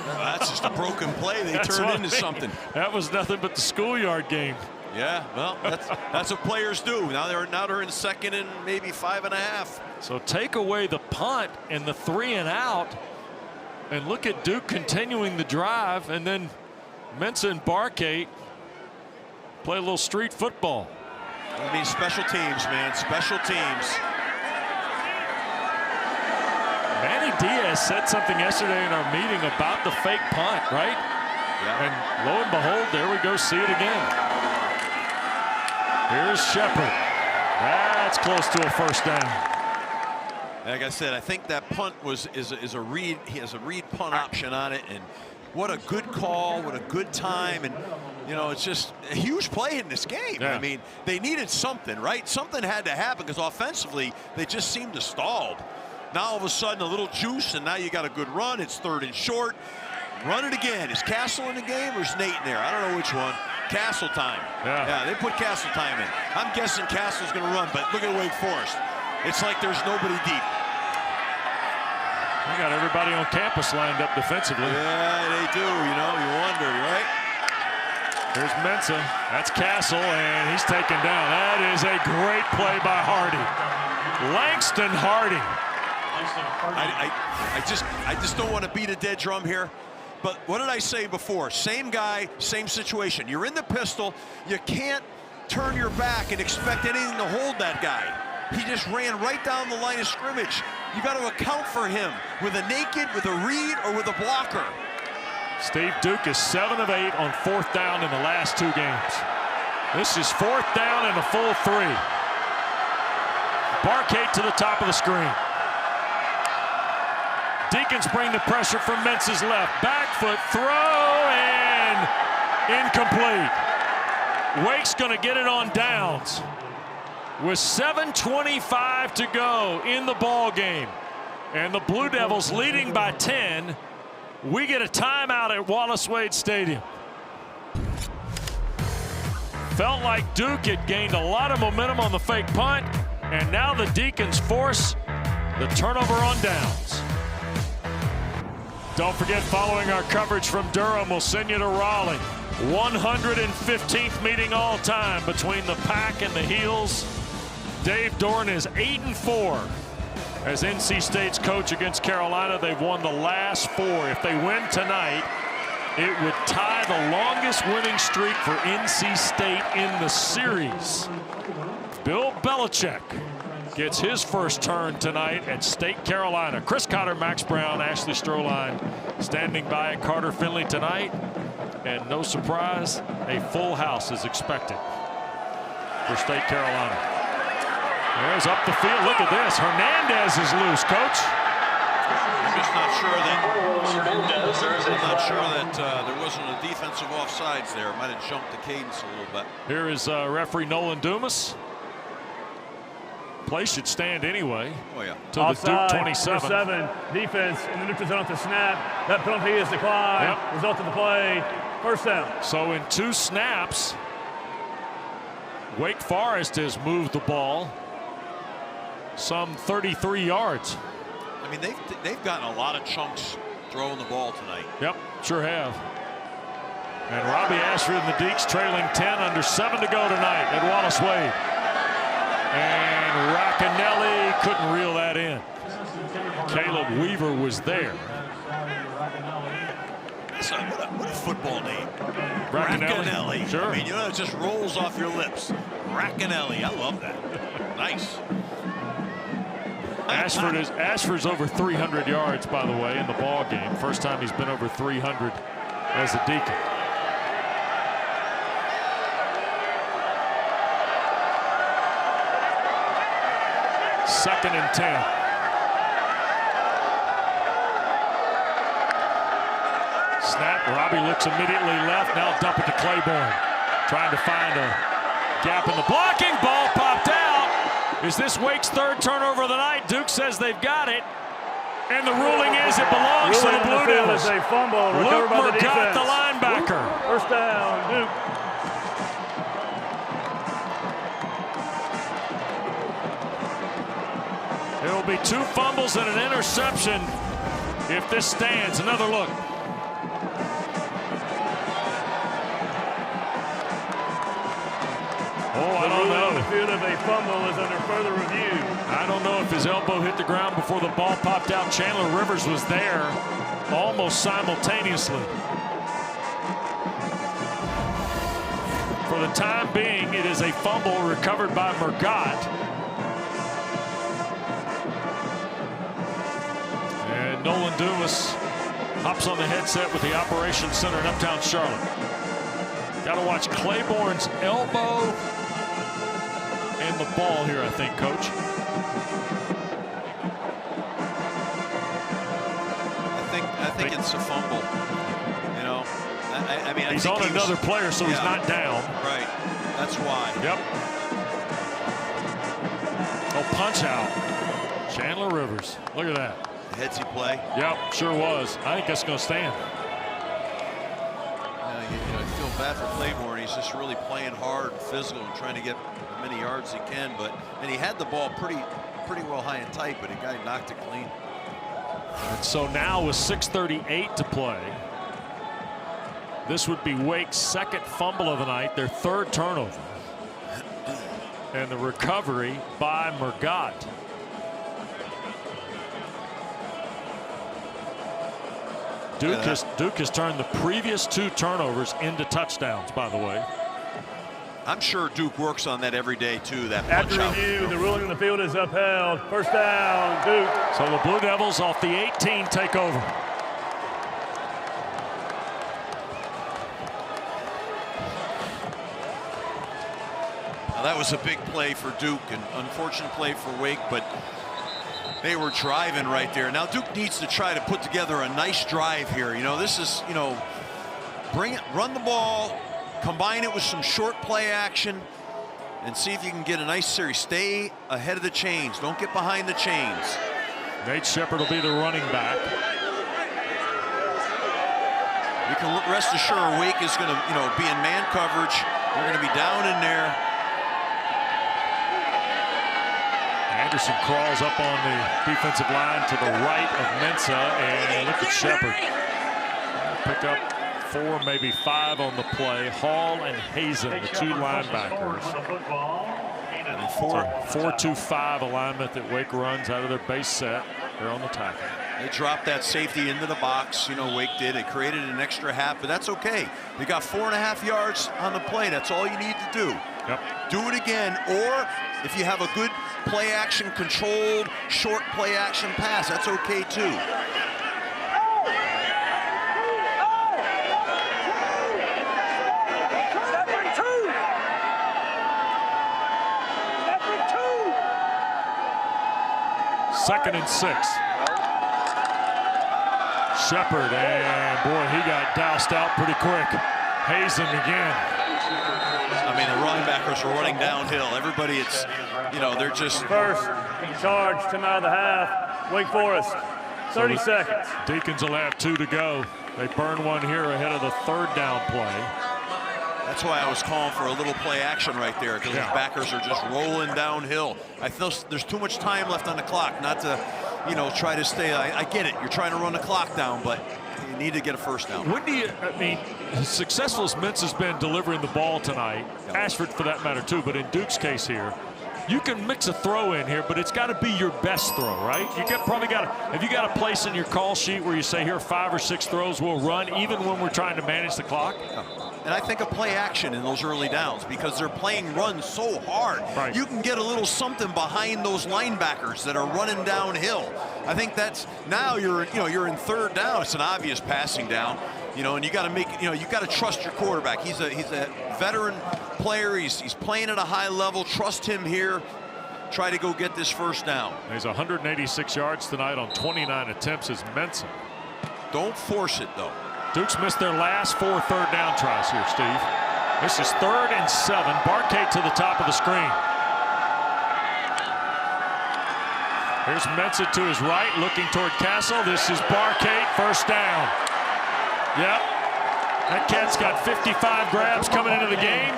Well, that's just a broken play. They turned into something. That was nothing but the schoolyard game. Yeah, well, that's what players do. Now they're in 2nd and maybe 5.5. So take away the punt and the 3 and out. And look at Duke continuing the drive, and then Mensah and Barkay play a little street football. I mean, special teams, man, special teams. Manny Diaz said something yesterday in our meeting about the fake punt, right? Yeah. And lo and behold, there we go, see it again. Here's Shepard. That's close to a first down. Like I said, I think that punt is a read. He has a read punt option on it, and what a good call, what a good time, and you know, it's just a huge play in this game. Yeah. I mean, they needed something, right? Something had to happen because offensively they just seemed to stalled. Now all of a sudden a little juice, and now you got a good run. It's 3rd and short. Run it again. Is Castle in the game or is Nate in there? I don't know which one. Castle time. Yeah, they put Castle time in. I'm guessing Castle's going to run, but look at Wake Forest. It's like there's nobody deep. We got everybody on campus lined up defensively. Yeah, they do. You know, you wonder, right? Here's Mensah. That's Castle, and he's taken down. That is a great play by Hardy. Langston Hardy. I just don't want to beat a dead drum here. But what did I say before? Same guy, same situation. You're in the pistol. You can't turn your back and expect anything to hold that guy. He just ran right down the line of scrimmage. You got to account for him with a naked, with a read, or with a blocker. Steve Duke is 7 of 8 on 4th down in the last 2 games. This is 4th down and a full 3. Barkay to the top of the screen. Deacons bring the pressure from Mensah's left. Back foot throw and incomplete. Wake's going to get it on downs with 7:25 to go in the ball game. And the Blue Devils leading by 10. We get a timeout at Wallace Wade Stadium. Felt like Duke had gained a lot of momentum on the fake punt, and now the Deacons force the turnover on downs. Don't forget, following our coverage from Durham, we'll send you to Raleigh. 115th meeting all time between the Pack and the Heels. Dave Dorn is 8-4 as NC State's coach against Carolina. They've won the last 4. If they win tonight, it would tie the longest winning streak for NC State in the series. Bill Belichick gets his first turn tonight at State Carolina. Chris Cotter, Max Brown, Ashley Stroline standing by at Carter Finley tonight. And no surprise, a full house is expected for State Carolina. There's up the field. Look at this. Hernandez is loose, Coach. I'm just not sure that there wasn't a defensive offsides there. Might have jumped the cadence a little bit. Here is referee Nolan Dumas. Play should stand anyway. Oh yeah. To the Duke 27. 7 defense in the neutral zone at the snap. That penalty is declined. Yep. Result of the play, first down. So in 2 snaps, Wake Forest has moved the ball some 33 yards. I mean, they've gotten a lot of chunks throwing the ball tonight. Yep, sure have. And Robbie Ashford and the Deeks trailing 10 under 7 to go tonight at Wallace Wade. And Racanelli couldn't reel that in. Caleb Weaver was there. What a football name. Racanelli. Sure. I mean, you know, it just rolls off your lips. Racanelli. I love that. Nice. Ashford's over 300 yards, by the way, in the ball game. First time he's been over 300 as a Deacon. Second and 10. Snap. Robbie looks immediately left. Now dump it to Claiborne. Trying to find a gap in the blocking. Ball popped out. Is this Wake's 3rd turnover of the night? Duke says they've got it. And the ruling is it belongs to the Blue Devils. A fumble Luke recovered by the Mercott, defense. the linebacker. First down, Duke. There will be 2 fumbles and an interception if this stands. Another look. I don't know. The field of a fumble is under further review. I don't know if his elbow hit the ground before the ball popped out. Chandler Rivers was there almost simultaneously. For the time being, it is a fumble recovered by Murgatt. And Nolan Dumas hops on the headset with the Operations Center in Uptown Charlotte. Got to watch Claiborne's elbow and the ball here, I think, Coach. I think it's a fumble. You know, I mean, he's on another player, so he's not down. Right. That's why. Yep. Oh, punch out. Chandler Rivers. Look at that. Headsy play. Yep, sure was. I think that's going to stand. I feel bad for Claiborne. He's just really playing hard, physical, and trying to get as many yards as he can. And he had the ball pretty well high and tight, but the guy knocked it clean. And so now with 6:38 to play, this would be Wake's second fumble of the night, their third turnover, and the recovery by Murgatt. Duke has turned the previous 2 turnovers into touchdowns, by the way. I'm sure Duke works on that every day, too, that punch After out. review, the ruling on the field is upheld. First down, Duke. So the Blue Devils off the 18 take over. Now, that was a big play for Duke, an unfortunate play for Wake, but they were driving right there. Now Duke needs to try to put together a nice drive here. You know, this is, you know, run the ball, combine it with some short play action, and see if you can get a nice series. Stay ahead of the chains. Don't get behind the chains. Nate Shepard will be the running back. You can rest assured Wake is going to, you know, be in man coverage. They're going to be down in there. Anderson crawls up on the defensive line to the right of Mensah, and look at Shepard. Pick up 4, maybe 5 on the play. Hall and Hazen, the 2 linebackers. And a 4-2-5 alignment that Wake runs out of their base set. They're on the tackle. They dropped that safety into the box. You know, Wake did. It created an extra half, but that's okay. You got 4.5 yards on the play. That's all you need to do. Yep. Do it again, or if you have a good play action, controlled, short play action pass, that's okay too. Second and 6. Shepard, and boy, he got doused out pretty quick. Hazen again. I mean, the linebackers are running downhill. Everybody, it's, you know, they're just... First charge, 10 out of the half. Wake Forest, 30 seconds. Deacons will have 2 to go. They burn one here ahead of the 3rd down play. That's why I was calling for a little play action right there, because the backers are just rolling downhill. I feel there's too much time left on the clock not to, you know, try to stay. I get it. You're trying to run the clock down, but you need to get a first down. When do you, I mean, as successful as Mintz has been delivering the ball tonight, Ashford for that matter too, but in Duke's case here, you can mix a throw in here, but it's got to be your best throw, right? You probably got to, have you got a place in your call sheet where you say here 5 or 6 throws we'll run even when we're trying to manage the clock? Yeah. And I think a play action in those early downs, because they're playing runs so hard. Right. You can get a little something behind those linebackers that are running downhill. I think that's, now you're in 3rd down. It's an obvious passing down, you know, and you got to make, you know, you got to trust your quarterback. He's a veteran player. He's playing at a high level. Trust him here. Try to go get this first down. He's 186 yards tonight on 29 attempts as Mensah. Don't force it though. Duke's missed their last 4 third down tries here, Steve. This is 3rd and 7. Barkate to the top of the screen. Here's Mensah to his right, looking toward Castle. This is Barkate, first down. Yep. That cat's got 55 grabs coming into the game.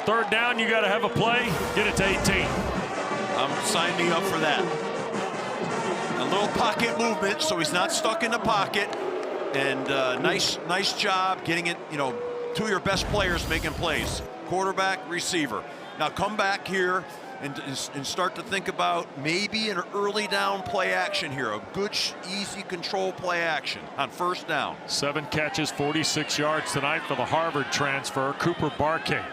3rd down, you got to have a play. Get it to 18. I'm signing up for that. A little pocket movement, so he's not stuck in the pocket. And nice job getting it, you know, to your best players making plays. Quarterback, receiver. Now come back here and start to think about maybe an early down play action here, a good, easy control play action on first down. 7 catches, 46 yards tonight for the Harvard transfer, Cooper Barkate.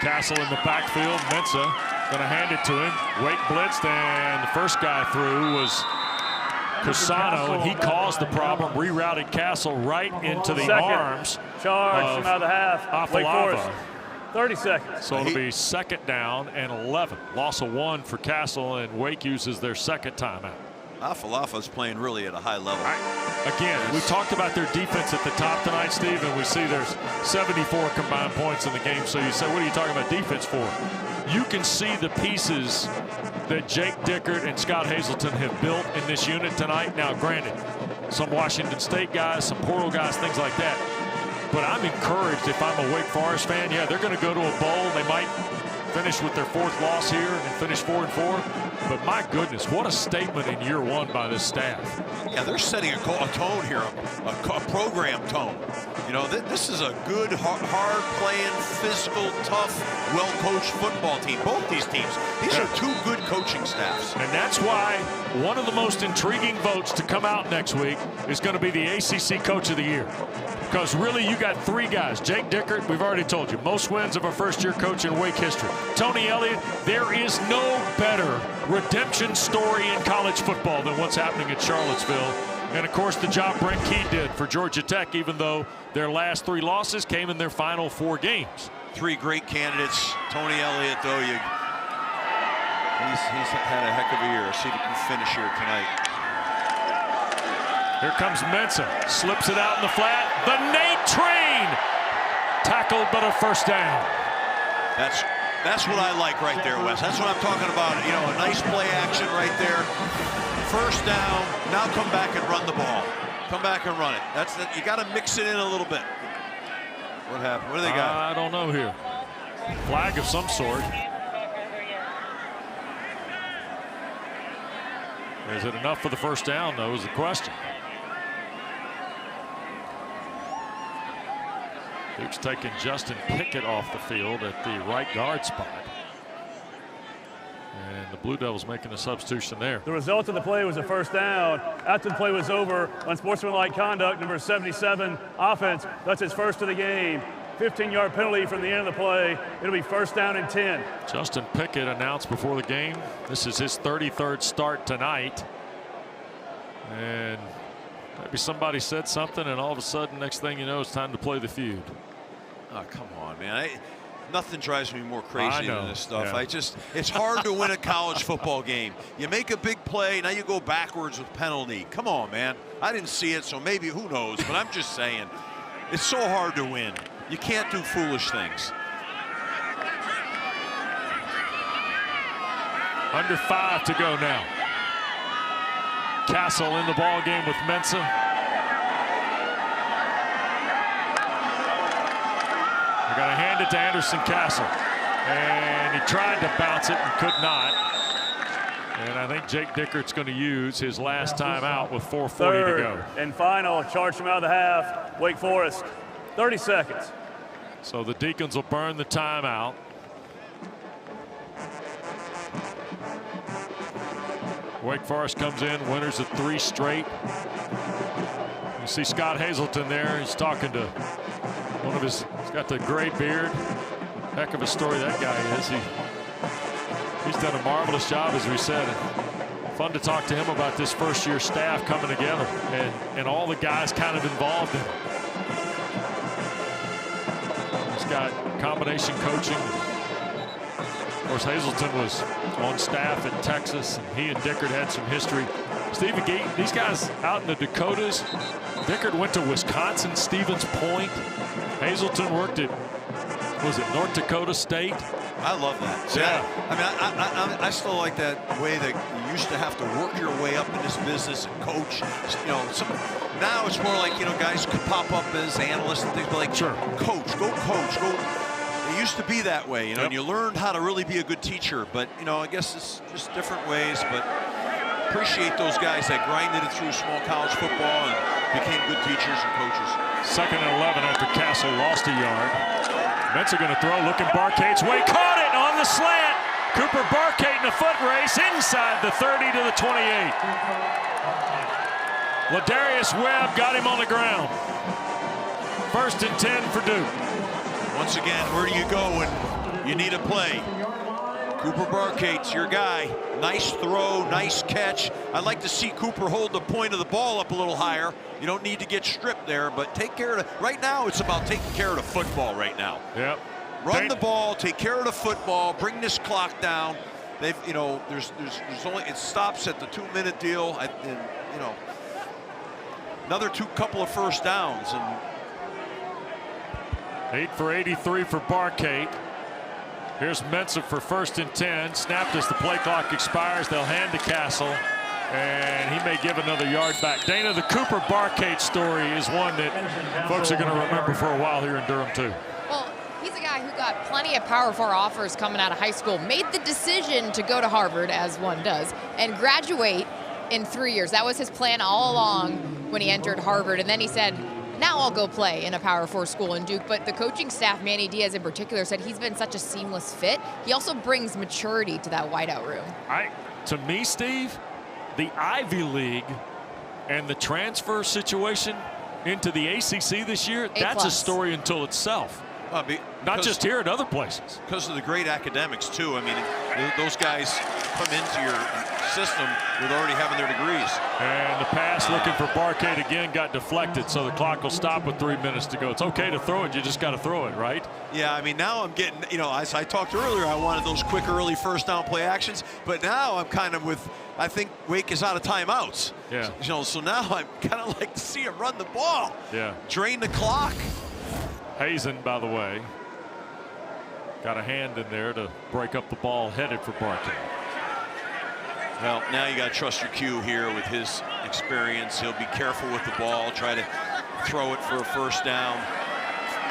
Castle in the backfield. Mensah going to hand it to him. Wake blitzed, and the first guy through was Cusano, and he caused the problem. Rerouted Castle right into the arms charge of from out of the half. Wake Forest. 30 seconds. So it'll be 2nd down and 11. Loss of 1 for Castle, and Wake uses their 2nd timeout. Afalafa's playing really at a high level. Again, we talked about their defense at the top tonight, Steve, and we see there's 74 combined points in the game. So you say, what are you talking about defense for? You can see the pieces that Jake Dickert and Scott Hazelton have built in this unit tonight. Now, granted, some Washington State guys, some portal guys, things like that. But I'm encouraged if I'm a Wake Forest fan. Yeah, they're going to go to a bowl. They might finish with their 4th loss here and finish 4-4. But my goodness, what a statement in year 1 by this staff. Yeah, they're setting a tone here, a program tone. You know, this is a good, hard-playing, physical, tough, well-coached football team. Both these teams. These are 2 good coaching staffs. And that's why one of the most intriguing votes to come out next week is going to be the ACC Coach of the Year. Because really, you got 3 guys. Jake Dickert, we've already told you, most wins of a first-year coach in Wake history. Tony Elliott, there is no better redemption story in college football than what's happening at Charlottesville. And, of course, the job Brent Key did for Georgia Tech, even though their last 3 losses came in their final 4 games. 3 great candidates. Tony Elliott, though, he's had a heck of a year. See if he can finish here tonight. Here comes Mensah, slips it out in the flat. The Nate Train tackled, but a 1st down. That's what I like right there, Wes. That's what I'm talking about. You know, a nice play action right there. 1st down. Now come back and run the ball. Come back and run it. You got to mix it in a little bit. What happened? What do they got? I don't know here. Flag of some sort. Is it enough for the 1st down, though, is the question. Duke's taking Justin Pickett off the field at the right guard spot. And the Blue Devils making a substitution there. The result of the play was a 1st down. After the play was over, unsportsmanlike conduct, number 77, offense. That's his 1st of the game. 15-yard penalty from the end of the play. It'll be 1st down and 10. Justin Pickett announced before the game, this is his 33rd start tonight. And maybe somebody said something, and all of a sudden, next thing you know, it's time to play the feud. Oh, come on, man. Nothing drives me more crazy than this stuff. Yeah. It's hard to win a college football game. You make a big play, now you go backwards with penalty. Come on, man. I didn't see it, so maybe, who knows, but I'm just saying, it's so hard to win. You can't do foolish things. Under 5 to go now. Castle in the ball game with Mensah. They're going to hand it to Anderson Castle. And he tried to bounce it and could not. And I think Jake Dickert's going to use his last time out with 4:40 to go. And final, charge from out of the half, Wake Forest. 30 seconds. So the Deacons will burn the timeout. Wake Forest comes in, winners of 3 straight. You see Scott Hazelton there. He's talking to one of his, he's got the gray beard. Heck of a story that guy is. He's done a marvelous job, as we said. Fun to talk to him about this 1st-year staff coming together and all the guys kind of involved in it. He's got combination coaching. Of course, Hazelton was on staff in Texas, and he and Dickert had some history. Stephen Gate, these guys out in the Dakotas. Dickert went to Wisconsin, Stevens Point. Hazelton worked at, was it North Dakota State? I love that. Yeah. I mean, I still like that way that you used to have to work your way up in this business and coach. You know, now it's more like, you know, guys could pop up as analysts and things, but like, sure, coach, go coach, go. It used to be that way, you know, and you learned how to really be a good teacher. But, you know, I guess it's just different ways. But appreciate those guys that grinded it through small college football and became good teachers and coaches. 2nd and 11 after Castle lost a yard. Mets are going to throw, looking Barcade's way, caught it on the slant. Cooper Barcade in a foot race inside the 30 to the 28. Ladarius Webb got him on the ground. 1st and 10 for Duke. Once again, where do you go when you need a play? Cooper Barcade's your guy. Nice throw, nice catch. I'd like to see Cooper hold the point of the ball up a little higher. You don't need to get stripped there, but take care of right now it's about taking care of the football right now. Yep. Run the ball, take care of the football, bring this clock down. They've, there's only, it stops at the 2-minute deal, and another couple of first downs. And 8 for 83 for Barcade. Here's Mensah for 1st and 10. Snapped as the play clock expires. They'll hand to Castle, and he may give another yard back. Dana, the Cooper Barcade story is one that folks are going to remember for a while here in Durham too. Well, he's a guy who got plenty of Power 4 offers coming out of high school, made the decision to go to Harvard, as one does, and graduate in 3 years. That was his plan all along when he entered Harvard, and then he said, now I'll go play in a Power 4 school in Duke. But the coaching staff, Manny Diaz in particular, said he's been such a seamless fit. He also brings maturity to that wideout room. To me, Steve, the Ivy League and the transfer situation into the ACC this year, that's a story until itself. Not just here, at other places. Because of the great academics, too. I mean, those guys come into your system with already having their degrees. And the pass looking for Barcade again got deflected, so the clock will stop with 3 minutes to go. It's okay to throw it, you just got to throw it, right? Yeah, I mean, now I'm getting, as I talked earlier, I wanted those quick early first down play actions, but now I'm kind of with, I think Wake is out of timeouts. Yeah. So now I'm kind of like to see him run the ball. Yeah. Drain the clock. Hazen, by the way, got a hand in there to break up the ball headed for Barcade. Well, now you got to trust your cue here with his experience. He'll be careful with the ball, try to throw it for a first down.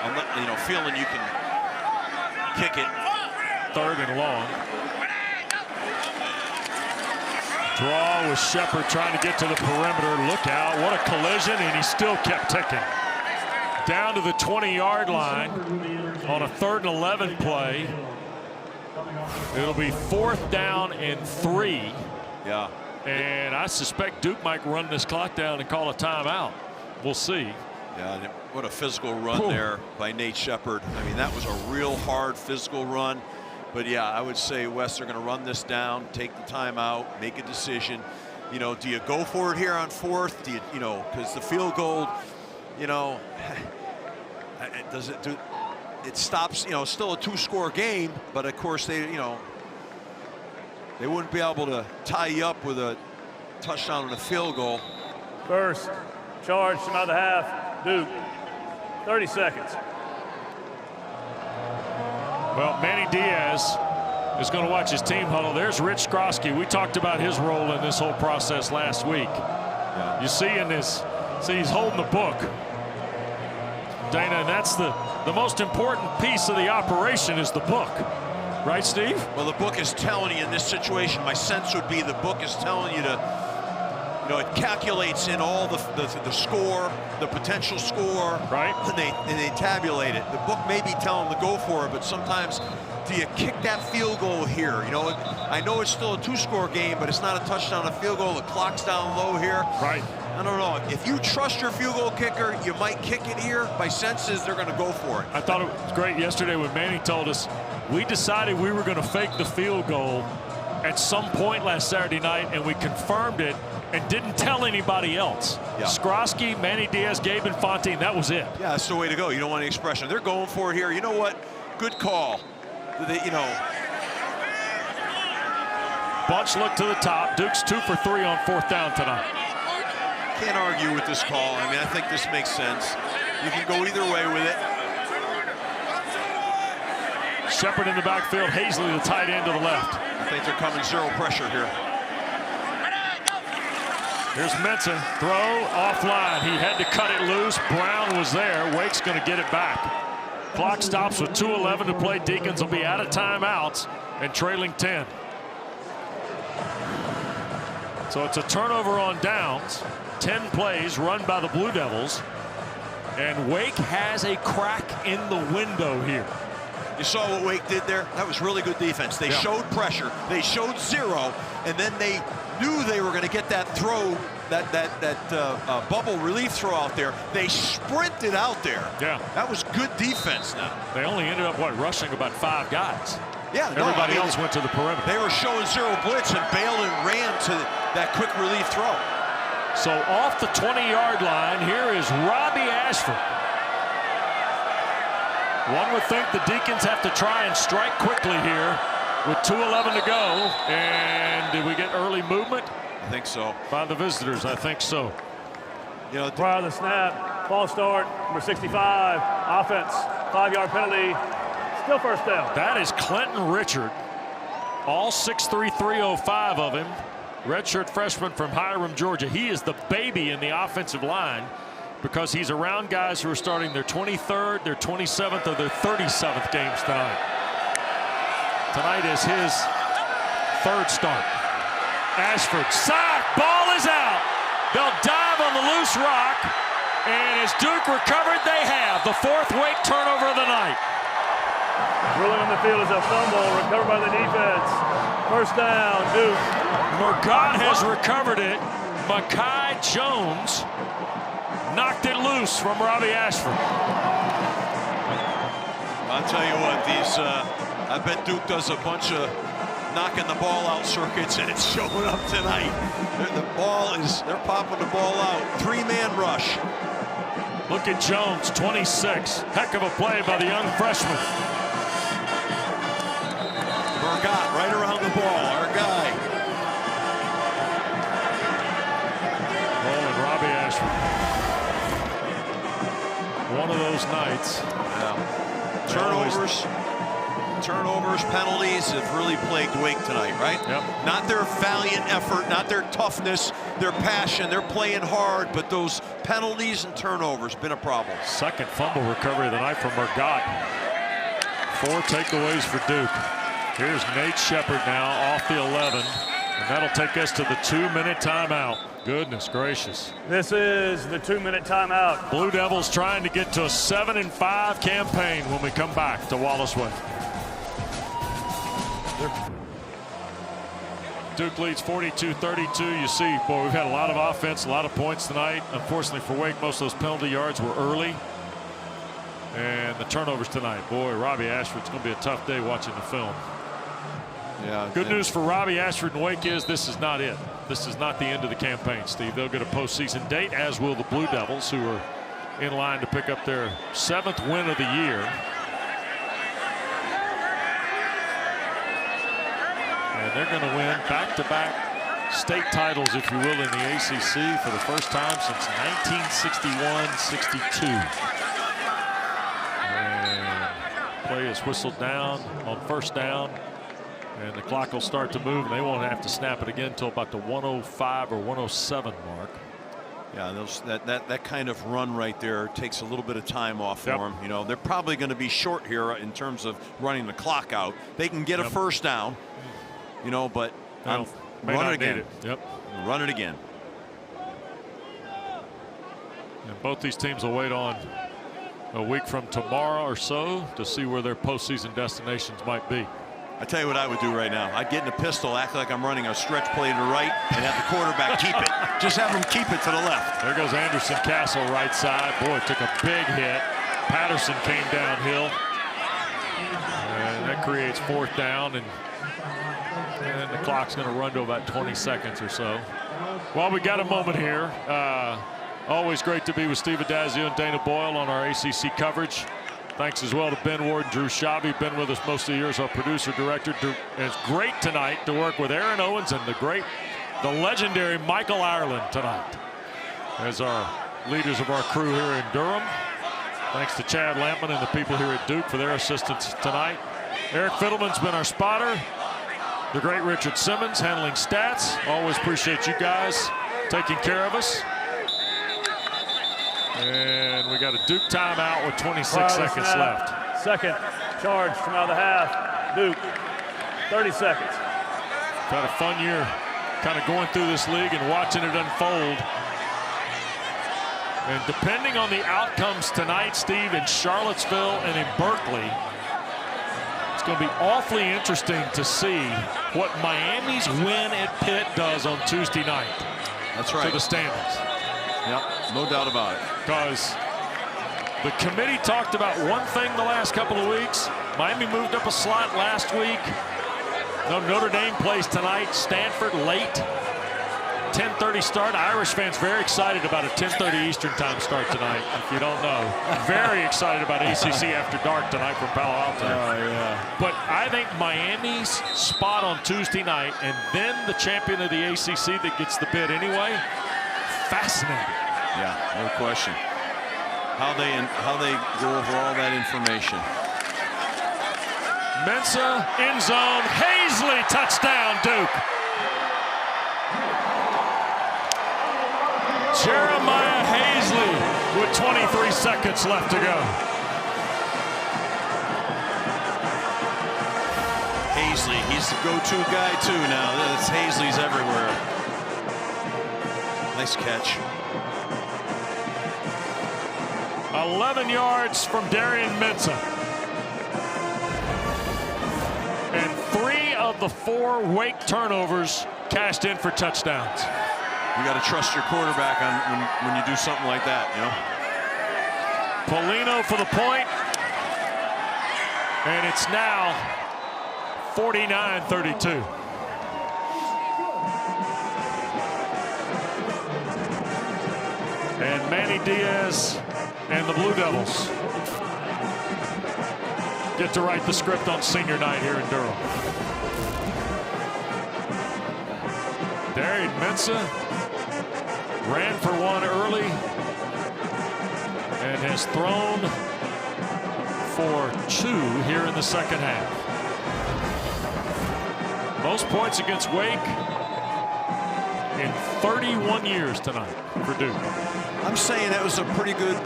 I'm not, feeling you can kick it. 3rd and long. Draw with Shepard trying to get to the perimeter. Look out, what a collision, and he still kept ticking. Down to the 20-yard line on a 3rd and 11 play. It'll be 4th down and 3. Yeah. And I suspect Duke might run this clock down and call a timeout. We'll see. Yeah, what a physical run there by Nate Shepard. I mean, that was a real hard physical run. But yeah, I would say West are going to run this down, take the timeout, make a decision. Do you go for it here on 4th? Do you, because the field goal, does it do? It stops. Still a 2-score game, but of course they wouldn't be able to tie you up with a touchdown and a field goal. First charge from out of the half, Duke. 30 seconds. Well, Manny Diaz is going to watch his team huddle. There's Rich Skrosky. We talked about his role in this whole process last week. Yeah. You see in this, he's holding the book. Dana, and that's the most important piece of the operation is the book. Right, Steve? Well, the book is telling you in this situation, my sense would be the book is telling you to, it calculates in all the score, the potential score. Right. And they tabulate it. The book may be telling them to go for it, but sometimes do you kick that field goal here? I know it's still a 2-score game, but it's not a touchdown, a field goal. The clock's down low here. Right. I don't know. If you trust your field goal kicker, you might kick it here. My sense is they're going to go for it. I thought it was great yesterday when Manny told us we decided we were going to fake the field goal at some point last Saturday night, and we confirmed it and didn't tell anybody else. Yeah. Skrosky, Manny Diaz, Gabe Infante, and that was it. Yeah, that's the way to go. You don't want any expression. They're going for it here. You know what? Good call. Bunch look to the top. Duke's 2 for 3 on 4th down tonight. Can't argue with this call. I mean, I think this makes sense. You can go either way with it. Shepard in the backfield, Hazley the tight end to the left. I think they're coming zero pressure here. Here's Mensah, throw offline. He had to cut it loose. Brown was there. Wake's going to get it back. Clock stops with 2:11 to play. Deacons will be out of timeouts and trailing 10. So it's a turnover on downs. 10 plays run by the Blue Devils. And Wake has a crack in the window here. You saw what Wake did there? That was really good defense. They showed pressure. They showed zero, and then they knew they were going to get that throw, that bubble relief throw out there. They sprinted out there. Yeah. That was good defense now. They only ended up, rushing about 5 guys. Yeah, Everybody else went to the perimeter. They were showing zero blitz, and Balin ran to that quick relief throw. So off the 20-yard line, here is Robbie Ashford. One would think the Deacons have to try and strike quickly here with 2:11 to go. And did we get early movement? I think so. By the visitors, I think so. You know, Prior to the snap, false start, number 65, offense, 5-yard penalty, still first down. That is Clinton Richard. All 6'3", 305 of him. Redshirt freshman from Hiram, Georgia. He is the baby in the offensive line because he's around guys who are starting their 23rd, their 27th, or their 37th games tonight. Tonight is his 3rd start. Ashford, sack, ball is out. They'll dive on the loose rock, and as Duke recovered, they have the 4th Wake turnover of the night. Ruling on the field is a fumble, recovered by the defense. First down, Duke. Murgatt has recovered it. Makai Jones knocked it loose from Robbie Ashford. I'll tell you what, I bet Duke does a bunch of knocking the ball out circuits, and it's showing up tonight. They're popping the ball out. 3-man rush. Look at Jones, 26. Heck of a play by the young freshman. Murgatt right around the ball, our guy. Rolling Robbie Ashford. One of those nights. Yeah. Turnovers, penalties have really plagued Wake tonight, right? Yep. Not their valiant effort, not their toughness, their passion. They're playing hard, but those penalties and turnovers been a problem. Second fumble recovery of the night from Murgatt. 4 takeaways for Duke. Here's Nate Shepard now off the 11, and that'll take us to the 2-minute timeout. Goodness gracious. This is the 2-minute timeout. Blue Devils trying to get to a 7-5 campaign when we come back to Wallace Way. Duke leads 42-32. You see, boy, we've had a lot of offense, a lot of points tonight. Unfortunately for Wake, most of those penalty yards were early. And the turnovers tonight. Boy, Robbie Ashford's going to be a tough day watching the film. Yeah. Good news for Robbie Ashford and Wake is this is not it. This is not the end of the campaign, Steve. They'll get a postseason date, as will the Blue Devils, who are in line to pick up their 7th win of the year. And they're going to win back-to-back state titles, if you will, in the ACC for the first time since 1961-62. And play is whistled down on first down. And the clock will start to move, and they won't have to snap it again until about the 105 or 107 mark. Yeah, that kind of run right there takes a little bit of time off for them. You know, they're probably going to be short here in terms of running the clock out. They can get a first down, you know, but run it again. Run it again. And both these teams will wait on a week from tomorrow or so to see where their postseason destinations might be. I tell you what I would do right now. I'd get in a pistol, act like I'm running a stretch play to the right, and have the quarterback keep it. Just have him keep it to the left. There goes Anderson Castle right side. Boy, took a big hit. Patterson came downhill. And that creates 4th down, and the clock's going to run to about 20 seconds or so. Well, we got a moment here. Always great to be with Steve Adazio and Dana Boyle on our ACC coverage. Thanks as well to Ben Ward and Drew Schaube. Been with us most of the years, our producer director. And it's great tonight to work with Aaron Owens and the legendary Michael Ireland tonight as our leaders of our crew here in Durham. Thanks to Chad Lampman and the people here at Duke for their assistance tonight. Eric Fiddleman's been our spotter. The great Richard Simmons handling stats. Always appreciate you guys taking care of us. And we got a Duke timeout with 26 seconds left. Second charge from out of the half. Duke, 30 seconds. Had a fun year kind of going through this league and watching it unfold. And depending on the outcomes tonight, Steve, in Charlottesville and in Berkeley, it's going to be awfully interesting to see what Miami's win at Pitt does on Tuesday night. That's right. To the standings. Yep, no doubt about it. Because the committee talked about one thing the last couple of weeks. Miami moved up a slot last week. No, Notre Dame plays tonight. Stanford late. 10:30 start. Irish fans very excited about a 10:30 Eastern time start tonight, if you don't know. Very excited about ACC After Dark tonight from Palo Alto. Oh, yeah. But I think Miami's spot on Tuesday night and then the champion of the ACC that gets the bid anyway, fascinating. Yeah, no question. How they go over all that information. Mensah, end zone, Hazley, touchdown, Duke. Jeremiah Hazley with 23 seconds left to go. Hazley, he's the go-to guy too now. That's Hazley's everywhere. Nice catch. 11 yards from Darian Mensah. And 3 of the 4 Wake turnovers cashed in for touchdowns. You got to trust your quarterback on when you do something like that, you know. Polino for the point. And it's now 49-32. And Manny Diaz and the Blue Devils get to write the script on senior night here in Durham. Darian Mensah ran for one early and has thrown for 2 here in the second half. Most points against Wake in 31 years tonight for Duke. I'm saying that was a pretty good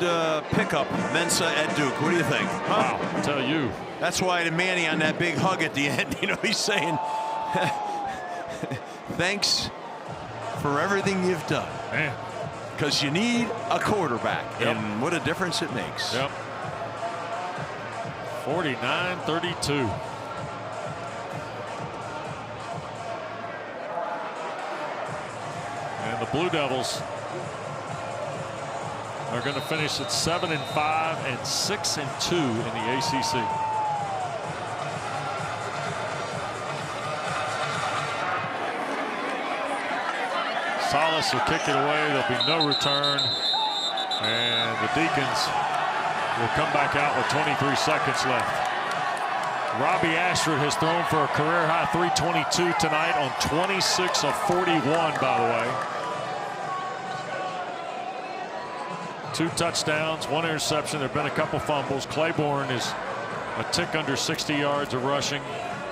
pickup, Mensah at Duke. What do you think? Wow, I'll tell you. That's why to Manny on that big hug at the end, you know, he's saying, thanks for everything you've done. Man. Because you need a quarterback, Yep. and what a difference it makes. Yep. 49-32. And the Blue Devils are going to finish at 7-5 and 6-2 in the ACC. Salas will kick it away. There'll be no return. And the Deacons will come back out with 23 seconds left. Robbie Ashford has thrown for a career-high 322 tonight on 26 of 41, by the way. 2 touchdowns, 1 interception. There have been a couple fumbles. Claiborne is a tick under 60 yards of rushing.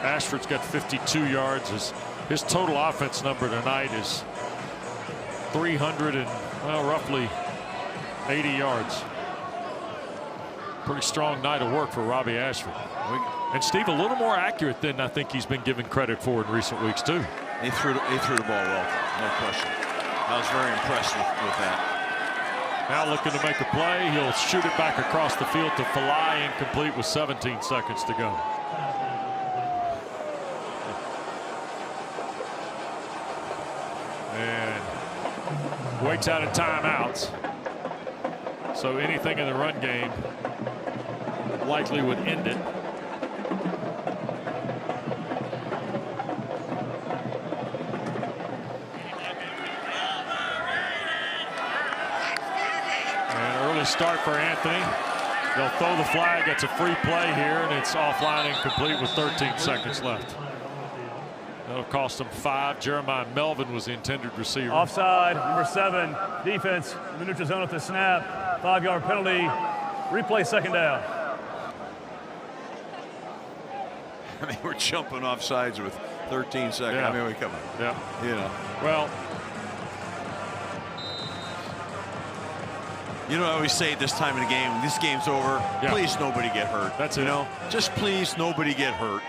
Ashford's got 52 yards. His total offense number tonight is 300 and roughly 80 yards. Pretty strong night of work for Robbie Ashford. And Steve, a little more accurate than I think he's been given credit for in recent weeks too. He threw the ball well, no question. I was very impressed with that. Now looking to make a play. He'll shoot it back across the field to Falai, incomplete with 17 seconds to go. And Wake's out of timeouts. So anything in the run game likely would end it. Start for Anthony. They'll throw the flag. It's a free play here, and it's offline incomplete with 13 seconds left. That'll cost them 5. Jeremiah Melvin was the intended receiver. Offside, number 7, defense in the neutral zone at the snap. 5-yard penalty. Replay, second down. I mean, we're jumping off sides with 13 seconds. Yeah. I mean, come on. Yeah. You know. Well, you know, I always say at this time of the game, when this game's over, yeah, please nobody get hurt. That's it. You know, just please nobody get hurt.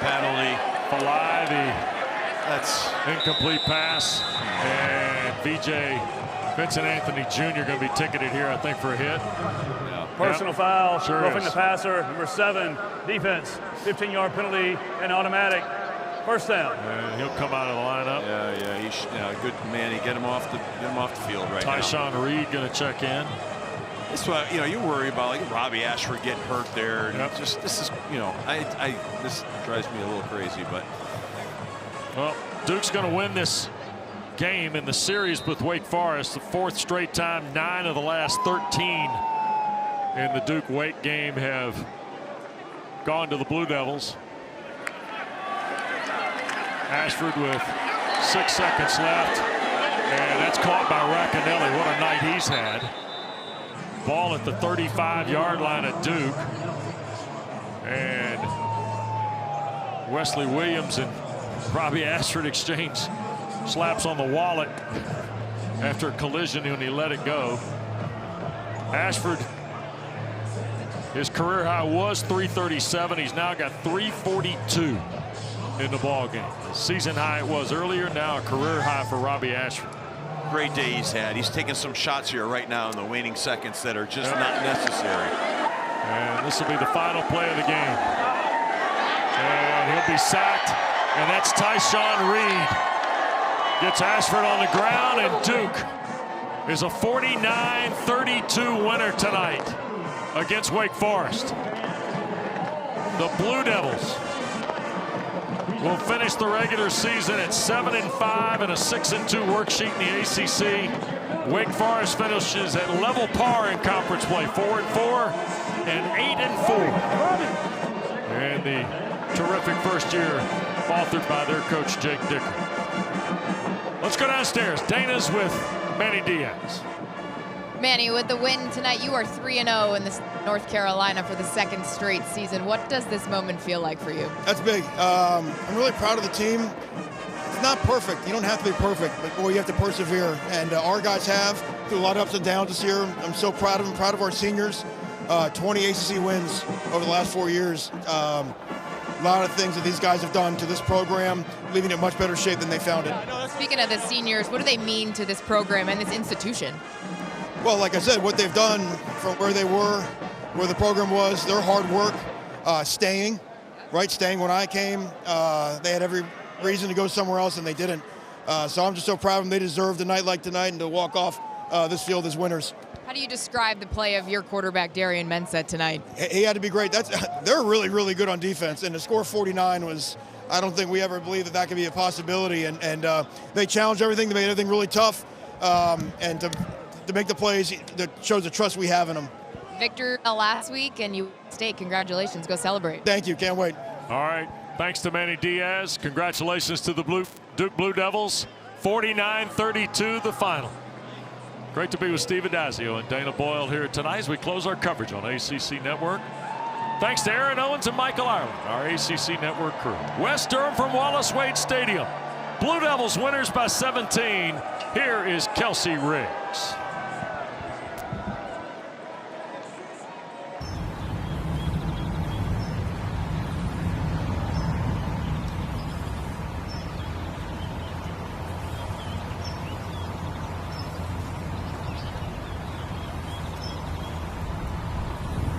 Penalty. Falai, that's incomplete pass, and Vincent Anthony Jr. going to be ticketed here, I think, for a hit. Personal foul, sure roughing is. the passer. Number 7, defense, 15-yard penalty and automatic. First down. And he'll come out of the lineup. Yeah, good man. Get him off the field right now. Tyshawn Reed going to check in. That's what you worry about, like Robbie Ashford getting hurt there. And this is this drives me a little crazy, but well, Duke's going to win this game in the series with Wake Forest, the 4th straight time. 9 of the last 13 in the Duke-Wake game have gone to the Blue Devils. Ashford with 6 seconds left, and that's caught by Racanelli. What a night he's had. Ball at the 35-yard line of Duke, and Wesley Williams and Robbie Ashford exchange slaps on the wallet after a collision when he let it go. Ashford, his career high was 337. He's now got 342 in the ball game. The season high it was earlier, now a career high for Robbie Ashford. great day he's had. He's taking some shots here right now in the waning seconds that are just not necessary. And this will be the final play of the game. And he'll be sacked, and that's Tyshawn Reed. Gets Ashford on the ground, and Duke is a 49-32 winner tonight against Wake Forest. The Blue Devils will finish the regular season at 7-5 and a 6-2 worksheet in the ACC. Wake Forest finishes at level par in conference play, 4-4 and 8-4. And the terrific first year authored by their coach Jake Dicker. Let's go downstairs. Dana's with Manny Diaz. Manny, with the win tonight, you are 3-0 in this North Carolina for the second straight season. What does this moment feel like for you? That's big. I'm really proud of the team. It's not perfect. You don't have to be perfect, but boy, you have to persevere. And our guys have through a lot of ups and downs this year. I'm so proud of them, proud of our seniors. 20 ACC wins over the last 4 years. A lot of things that these guys have done to this program, leaving it in much better shape than they found it. Speaking of the seniors, what do they mean to this program and this institution? Well, like I said, what they've done from where they were, where the program was, their hard work, staying when I came. They had every reason to go somewhere else, and they didn't. So I'm just so proud of them. They deserved a night like tonight and to walk off this field as winners. How do you describe the play of your quarterback, Darian Mensah, tonight? He had to be great. They're really, really good on defense, and to score 49 was, I don't think we ever believed that could be a possibility, and they challenged everything. They made everything really tough, and to make the plays that shows the trust we have in them. Victor last week, and you State, congratulations. Go celebrate. Thank you. Can't wait. All right. Thanks to Manny Diaz. Congratulations to the Duke Blue Devils. 49-32 the final. Great to be with Steve Adazio and Dana Boyle here tonight as we close our coverage on ACC Network. Thanks to Aaron Owens and Michael Ireland, our ACC Network crew. West Durham from Wallace Wade Stadium. Blue Devils winners by 17. Here is Kelsey Riggs.